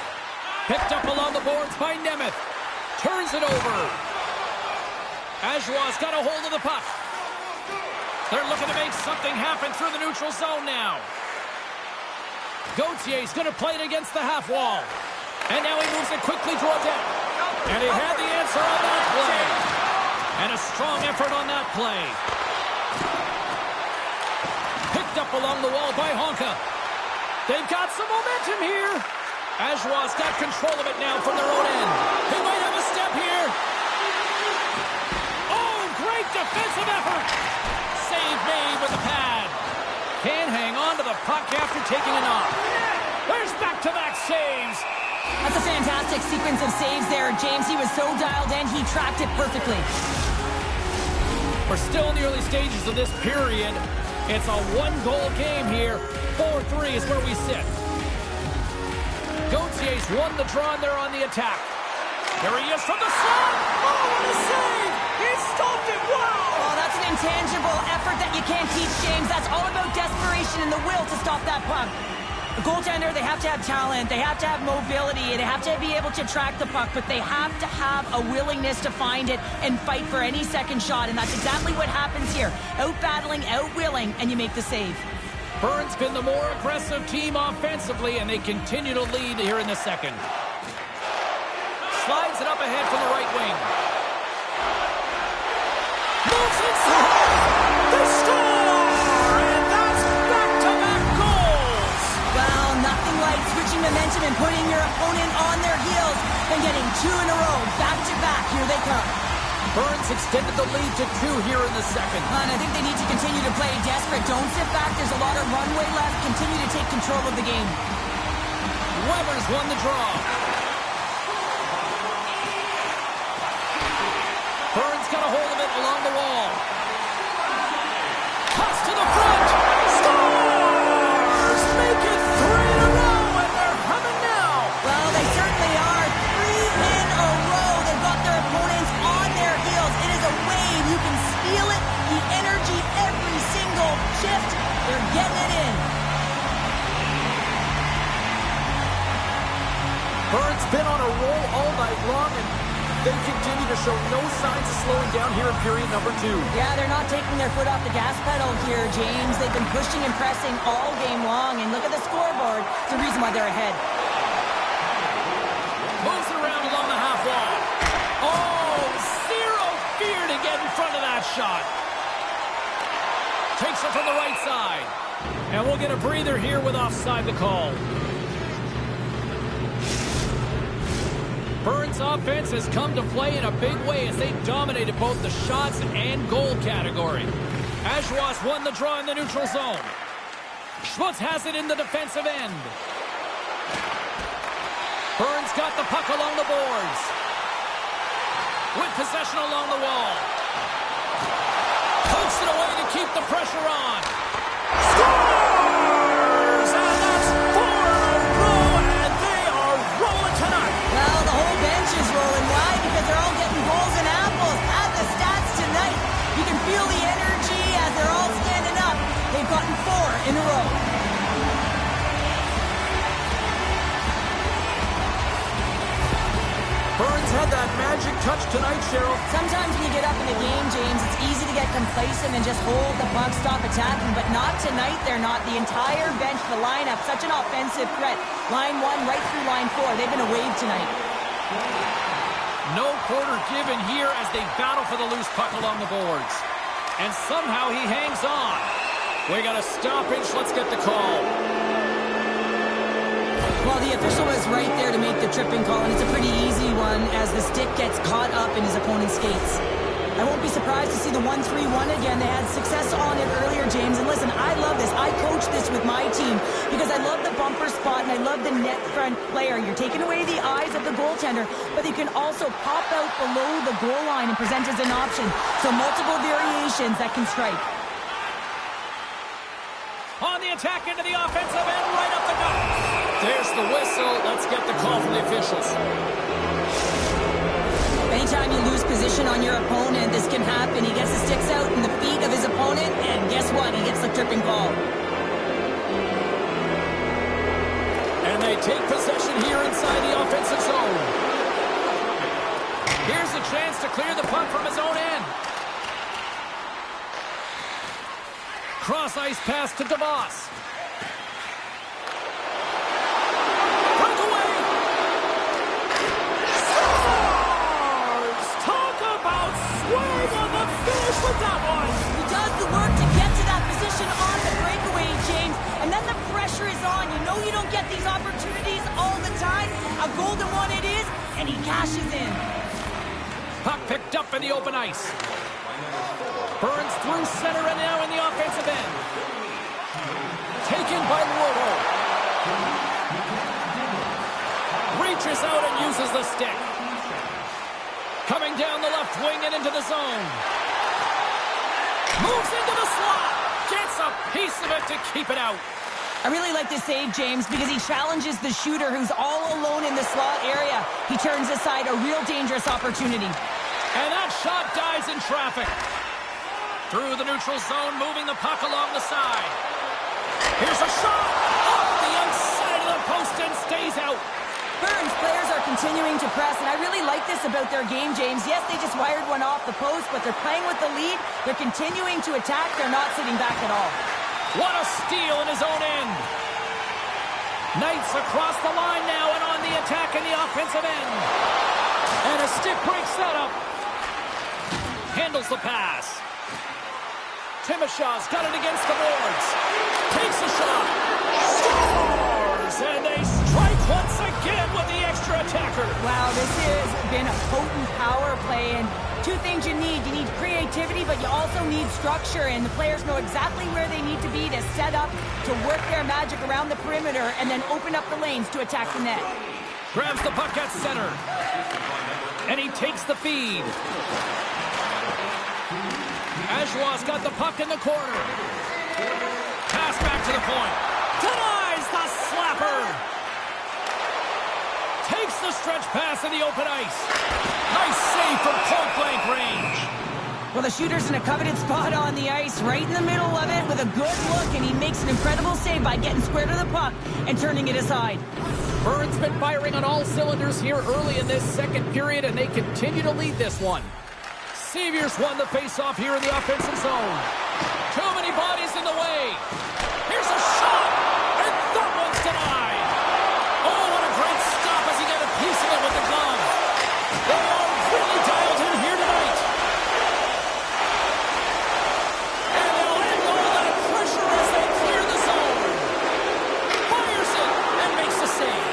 Picked up along the boards by Nemeth. Turns it over. Ajoa's got a hold of the puck. They're looking to make something happen through the neutral zone now. Gautier's going to play it against the half wall. And now he moves it quickly to Odette. And he had the answer on that play. And a strong effort on that play. Picked up along the wall by Honka. They've got some momentum here. Ajoa's got control of it now from their own end. He might have a step here. Oh, great defensive effort. Save made with the pad. Can't hang on to the puck after taking a knock. There's back-to-back saves. That's a fantastic sequence of saves there, James. He was so dialed in, he tracked it perfectly. We're still in the early stages of this period. It's a one-goal game here. 4-3 is where we sit. Gautier's won the draw, and they're on the attack. Here he is from the slot. Oh, what a save! He stopped it. Wow! Oh, that's an intangible effort that you can't teach, James. That's all about desperation and the will to stop that puck. A goaltender, they have to have talent, they have to have mobility, they have to be able to track the puck, but they have to have a willingness to find it and fight for any second shot, and that's exactly what happens here. Out-battling, out-willing, and you make the save. Burns been the more aggressive team offensively, and they continue to lead here in the second. Slides it up ahead from the right wing. Moves inside! They score! And that's back-to-back goals! Well, nothing like switching momentum and putting your opponent on their heels and getting two in a row, back-to-back. Here they come. Burns extended the lead to 2 here in the second. And I think they need to continue to play desperate. Don't sit back. There's a lot of runway left. Continue to take control of the game. Weber's won the draw. Burns got a hold of it along the wall. Toss to the front. Scores! Make it 3 in a row, and they're humming now. Well, they certainly are. 3 in a row. They've got their opponents on their heels. It is a wave. You can feel it. The energy every single shift. They're getting it in. Burns been on a roll all night long, and they continue to show no signs of slowing down here in period number 2. Yeah, they're not taking their foot off the gas pedal here, James. They've been pushing and pressing all game long, and look at the scoreboard. It's the reason why they're ahead. Moves it around along the half wall. Oh, zero fear to get in front of that shot. Takes it from the right side. And we'll get a breather here with offside the call. Burns' offense has come to play in a big way as they dominated both the shots and goal category. Ajoa's won the draw in the neutral zone. Schmutz has it in the defensive end. Burns got the puck along the boards. With possession along the wall. Pokes it away to keep the pressure on. Scores! And that's 4 in a row, and they are rolling tonight. Well, the whole bench is rolling. Why? Because they're all getting goals and apples. Add the stats tonight. You can feel the energy as they're all standing up. They've gotten 4 in a row. Burns had that magic touch tonight, Cheryl. Sometimes when you get up in a game, James, it's easy to get complacent and just hold the puck, stop attacking, but not tonight. They're not. The entire bench, the lineup, such an offensive threat. Line 1 right through line 4. They've been a wave tonight. No quarter given here as they battle for the loose puck along the boards. And somehow he hangs on. We got a stoppage. Let's get the call. Well, the official was right there to make the tripping call, and it's a pretty easy one as the stick gets caught up in his opponent's skates. I won't be surprised to see the 1-3-1 again. They had success on it earlier, James. And listen, I love this. I coach this with my team because I love the bumper spot and I love the net front player. You're taking away the eyes of the goaltender, but you can also pop out below the goal line and present as an option. So multiple variations that can strike. On the attack into the offensive end, right up the gut. There's the whistle. Let's get the call from the officials. Anytime you lose position on your opponent, this can happen. He gets the sticks out in the feet of his opponent, and guess what? He gets the tripping call. And they They take possession here inside the offensive zone. Here's a chance to clear the puck from his own end. Cross ice pass to DeVos. Breakaway. Scores! Talk about swing on the finish with that one. He does the work to get to that position on the breakaway, James. And then the pressure is on. You know you don't get these opportunities all the time. A golden one it is, and he cashes in. Puck picked up in the open ice. Burns through center and now in the offensive end. Taken by Würde. Reaches out and uses the stick. Coming down the left wing and into the zone. Moves into the slot. Gets a piece of it to keep it out. I really like this save, James, because he challenges the shooter who's all alone in the slot area. He turns aside a real dangerous opportunity. And that shot dies in traffic. Through the neutral zone, moving the puck along the side. Here's a shot! Off the outside of the post and stays out. Burns players are continuing to press, and I really like this about their game, James. Yes, they just wired one off the post, but they're playing with the lead. They're continuing to attack. They're not sitting back at all. What a steal in his own end. Knights across the line now and on the attack in the offensive end. And a stick break setup. Handles the pass. Timashaw's got it against the boards. Takes a shot. Scores! And they strike once again with the extra attacker. Wow, this has been a potent power play, and two things you need. You need creativity, but you also need structure, and the players know exactly where they need to be to set up, to work their magic around the perimeter, and then open up the lanes to attack the net. Grabs the puck at center. And he takes the feed. Ajoie's got the puck in the corner. Pass back to the point. Denies the slapper. Takes the stretch pass in the open ice. Nice save from point-blank range. Well, the shooter's in a coveted spot on the ice, right in the middle of it with a good look, and he makes an incredible save by getting square to the puck and turning it aside. Burns been firing on all cylinders here early in this second period, and they continue to lead this one. Saviors won the face-off here in the offensive zone. Too many bodies in the way. Here's a shot, and that one's denied. Oh, what a great stop as he got a piece of it with the glove. They are really dialed in here tonight. And they'll end all that pressure as they clear the zone. Fires it and makes the save.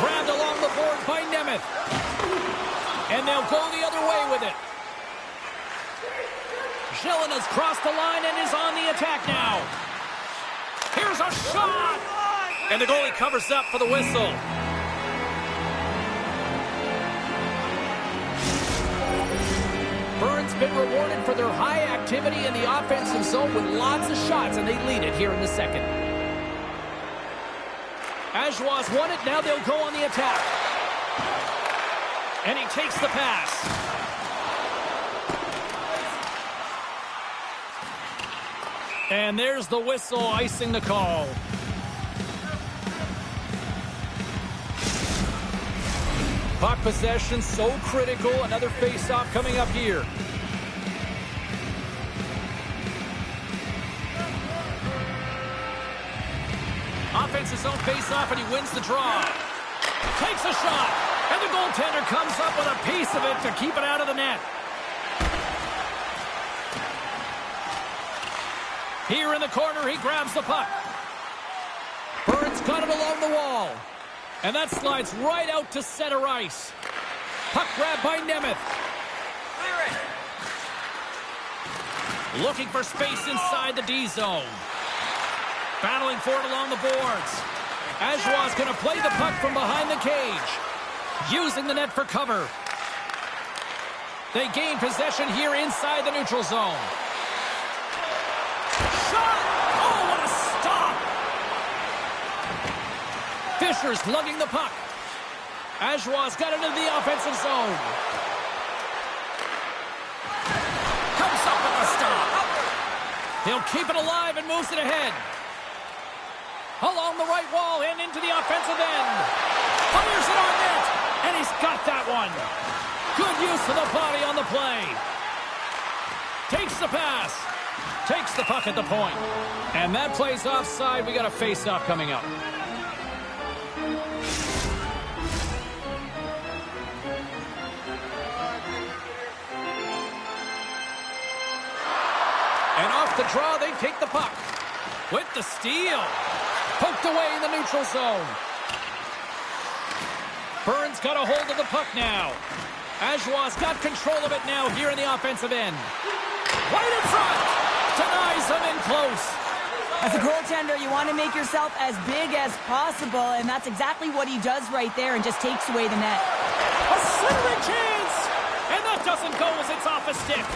Grabbed along the board by Nemeth. And they'll go the other way with it. Schillen has crossed the line and is on the attack now. Here's a shot! And the goalie covers up for the whistle. Burns been rewarded for their high activity in the offensive zone with lots of shots, and they lead it here in the second. Ajoie's won it, now they'll go on the attack. And he takes the pass. And there's the whistle, icing the call. Puck possession so critical. Another face-off coming up here. Offensive zone face-off, and he wins the draw. Takes a shot, and the goaltender comes up with a piece of it to keep it out of the net. Here in the corner, he grabs the puck. Burns got it along the wall. And that slides right out to center ice. Puck grab by Nemeth. Looking for space inside the D zone. Battling for it along the boards. Ajoie's going to play the puck from behind the cage. Using the net for cover. They gain possession here inside the neutral zone. Shot! Oh, what a stop! Fisher's lugging the puck. Ajoie's got it into the offensive zone. Comes up with a stop. He'll keep it alive and moves it ahead. Along the right wall and into the offensive end. Fires it on net. And he's got that one. Good use of the body on the play. Takes the pass. Takes the puck at the point. And that play's offside. We got a face-off coming up. And off the draw, they take the puck. With the steal. Poked away in the neutral zone. Burns got a hold of the puck now. Ajoie's got control of it now here in the offensive end. Right in front. Denies him in close. As a goaltender, you want to make yourself as big as possible, and that's exactly what he does right there and just takes away the net. A centering chance! And that doesn't go as it's off a stick.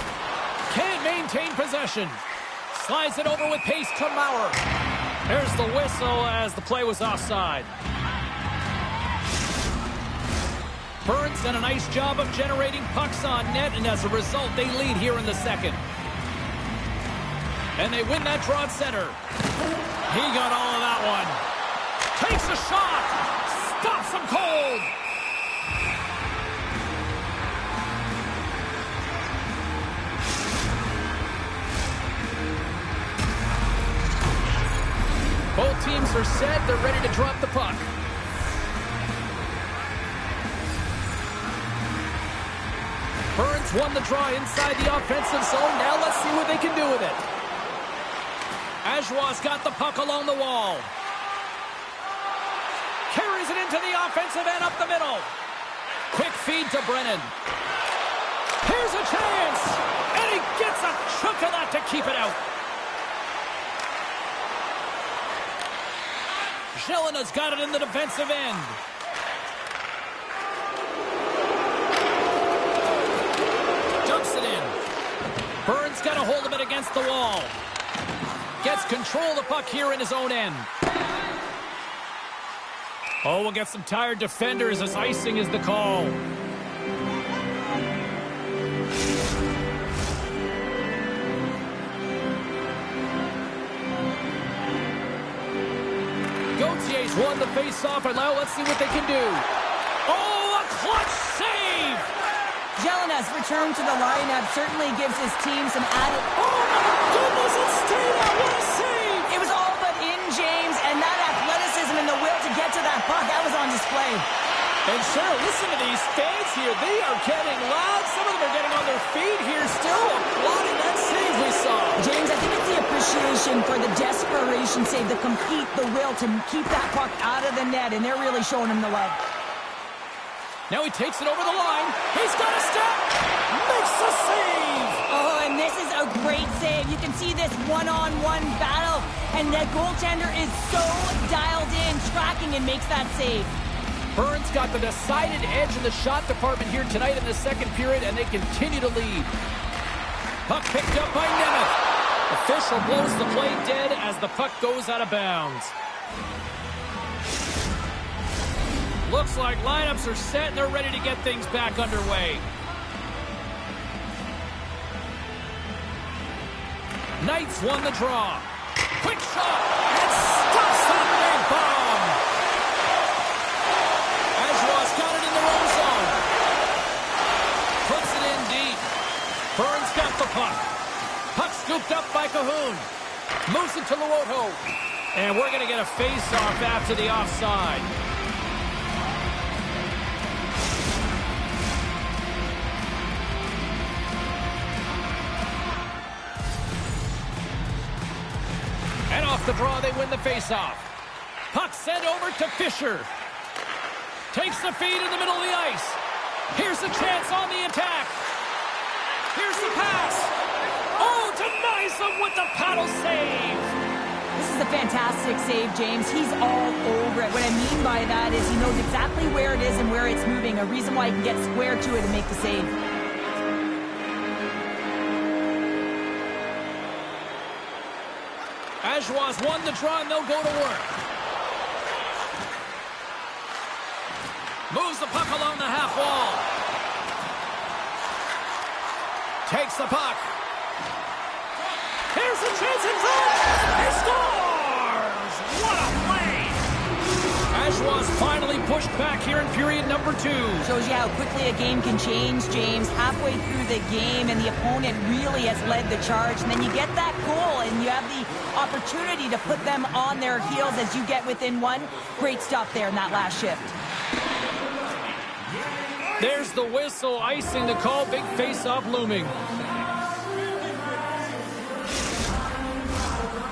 Can't maintain possession. Slides it over with pace to Maurer. There's the whistle as the play was offside. Burns done a nice job of generating pucks on net, and as a result, they lead here in the second. And they win that draw at center. He got all of that one. Takes a shot. Stops him cold. Both teams are set. They're ready to drop the puck. Burns won the draw inside the offensive zone. Now let's see what they can do with it. Ajoie's got the puck along the wall. Carries it into the offensive end up the middle. Quick feed to Brennan. Here's a chance. And he gets a chunk of that to keep it out. Gelena's got it in the defensive end. Dumps it in. Burns got a hold of it against the wall. Gets control of the puck here in his own end. Oh, we'll get some tired defenders as icing is the call. Gautier's won the face-off, and now let's see what they can do. Oh, a clutch save! Gelena's return to the lineup certainly gives his team some added... Oh, my goodness, it stayed out. What a save! It was all but in, James, and that athleticism and the will to get to that puck, that was on display. And sure, listen to these fans here. They are getting loud. Some of them are getting on their feet here still, applauding that save we saw. James, I think it's the appreciation for the desperation save, the compete, the will to keep that puck out of the net, and they're really showing him the love. Now he takes it over the line. He's got a step. Makes the save. Oh, and this is a great save. You can see this one-on-one battle, and the goaltender is so dialed in, tracking, and makes that save. Burns got the decided edge in the shot department here tonight in the second period, and they continue to lead. Puck picked up by Nemeth. Official blows the play dead as the puck goes out of bounds. Looks like lineups are set and they're ready to get things back underway. Knights won the draw. Quick shot and stops that big bomb. Ajoie's got it in the own zone. Puts it in deep. Burns got the puck. Puck scooped up by Cahoon. Moves it to Luoto. And we're going to get a face-off after the offside. And off the draw, they win the face-off. Puck sent over to Fisher. Takes the feed in the middle of the ice. Here's the chance on the attack. Here's the pass. Oh, denies them with the paddle save. This is a fantastic save, James. He's all over it. What I mean by that is he knows exactly where it is and where it's moving. A reason why he can get square to it and make the save. Ajoie's won the draw, and they'll go to work. Moves the puck along the half wall. Takes the puck. Here's the chance in front. He scores! What a play Ashwa's finally pushed back here in period number 2. Shows you how quickly a game can change, James. Halfway through the game, and the opponent really has led the charge. And then you get that goal, and you have the opportunity to put them on their heels as you get within one. Great stuff there in that last shift. There's the whistle, icing the call, big face-off looming.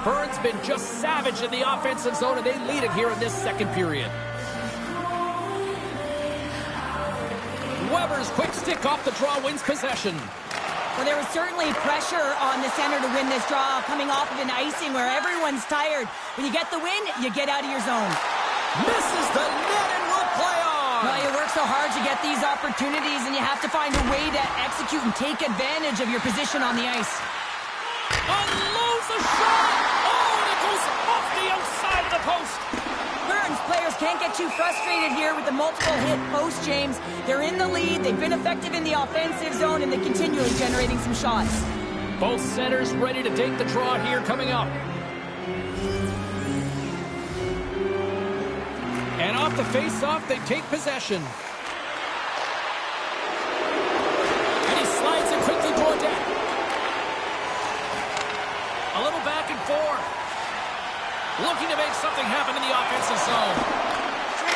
Burns been just savage in the offensive zone, and they lead it here in this second period. Weber's quick stick off the draw wins possession. Well, there was certainly pressure on the center to win this draw, coming off of an icing where everyone's tired. When you get the win, you get out of your zone. Misses the net and will play on. Well, you work so hard to get these opportunities, and you have to find a way to execute and take advantage of your position on the ice. Unloads the shot! Oh, and it goes off the outside of the post! Burns players can't get too frustrated here with the multiple hit post, James. They're in the lead, they've been effective in the offensive zone, and they're continually generating some shots. Both centers ready to take the draw here coming up. And off the face-off, they take possession. And he slides it quickly toward deck. A little back and forth. Looking to make something happen in the offensive zone.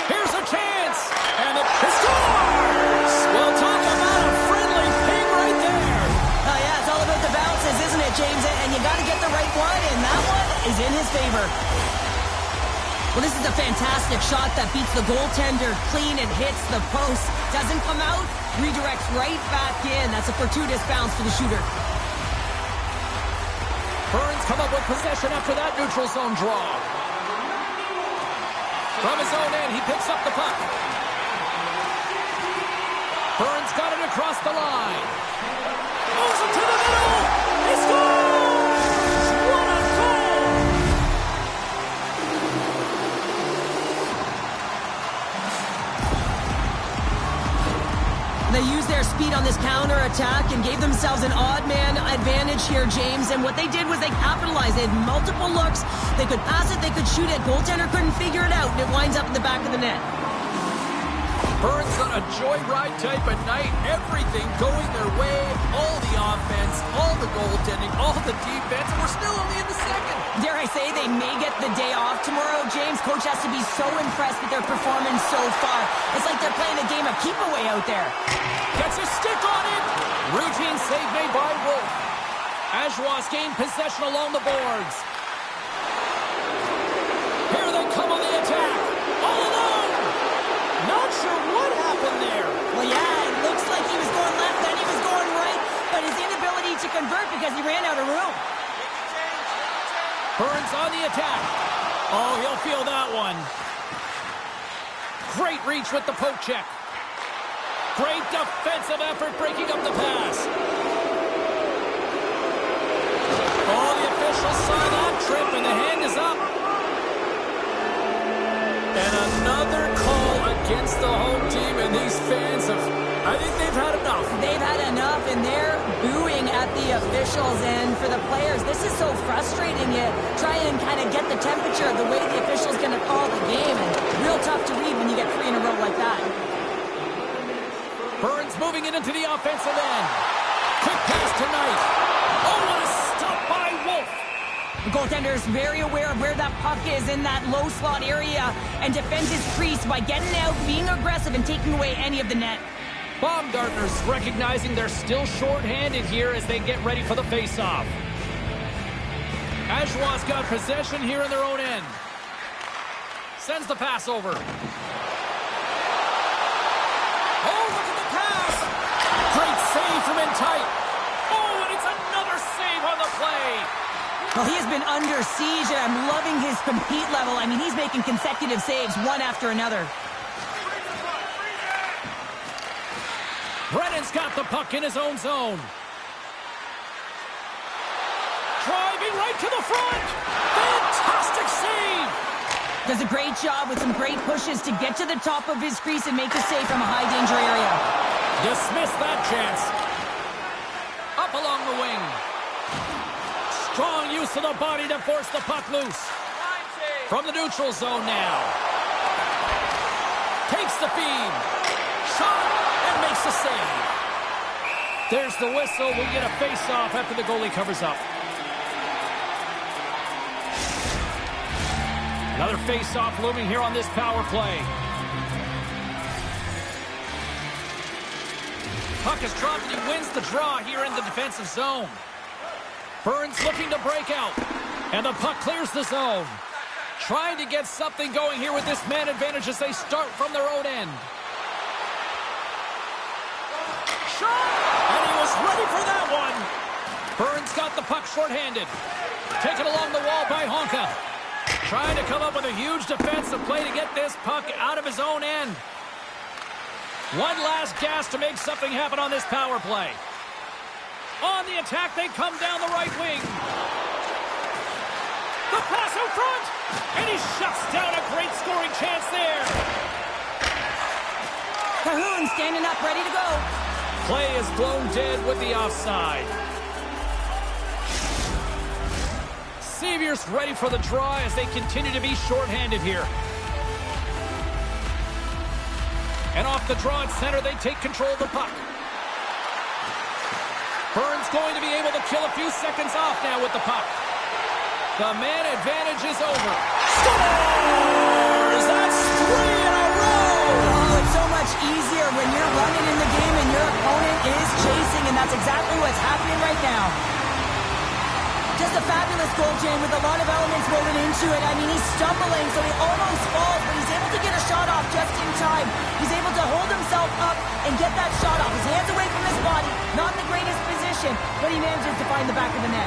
Here's a chance. And it scores! Well, talk about a friendly ping right there. Oh, yeah, it's all about the bounces, isn't it, James? And you got to get the right one, and that one is in his favor. Well, this is a fantastic shot that beats the goaltender clean and hits the post. Doesn't come out, redirects right back in. That's a fortuitous bounce for the shooter. Burns come up with possession after that neutral zone draw. From his own end, he picks up the puck. Burns got it across the line. Moves it to the middle. He scores! What a goal! They used their speed on this counter-attack and gave themselves an odd-man advantage here, James. And what they did was they capitalized. They had multiple looks. They could pass it, they could shoot it. Goaltender couldn't figure it out, and it winds up in the back of the net. Burns on a joyride type of night. Everything going their way. All the offense, all the goaltending, all the defense. And we're still only in the second. Dare I say they may get the day off tomorrow, James. Coach has to be so impressed with their performance so far. It's like they're playing a game of keep-away out there. Gets a stick on it. Routine save made by Wolf. Ashwa's gained possession along the boards. Here they come on the attack. All alone. Not sure what happened there. Well, yeah, it looks like he was going left, then he was going right, but his inability to convert because he ran out of room. Burns on the attack. Oh, he'll feel that one. Great reach with the poke check. Great defensive effort breaking up the pass. Oh, the officials saw that trip, and the hand is up. And another call against the home team, and these fans have, I think they've had enough. They've had enough, and they're booing at the officials. And for the players, this is so frustrating. You try and kind of get the temperature of the way the official's going to call the game, and real tough to read when you get 3 in a row like that. Burns moving it into the offensive end. Quick pass tonight. Oh, what a stop by Wolf. The goaltender is very aware of where that puck is in that low slot area and defends his crease by getting out, being aggressive, and taking away any of the net. Baumgartner's recognizing they're still short-handed here as they get ready for the face-off. Ashwa's got possession here in their own end. Sends the pass over. Oh, look at the pass! Great save from in tight. Oh, and it's another save on the play. Well, he has been under siege, and I'm loving his compete level. I mean, he's making consecutive saves, one after another. Brennan's got the puck in his own zone. Driving right to the front. Fantastic save. Does a great job with some great pushes to get to the top of his crease and make a save from a high-danger area. Dismiss that chance. Up along the wing. Strong use of the body to force the puck loose. From the neutral zone now. speed. Shot, and makes the save. There's the whistle. We'll get a face-off after the goalie covers up. Another face-off looming here on this power play. Puck is dropped and he wins the draw here in the defensive zone. Burns looking to break out. And the puck clears the zone. Trying to get something going here with this man advantage as they start from their own end. Shot! And he was ready for that one. Burns got the puck shorthanded. Taken along the wall by Honka. Trying to come up with a huge defensive play to get this puck out of his own end. One last gas to make something happen on this power play. On the attack, they come down the right wing. The pass out front, and he shuts down a great scoring chance there. Cahoon standing up, ready to go. Play is blown dead with the offside. Seavier's ready for the draw as they continue to be shorthanded here. And off the draw at center, they take control of the puck. Burns going to be able to kill a few seconds off now with the puck. The man advantage is over. Scores! That's 3 in a row! Oh, it's so much easier when you're running in the game and your opponent is chasing, and that's exactly what's happening right now. Just a fabulous goal, Jane, with a lot of elements woven into it. I mean, he's stumbling, so he almost falls, but he's able to get a shot off just in time. He's able to hold himself up and get that shot off. His hands away from his body, not in the greatest position, but he manages to find the back of the net.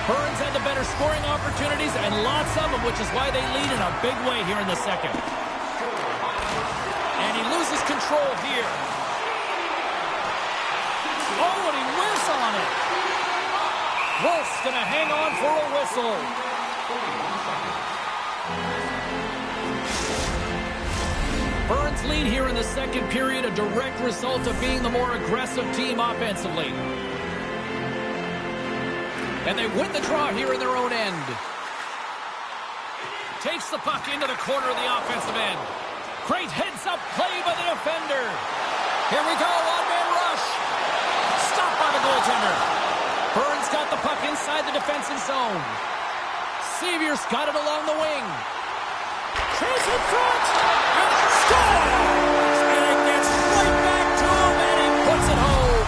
Burns had the better scoring opportunities, and lots of them, which is why they lead in a big way here in the second. And he loses control here. Oh, and he whiffs on it. Wolf's going to hang on for a whistle. Burns' lead here in the second period, a direct result of being the more aggressive team offensively. And they win the draw here in their own end. Takes the puck into the corner of the offensive end. Great heads-up play by the defender. Here we go, one-man rush. Stopped by the goaltender. Burns got the puck inside the defensive zone. Seavier's got it along the wing. Chase in front. And scores! And it gets right back to him, and he puts it home.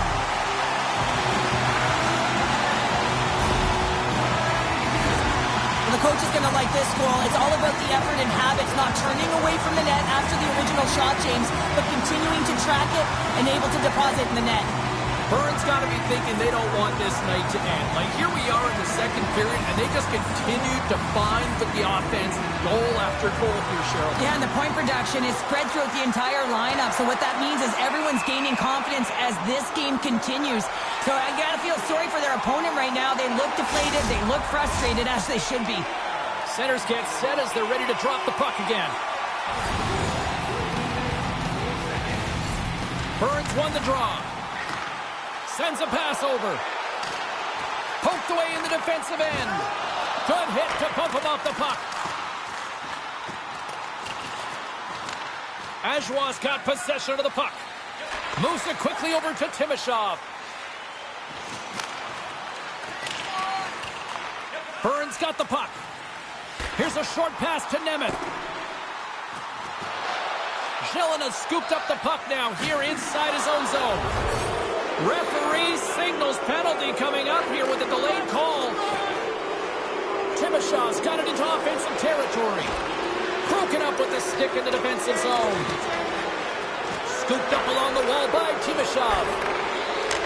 The coach is going to like this goal. It's all about the effort and habits, not turning away from the net after the original shot, James, but continuing to track it and able to deposit in the net. Burns got to be thinking they don't want this night to end. Like, here we are in the second period, and they just continue to find the offense goal after goal here, Cheryl. Yeah, and the point production is spread throughout the entire lineup. So what that means is everyone's gaining confidence as this game continues. So I got to feel sorry for their opponent right now. They look deflated. They look frustrated, as they should be. Centers get set as they're ready to drop the puck again. Burns won the draw. Sends a pass over. Poked away in the defensive end. Good hit to pump him off the puck. Ajoie's got possession of the puck. Moves it quickly over to Timashov. Burns got the puck. Here's a short pass to Nemeth. Gillen has scooped up the puck now here inside his own zone. Referee signals penalty coming up here with a delayed call. Timashev's got it into offensive territory. Broken up with the stick in the defensive zone. Scooped up along the wall by Timashov.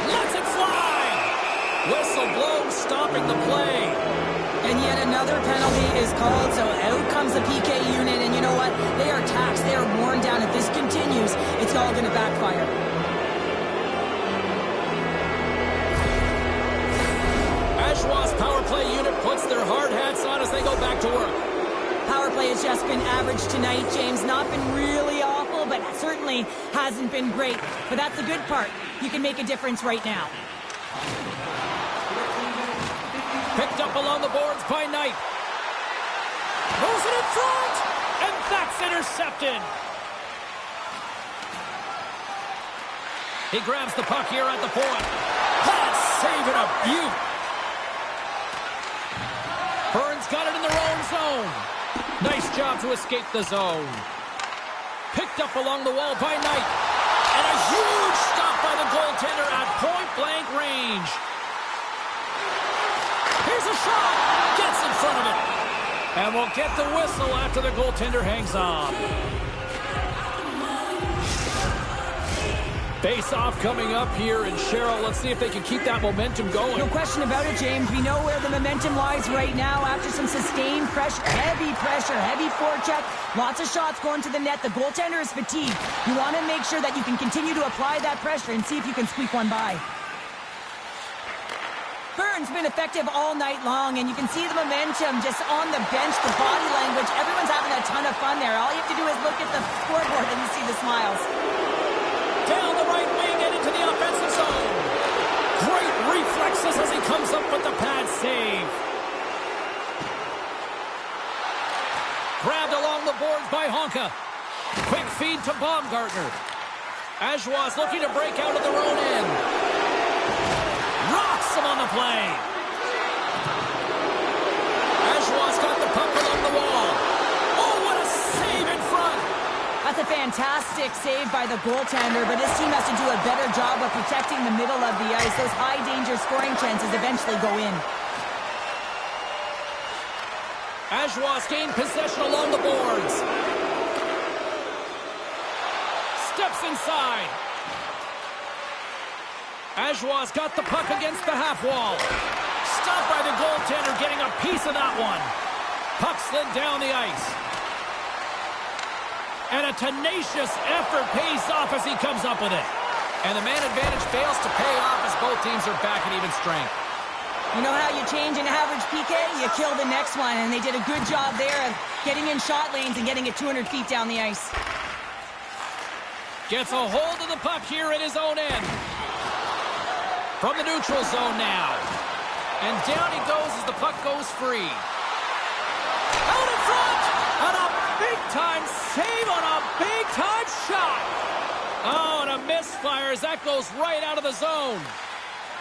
Lets it fly. Whistle blown, stopping the play. And yet another penalty is called, so out comes the PK unit, and you know what? They are taxed, they are worn down. If this continues, it's all going to backfire. Ajoie's power play unit puts their hard hats on as they go back to work. Power play has just been average tonight, James. Not been really awful, but certainly hasn't been great. But that's the good part. You can make a difference right now. Picked up along the boards by Knight. Moves it in front, and that's intercepted. He grabs the puck here at the point. That save and a beaut. Burns got it in their own zone. Nice job to escape the zone. Picked up along the wall by Knight. And a huge stop by the goaltender at point-blank range. Here's a shot. Gets in front of it. And we'll get the whistle after the goaltender hangs on. Face-off coming up here, and Cheryl, let's see if they can keep that momentum going. No question about it, James. We know where the momentum lies right now after some sustained pressure, heavy forecheck, lots of shots going to the net. The goaltender is fatigued. You want to make sure that you can continue to apply that pressure and see if you can squeak one by. Burns been effective all night long, and you can see the momentum just on the bench, the body language. Everyone's having a ton of fun there. All you have to do is look at the scoreboard and you see the smiles. Down the right wing and into the offensive zone. Great reflexes as he comes up with the pad save. Grabbed along the boards by Honka. Quick feed to Baumgartner. Ajoie's looking to break out of their own end. Rocks him on the play. Ajoie's got the puck along the wall. Oh, what a save in front. That's a fantastic save by the goaltender, but his team has to do a better job of protecting the middle of the ice. Those high-danger scoring chances eventually go in. Ajoie's gained possession along the boards. Steps inside. Ajoie's got the puck against the half wall. Stopped by the goaltender, getting a piece of that one. Puck slid down the ice. And a tenacious effort pays off as he comes up with it. And the man advantage fails to pay off as both teams are back at even strength. You know how you change an average PK? You kill the next one, and they did a good job there of getting in shot lanes and getting it 200 feet down the ice. Gets a hold of the puck here at his own end. From the neutral zone now. And down he goes as the puck goes free. Out in front! And a big-time save on a big-time shot! Oh, and a misfire as that goes right out of the zone.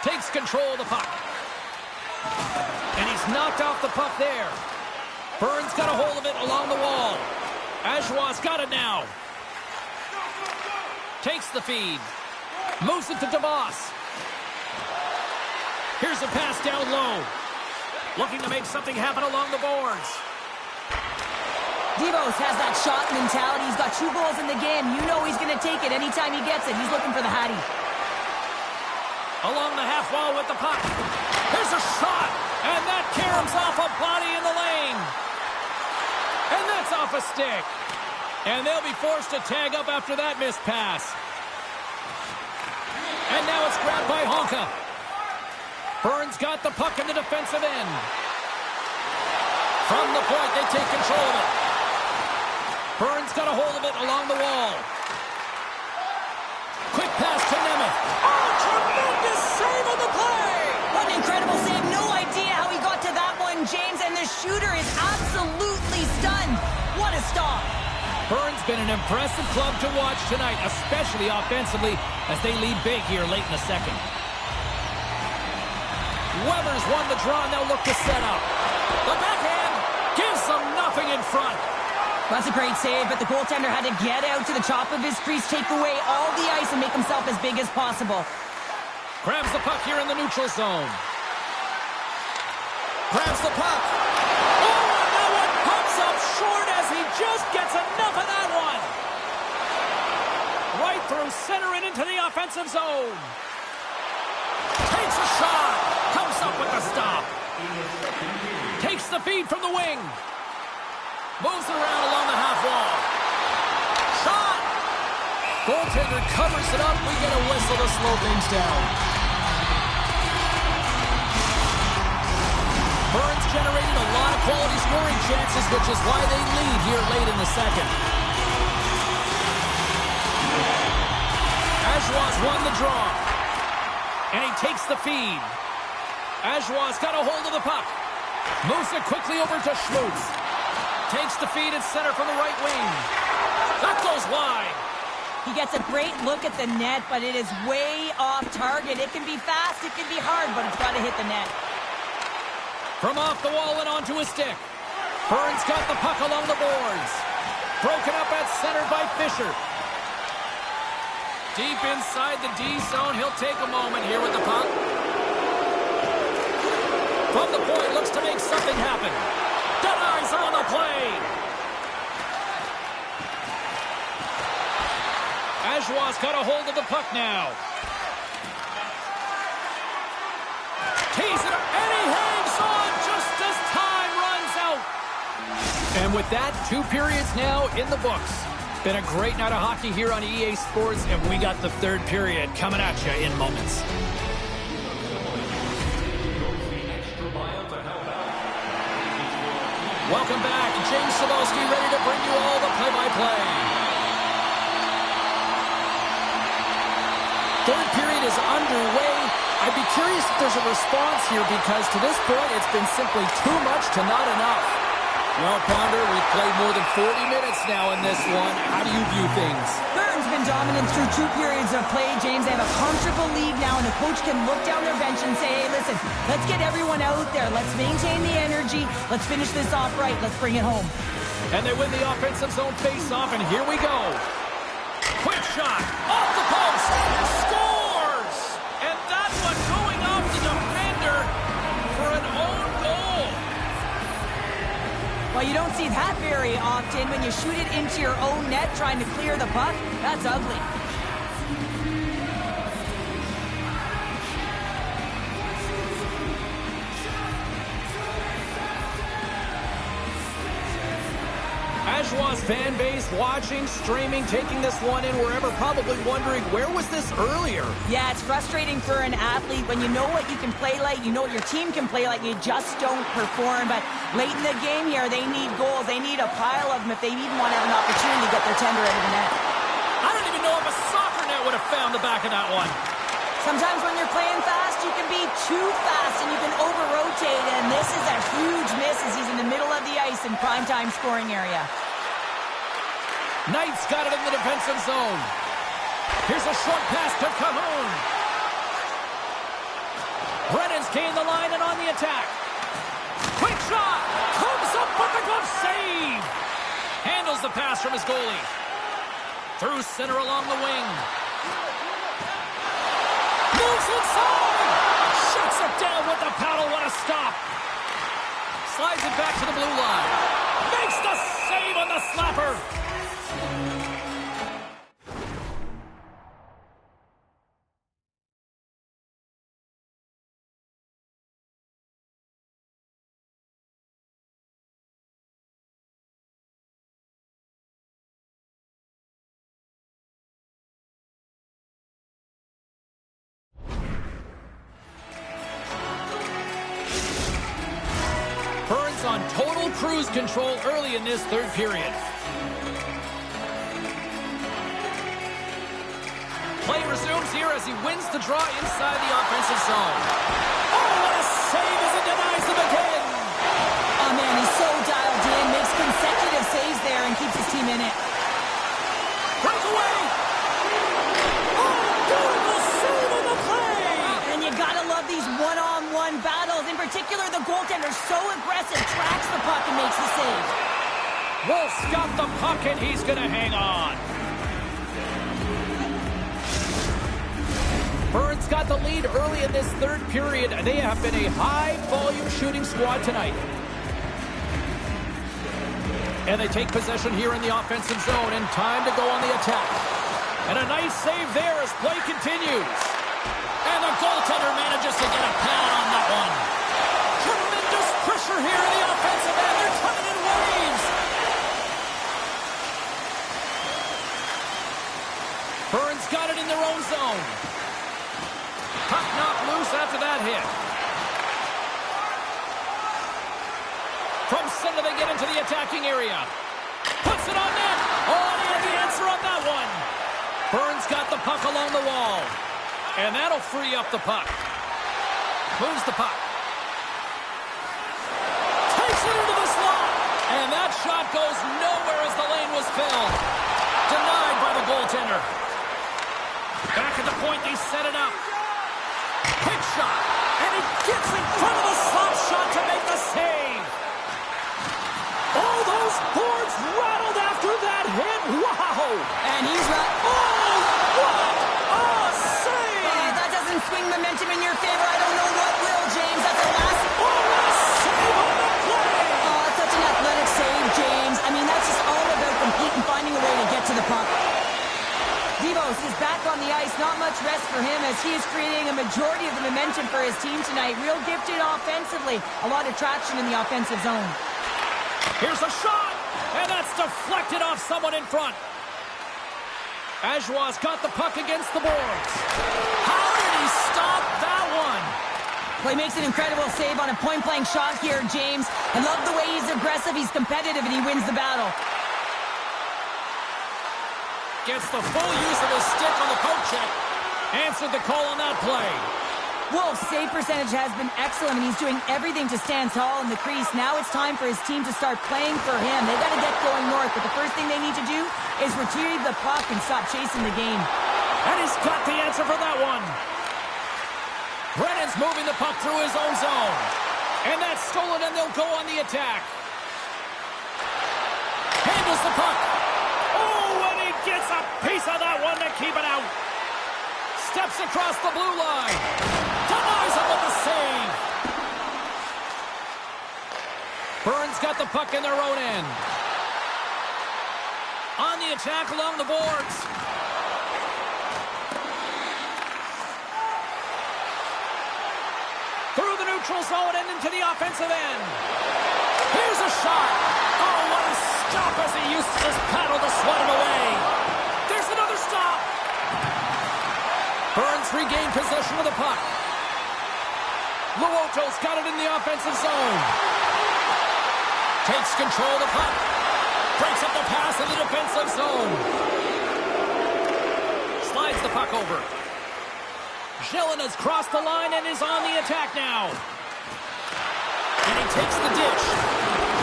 Takes control of the puck. And he's knocked off the puck there. Burns got a hold of it along the wall. Ajoie's got it now. Takes the feed. Moves it to DeVos. Here's a pass down low. Looking to make something happen along the boards. DeVos has that shot mentality. He's got 2 goals in the game. You know he's going to take it anytime he gets it. He's looking for the Hattie. Along the half wall with the puck. Here's a shot. And that caroms off a body in the lane. And that's off a stick. And they'll be forced to tag up after that missed pass. And now it's grabbed by Honka. Burns got the puck in the defensive end. From the point, they take control of it. Burns got a hold of it along the wall. Quick pass to Nemeth. Oh, tremendous save on the play! What an incredible save. No idea how he got to that one, James, and the shooter is absolutely stunned. What a stop. Burns been an impressive club to watch tonight, especially offensively, as they lead big here late in the second. Weber's won the draw, and they'll look to set up. The backhand gives them nothing in front. That's a great save, but the goaltender had to get out to the top of his crease, take away all the ice, and make himself as big as possible. Grabs the puck here in the neutral zone. Grabs the puck. Oh, and that one comes up short as he just gets enough of that one. Right through center and into the offensive zone. Takes a shot. Comes up with the stop. Takes the feed from the wing. Moves it around along the half wall. Shot! Goaltender covers it up. We get a whistle to slow things down. Burns generated a lot of quality scoring chances, which is why they lead here late in the second. Ajoie's won the draw. And he takes the feed. Ajoie's got a hold of the puck. Moves it quickly over to Schmutz. Takes the feed and center from the right wing. That goes wide. He gets a great look at the net, but it is way off target. It can be fast, it can be hard, but it's got to hit the net. From off the wall and onto a stick. Burns got the puck along the boards. Broken up at center by Fisher. Deep inside the D zone. He'll take a moment here with the puck. From the point, looks to make something happen. Denies on the play. Ajoie's got a hold of the puck now. Tees it up, and he hangs on just as time runs out. And with that, 2 periods now in the books. Been a great night of hockey here on EA Sports, and we got the 3rd period coming at you in moments. Welcome back. James Cebulski ready to bring you all the play-by-play. 3rd period is underway. I'd be curious if there's a response here because to this point it's been simply too much to not enough. Well, Pounder, we've played more than 40 minutes now in this one. How do you view things? Burns been dominant through 2 periods of play, James. They have a comfortable lead now, and the coach can look down their bench and say, hey, listen, let's get everyone out there. Let's maintain the energy. Let's finish this off right. Let's bring it home. And they win the offensive zone face-off, and here we go. Quick shot, off the post, scores! And that one going off the defender for an own goal. Well, you don't see that very often when you shoot it into your own net trying to clear the puck. That's ugly. Ajoie's fan base watching, streaming, taking this one in wherever, probably wondering, where was this earlier? Yeah, it's frustrating for an athlete when you know what you can play like, you know what your team can play like, you just don't perform. But late in the game here, they need goals. They need a pile of them if they even want to have an opportunity to get their tender out of the net. I don't even know if a soccer net would have found the back of that one. Sometimes when you're playing fast, you can be too fast and you can over-rotate, and this is a huge miss as he's in the middle of the ice in prime-time scoring area. Knight's got it in the defensive zone. Here's a short pass to Cahoon. Brennan's gained the line and on the attack. Quick shot! Comes up with the glove save! Handles the pass from his goalie. Through center along the wing. Moves inside! Shuts it down with the paddle. What a stop! Slides it back to the blue line. Makes the save on the slapper! Burns on total cruise control early in this 3rd period. Play resumes here as he wins the draw inside the offensive zone. Oh, what a save as he denies him again! Oh, man, he's so dialed in, makes consecutive saves there and keeps his team in it. Breakaway! Oh, beautiful save on the play! And you gotta love these one-on-one battles. In particular, the goaltender so aggressive, tracks the puck and makes the save. Wolf's got the puck and he's gonna hang on. Burns got the lead early in this 3rd period. They have been a high-volume shooting squad tonight. And they take possession here in the offensive zone, and time to go on the attack. And a nice save there as play continues. And the goaltender manages to get a pad on that one. Tremendous pressure here in the offensive end. They're coming in waves. Burns got it in their own zone. Puck knocked loose after that hit. From center they get into the attacking area. Puts it on net. Oh, he had the answer on that one. Burns got the puck along the wall. And that'll free up the puck. Moves the puck. Takes it into the slot. And that shot goes nowhere as the lane was filled. Denied by the goaltender. set it up. Quick shot. And he gets in front of the slap shot to make the save. All those boards rattled after that hit. Wow. And he's right. Oh, what a save. That doesn't swing momentum in your favor. I don't know what will, James. That's the last. Oh, what a save on the play. Oh, it's such an athletic save, James. I mean, that's just all about complete and finding a way to get to the puck. Devos is back on the ice. Not much rest for him as he is creating a majority of the momentum for his team tonight. Real gifted offensively. A lot of traction in the offensive zone. Here's a shot, and that's deflected off someone in front. Ajoie's got the puck against the boards. How did he stop that one? Well, he makes an incredible save on a point-blank shot here, James. I love the way he's aggressive, he's competitive, and he wins the battle. Gets the full use of his stick on the poke check. Answered the call on that play. Wolf's save percentage has been excellent, and he's doing everything to stand tall in the crease. Now it's time for his team to start playing for him. They've got to get going north, but the first thing they need to do is retrieve the puck and stop chasing the game. And he's got the answer for that one. Brennan's moving the puck through his own zone. And that's stolen, and they'll go on the attack. Handles the puck. Oh, and he gets a piece of that one to keep it out. Steps across the blue line. Denies him with the save. Burns got the puck in their own end. On the attack along the boards. Through the neutral zone and into the offensive end. Here's a shot. Oh, what a stop as he used his paddle to swat him away. There's another stop. Burns regained possession of the puck. Luoto's got it in the offensive zone. Takes control of the puck. Breaks up the pass in the defensive zone. Slides the puck over. Gillin has crossed the line and is on the attack now. And he takes the dish.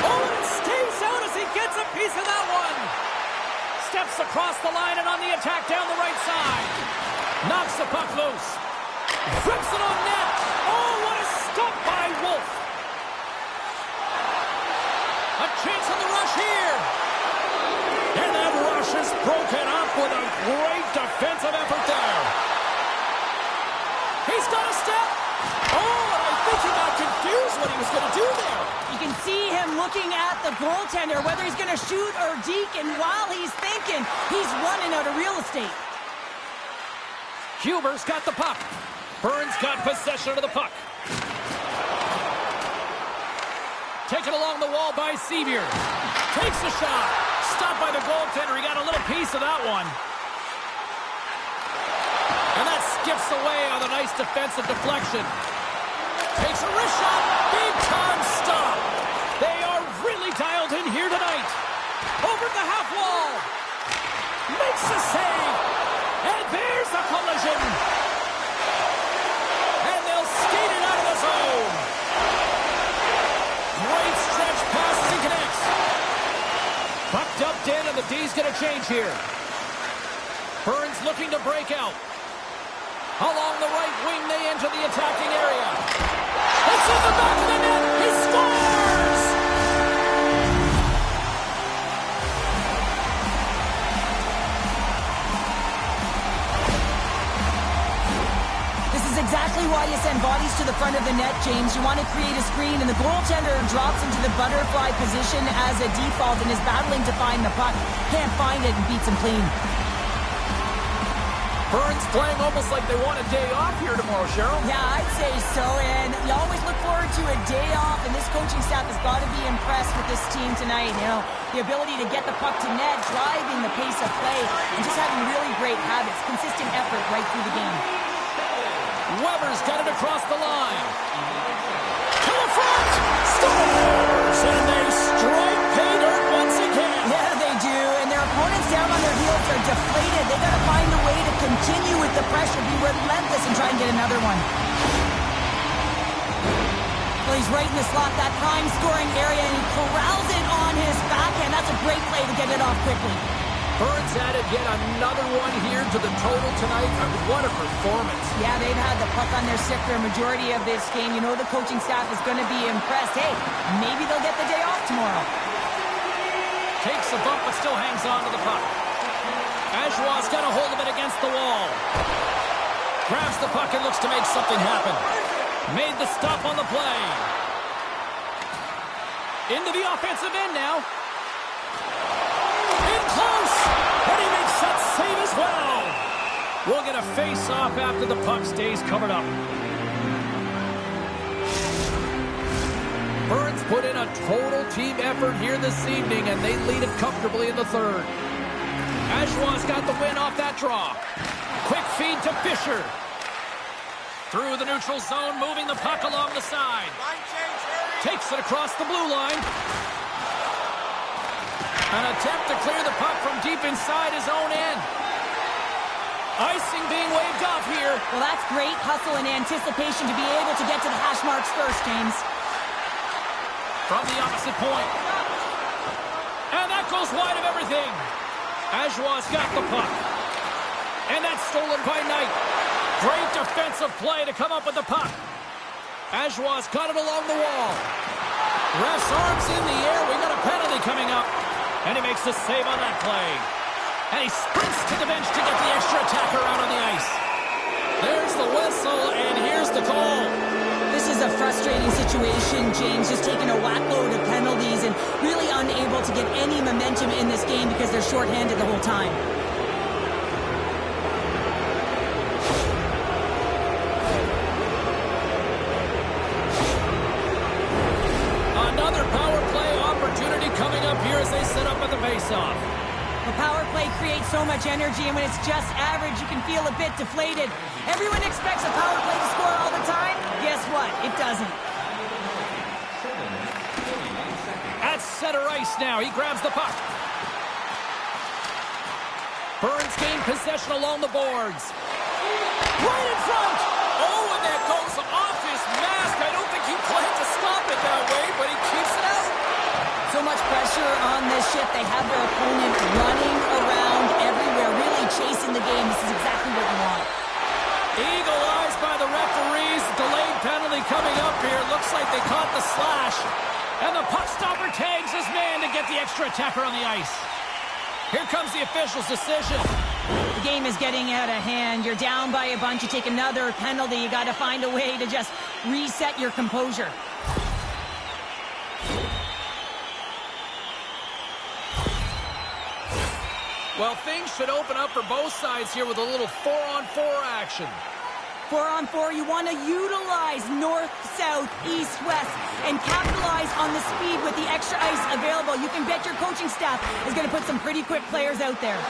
Oh, and it stays out as he gets a piece of that one. Steps across the line and on the attack down the right side. Knocks the puck loose. Rips it on net. Oh, what a stop by Wolf. A chance on the rush here. And that rush is broken up with a great defensive effort there. He's got a step. Oh, and I think he got confused what he was going to do there. You can see him looking at the goaltender, whether he's going to shoot or deke, and while he's thinking, he's running out of real estate. Huber's got the puck. Burns got possession of the puck. Taken along the wall by Sevier. Takes the shot. Stopped by the goaltender. He got a little piece of that one. And that skips away on a nice defensive deflection. Takes a wrist shot. Big time stop. They are really dialed in here tonight. Over the half wall. Makes the save. And there's the collision. And they'll skate it out of the zone. Great stretch pass as he connects. Puck dumped in, and the D's going to change here. Burns looking to break out. Along the right wing, they enter the attacking area. It's in the back of the net. He scores! This is exactly why you send bodies to the front of the net, James. You want to create a screen, and the goaltender drops into the butterfly position as a default and is battling to find the puck. Can't find it and beats him clean. Burns playing almost like they want a day off here tomorrow, Cheryl. Yeah, I'd say so, and you always look forward to a day off, and this coaching staff has got to be impressed with this team tonight. You know, the ability to get the puck to net, driving the pace of play, and just having really great habits, consistent effort right through the game. Weber's got it across the line. To the front! Scores! And they strike pay dirt once again. Yeah, they do, and their opponents down on their heels are deflated. They got to find a way to continue with the pressure, be relentless, and try and get another one. Well, he's right in the slot, that prime scoring area, and he corrals it on his backhand. That's a great play to get it off quickly. Burns added yet another one here to the total tonight. What a performance. Yeah, they've had the puck on their stick for a majority of this game. You know the coaching staff is going to be impressed. Hey, maybe they'll get the day off tomorrow. Takes a bump but still hangs on to the puck. Ashwaugh's got a hold of it against the wall. Grabs the puck and looks to make something happen. Made the stop on the play. Into the offensive end now. In close! And he makes that save as well. We'll get a face-off after the puck stays covered up. Burns put in a total team effort here this evening, and they lead it comfortably in the third. Ashwaugh's got the win off that draw. Quick feed to Fisher. Through the neutral zone, moving the puck along the side. Takes it across the blue line. An attempt to clear the puck from deep inside his own end. Icing being waved off here. Well, that's great hustle and anticipation to be able to get to the hash marks first, James. From the opposite point. And that goes wide of everything. Ashwaugh's got the puck. And that's stolen by Knight. Great defensive play to come up with the puck. Ashwaugh's got it along the wall. Ref's arms in the air. We got a penalty coming up. And he makes the save on that play. And he sprints to the bench to get the extra attacker out on the ice. There's the whistle, and here's the call. This is a frustrating situation, James, just taking a whack-load of penalties and really unable to get any momentum in this game because they're shorthanded the whole time. Another power play opportunity coming up here as they set up at the faceoff. The power play creates so much energy, and when it's just average, you can feel a bit deflated. Everyone expects a power play to score all the time. Guess what? It doesn't. At center ice now. He grabs the puck. Burns gained possession along the boards. Right in front! Oh, and that goes off his mask. I don't think he planned to stop it that way, but he keeps it out. So much pressure on this shift. They have their opponent running around everywhere, really chasing the game. This is exactly what you want. Eagle eyes by the referees. Delayed penalty coming up here. Looks like they caught the slash. And the puck stopper tags his man to get the extra attacker on the ice. Here comes the official's decision. The game is getting out of hand. You're down by a bunch. You take another penalty. You got to find a way to just reset your composure. Well, things should open up for both sides here with a little 4-on-4 action. 4-on-4, you want to utilize north, south, east, west, and capitalize on the speed with the extra ice available. You can bet your coaching staff is going to put some pretty quick players out there.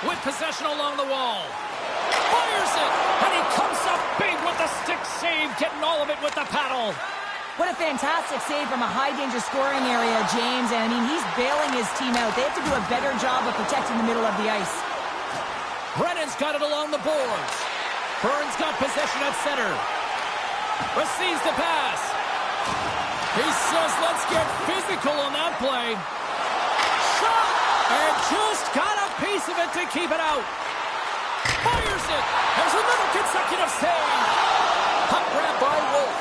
With possession along the wall. Fires it! And he comes up big with the stick save, getting all of it with the paddle. What a fantastic save from a high-danger scoring area, James. And, I mean, he's bailing his team out. They have to do a better job of protecting the middle of the ice. Brennan's got it along the boards. Burns got possession at center. Receives the pass. He says, let's get physical on that play. Shot! And just got a piece of it to keep it out. Fires it! There's another consecutive save. Puck grab by Wolf.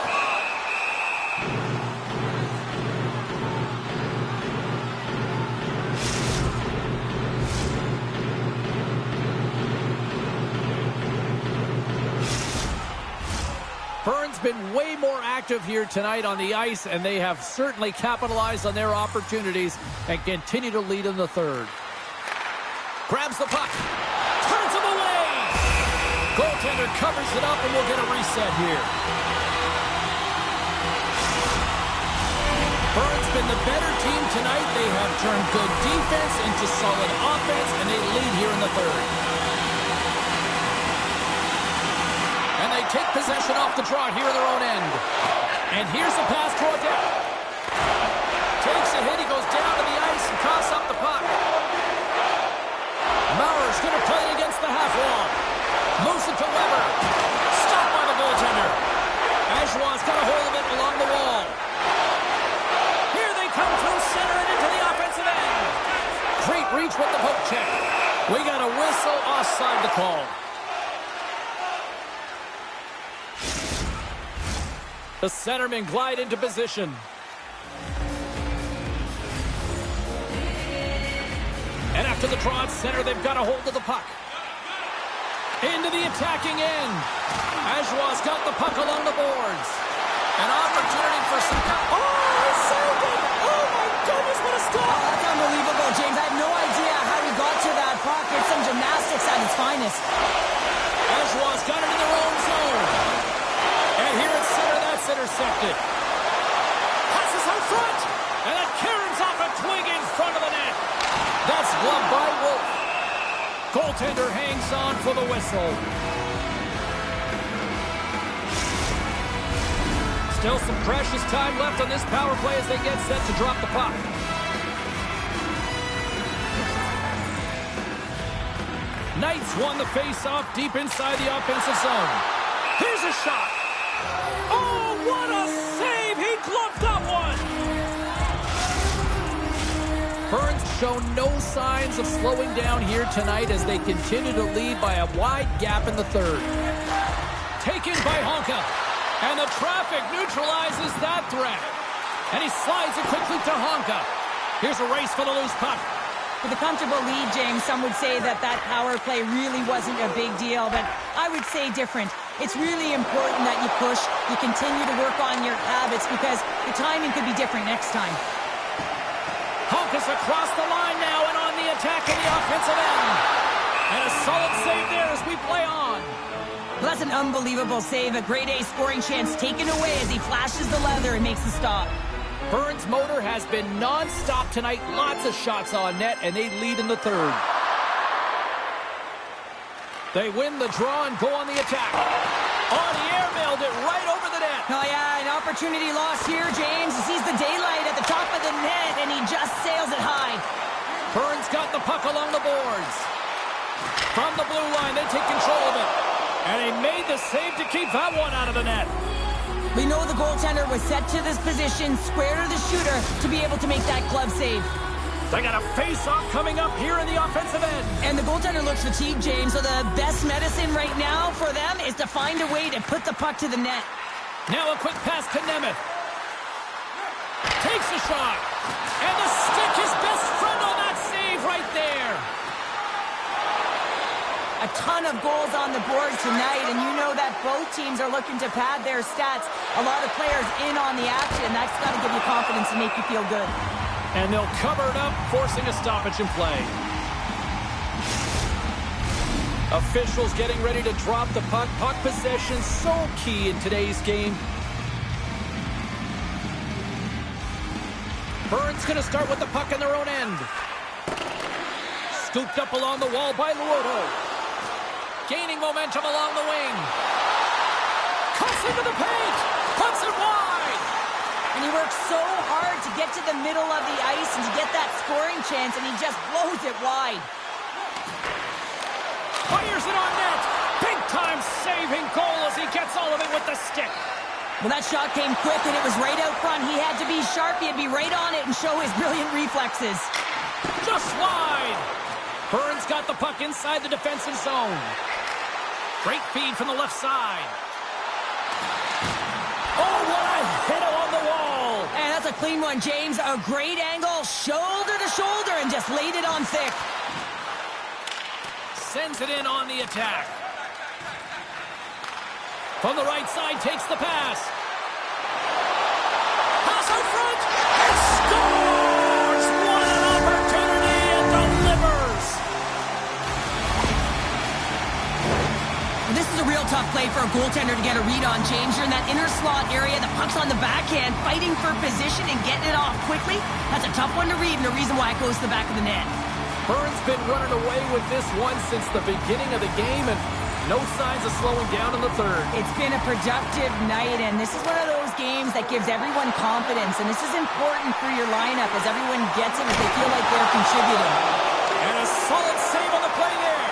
Burns been way more active here tonight on the ice, and they have certainly capitalized on their opportunities and continue to lead in the third. Grabs the puck. Turns him away. Goaltender covers it up, and we'll get a reset here. Burns been the better team tonight. They have turned good defense into solid offense, and they lead here in the third. And they take possession off the draw here in their own end. And here's the pass to Odette. Takes a hit. He goes down to the ice and coughs up the puck. Mauer's going to play it against the half wall. Moves it to Weber. Stopped by the goaltender. Ashwaugh's got a hold of it along the wall. Here they come through center and into the offensive end. Great reach with kick. We got a whistle offside the call. The centermen glide into position. And after the draw at center, they've got a hold of the puck. Into the attacking end. Ajwa's got the puck along the boards. An opportunity for some... Oh, he saved it! Oh, my goodness, what a stop! Oh, that's unbelievable, James. I have no idea how he got to that puck. It's some gymnastics at its finest. Ajwa's got it in their own zone. And here at center, that's intercepted. Passes out front. And it caroms off a twig in front of the net. That's gloved by Wolf. Goaltender hangs on for the whistle. Still some precious time left on this power play as they get set to drop the puck. Knights won the face-off deep inside the offensive zone. Here's a shot. Oh, what a save! He gloved that one! Burns show no signs of slowing down here tonight as they continue to lead by a wide gap in the third. Taken by Honka. And the traffic neutralizes that threat. And he slides it quickly to Honka. Here's a race for the loose puck. With a comfortable lead, James, some would say that power play really wasn't a big deal, but I would say different. It's really important that you push, you continue to work on your habits because the timing could be different next time. Honka's across the line now and on the attack in the offensive end. And a solid save there as we play on. Well, that's an unbelievable save. A grade A scoring chance taken away as he flashes the leather and makes the stop. Burns' motor has been non-stop tonight. Lots of shots on net, and they lead in the third. They win the draw and go on the attack. On the air, mailed it right over the net. Oh, yeah, an opportunity lost here, James. He sees the daylight at the top of the net, and he just sails it high. Burns got the puck along the boards. From the blue line, they take control of it. And he made the save to keep that one out of the net. We know the goaltender was set to this position, square to the shooter, to be able to make that glove save. They got a face-off coming up here in the offensive end. And the goaltender looks fatigued, James, so the best medicine right now for them is to find a way to put the puck to the net. Now a quick pass to Nemeth. Takes a shot. And the stick, his best friend on that save right there. A ton of goals on the board tonight, and you know that both teams are looking to pad their stats. A lot of players in on the action. That's got to give you confidence and make you feel good. And they'll cover it up, forcing a stoppage in play. Officials getting ready to drop the puck. Puck possession so key in today's game. Burns going to start with the puck in their own end. Scooped up along the wall by Luoto. Gaining momentum along the wing. Cuts into the paint. Puts it wide. And he works so hard to get to the middle of the ice and to get that scoring chance, and he just blows it wide. Fires it on net. Big time saving goal as he gets all of it with the stick. Well, that shot came quick, and it was right out front. He had to be sharp. He had to be right on it and show his brilliant reflexes. Just wide. Burns got the puck inside the defensive zone. Great feed from the left side. Oh, what a hit along the wall. And that's a clean one, James. A great angle, shoulder to shoulder, and just laid it on thick. Sends it in on the attack. From the right side, takes the pass. Pass out front, and scores! What an opportunity, and delivers! This is a real tough play for a goaltender to get a read on, James. You're in that inner slot area, the puck's on the backhand, fighting for position and getting it off quickly. That's a tough one to read, and the reason why it goes to the back of the net. Burns been running away with this one since the beginning of the game, and no signs of slowing down in the third. It's been a productive night, and this is one of those games that gives everyone confidence, and this is important for your lineup as everyone gets it, as they feel like they're contributing. And a solid save on the play there.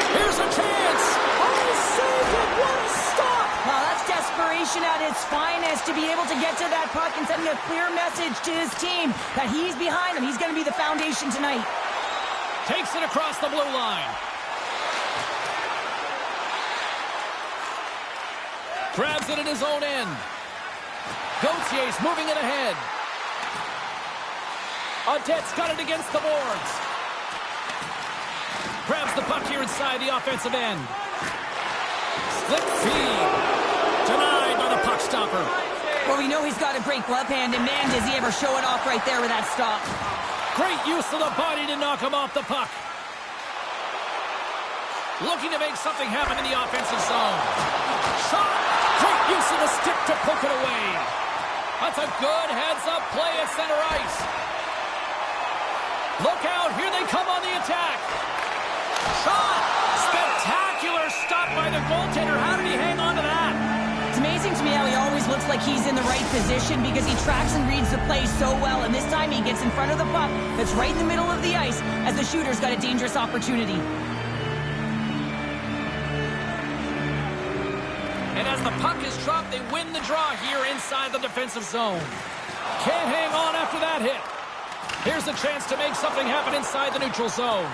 Here's a chance. Oh, he saved it. What a stop. Well, that's desperation at its its finest to be able to get to that puck and send a clear message to his team that he's behind him. He's going to be the foundation tonight. Takes it across the blue line. Grabs it at his own end. Gautier's moving it ahead. Audette's got it against the boards. Grabs the puck here inside the offensive end. Slick feed. Denied by the puck stopper. Well, we know he's got a great glove hand, and man, does he ever show it off right there with that stop. Great use of the body to knock him off the puck. Looking to make something happen in the offensive zone. Shot! Great use of the stick to poke it away. That's a good heads-up play at center ice. Look out, here they come on the attack. Shot! Spectacular stop by the goaltender. How did he hang on to that? It's amazing to me how he always looks like he's in the right position because he tracks and reads the play so well, and this time he gets in front of the puck that's right in the middle of the ice as the shooter's got a dangerous opportunity. And as the puck is dropped, they win the draw here inside the defensive zone. Can't hang on after that hit. Here's a chance to make something happen inside the neutral zone.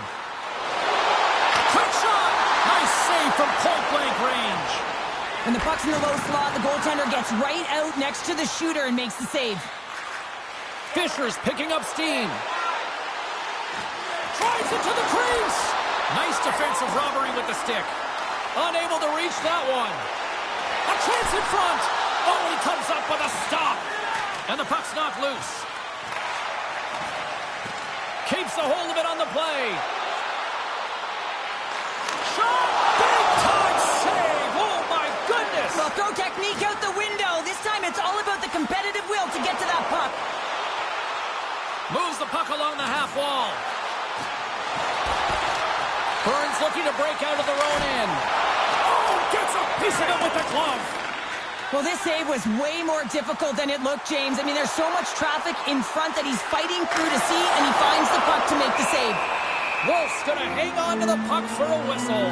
Quick shot! Nice save from point-blank range. When the puck's in the low slot, the goaltender gets right out next to the shooter and makes the save. Fisher's picking up steam. Drives it to the crease. Nice defensive robbery with the stick. Unable to reach that one. A chance in front. Oh, and he comes up with a stop. And the puck's knocked loose. Keeps a hold of it on the play. Shot! Big time save! Oh, my goodness! Well, throw technique out the window. This time it's all about the competitive will to get to that puck. Moves the puck along the half wall. Burns looking to break out of their own end. Oh, gets a piece of it with the glove. Well, this save was way more difficult than it looked, James. I mean, there's so much traffic in front that he's fighting through to see, and he finds the puck to make the save. Wolf's going to hang on to the puck for a whistle.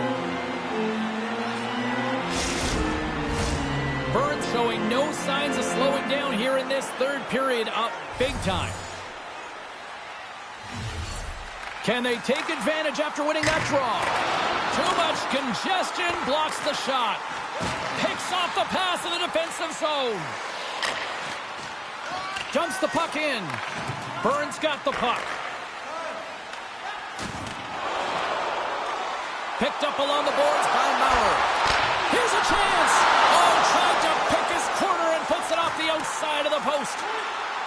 Burns showing no signs of slowing down here in this third period, up big time. Can they take advantage after winning that draw? Too much congestion blocks the shot. Picks off the pass in the defensive zone. Dumps the puck in. Burns got the puck. Picked up along the boards by Maurer. Here's a chance. Oh, tried to pick his corner and puts it off the outside of the post.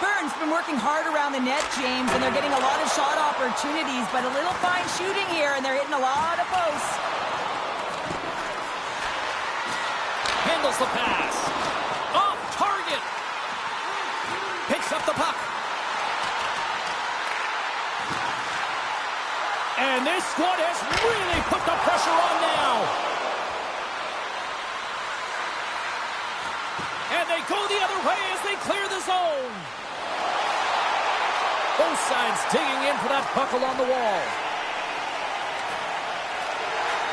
Burns been working hard around the net, James, and they're getting a lot of shot opportunities, but a little fine shooting here, and they're hitting a lot of posts. Handles the pass. Off target. Picks up the puck. And this squad has really put the pressure on now. And they go the other way as they clear the zone. Both sides digging in for that puck along the wall.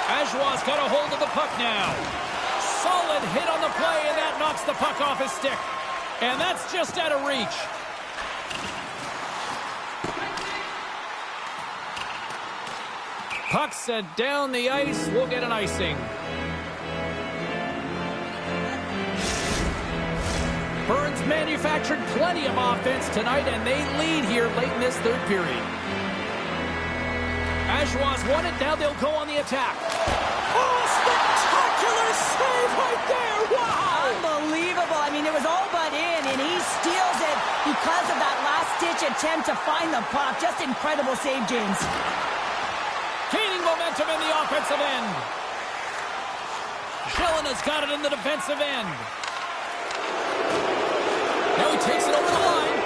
Ajoie's got a hold of the puck now. Solid hit on the play, and that knocks the puck off his stick. And that's just out of reach. Puck sent down the ice. We'll get an icing. Burns manufactured plenty of offense tonight, and they lead here late in this third period. Ajoie's won it. Now they'll go on the attack. Oh, spectacular save right there. Wow. Unbelievable. I mean, it was all but in, and he steals it because of that last-ditch attempt to find the puck. Just incredible save, James. Gaining momentum in the offensive end. Schillen has got it in the defensive end. Now he takes it over the line.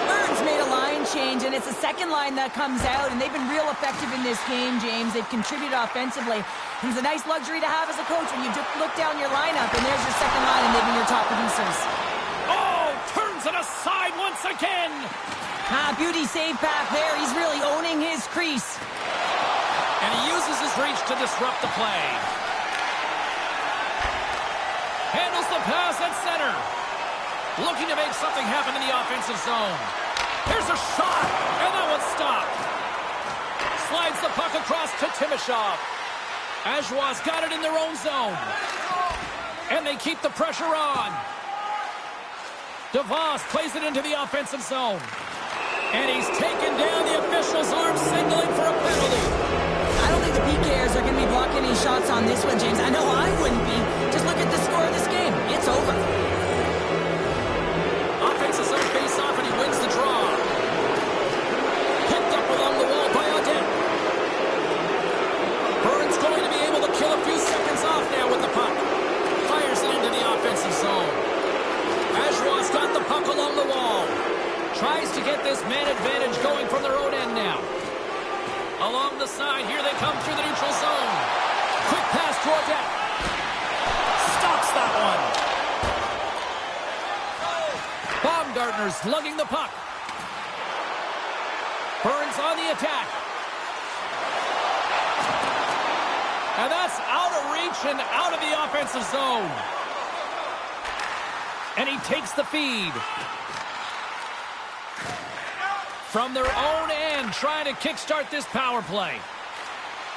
Burns made a line change, and it's the second line that comes out, and they've been real effective in this game, James. They've contributed offensively. It's a nice luxury to have as a coach when you just look down your lineup, and there's your second line, and they've been your top producers. Oh, turns it aside once again. Beauty save path there. He's really owning his crease. And he uses his reach to disrupt the play. Handles the pass at center. Looking to make something happen in the offensive zone. Here's a shot, and that one's stopped. Slides the puck across to Timashov. Ajoie's got it in their own zone. And they keep the pressure on. DeVos plays it into the offensive zone. And he's taken down. The official's arm signaling for a penalty. I don't think the PKers are going to be blocking any shots on this one, James. I know I wouldn't be. Just look at the score of this game. It's over. Offensive zone face-off, and he wins the draw. Picked up along the wall by Odette. Burns going to be able to kill a few seconds off now with the puck. Fires it into the offensive zone. Ajoie's got the puck along the wall. Tries to get this man advantage going from their own end now. Along the side, here they come through the neutral zone. Quick pass to Odette. Stops that one. Baumgartner's lugging the puck. Burns on the attack. And that's out of reach and out of the offensive zone. And he takes the feed. From their own end, trying to kickstart this power play.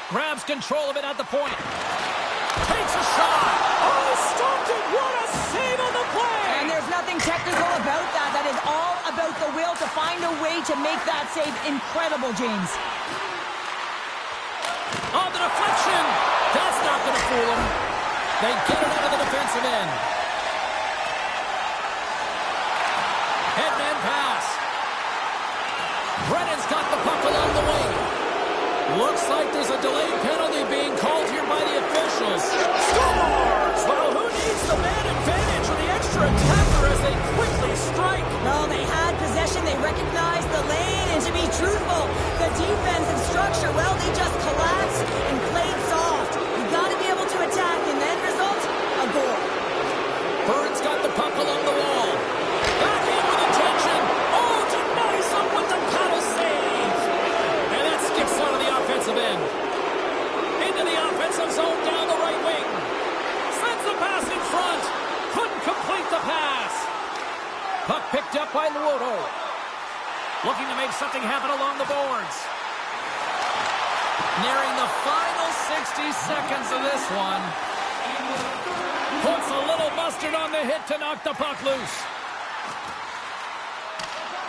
Grabs control of it at the point. Takes a shot. Oh, stopped it. What a save on the play. And there's nothing technical about that. That is all about the will to find a way to make that save incredible, James. On the deflection. That's not going to fool them. They get it out of the defensive end. Headman pass. Brennan's got the puck along the wing. Looks like there's a delayed penalty being called here by the officials. Scores! Well, who needs the man advantage or the extra attacker as they quickly strike? Well, they had possession. They recognized the lane. And to be truthful, the defensive structure, well, they just collapsed and played soft. You got to be able to attack, and then result, a goal. Burns got the puck along the wall. Back in with attention. Oh, denies him with the paddle save. And that skips out of the offensive end. Into the offensive zone down the right wing. Sends the pass in front. Couldn't complete the pass. Puck picked up by Luoto. Looking to make something happen along the boards. Nearing the final 60 seconds of this one. Puts a little mustard on the hit to knock the puck loose.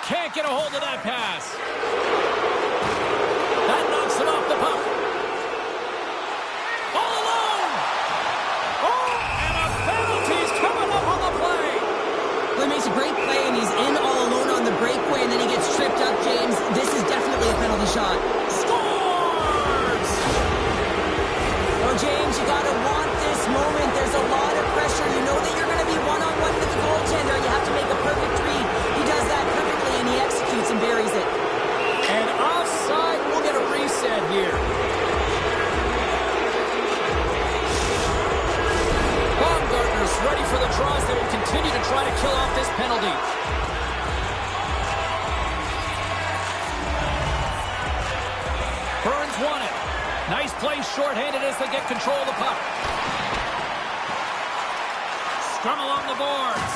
Can't get a hold of that pass. That knocks him off the puck. All alone. Oh, and a penalty's coming up on the play. Well, he makes a great play, and he's in all alone on the breakaway, and then he gets tripped up, James. This is definitely a penalty shot. Scores! Oh, James, you got to want this moment. There's a lot of pressure. You know that you're going to be one-on-one with the goaltender. You have to make a perfect read. He does that perfectly, and he executes and buries it. And offside, we'll get a reset here. Baumgartner's ready for the draws. They will continue to try to kill off this penalty. Burns won it. Nice play shorthanded as they get control of the puck. Scrum along the boards.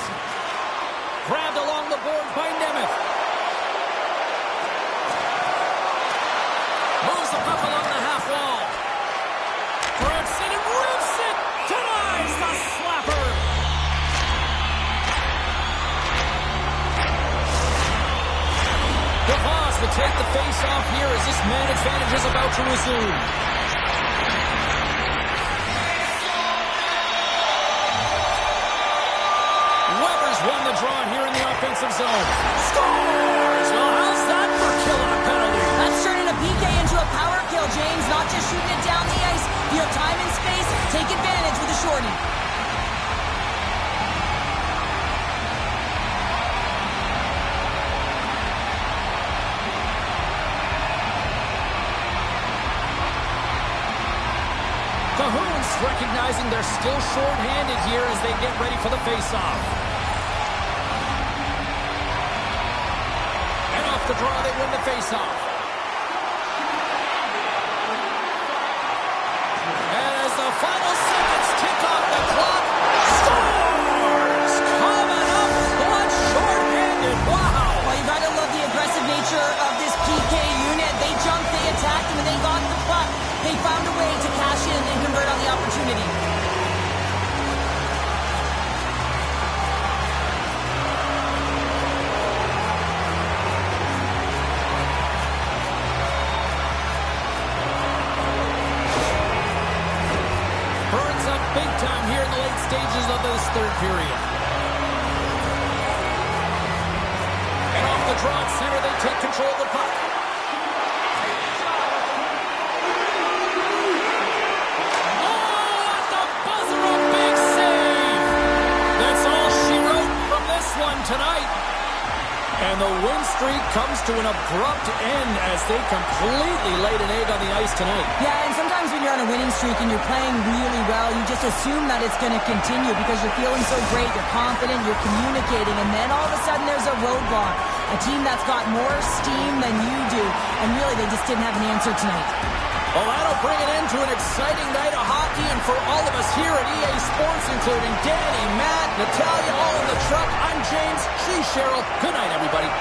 Grabbed along the boards by Nemeth. Moves the puck along the half wall. Grips it and rips it. Denies the slapper. DeVos will take the face-off here as this man advantage is about to resume. Weber's won the draw here in the offensive zone. Scores! Well, how's that for killing a penalty? That's turning a PK into a power kill, James. Not just shooting it down the ice. You have time and space. Take advantage with a shorty. Cahoon's recognizing they're still short-handed here as they get ready for the face-off. And off the draw, they win the face-off. And as the final seconds tick off the clock, scores! Coming up clutch momentum here in the late stages of this third period. And off the draw at center, they take control of the puck. Tonight. And the win streak comes to an abrupt end as they completely laid an egg on the ice tonight. Yeah, and sometimes when you're on a winning streak and you're playing really well, you just assume that it's going to continue because you're feeling so great, you're confident, you're communicating, and then all of a sudden there's a roadblock. A team that's got more steam than you do, and really they just didn't have an answer tonight. Well, that'll bring an end to an exciting night of hockey, and for all of us here at EA Sports, including Danny, Matt, Natalia, all in the truck, I'm James, she's Cheryl. Good night, everybody.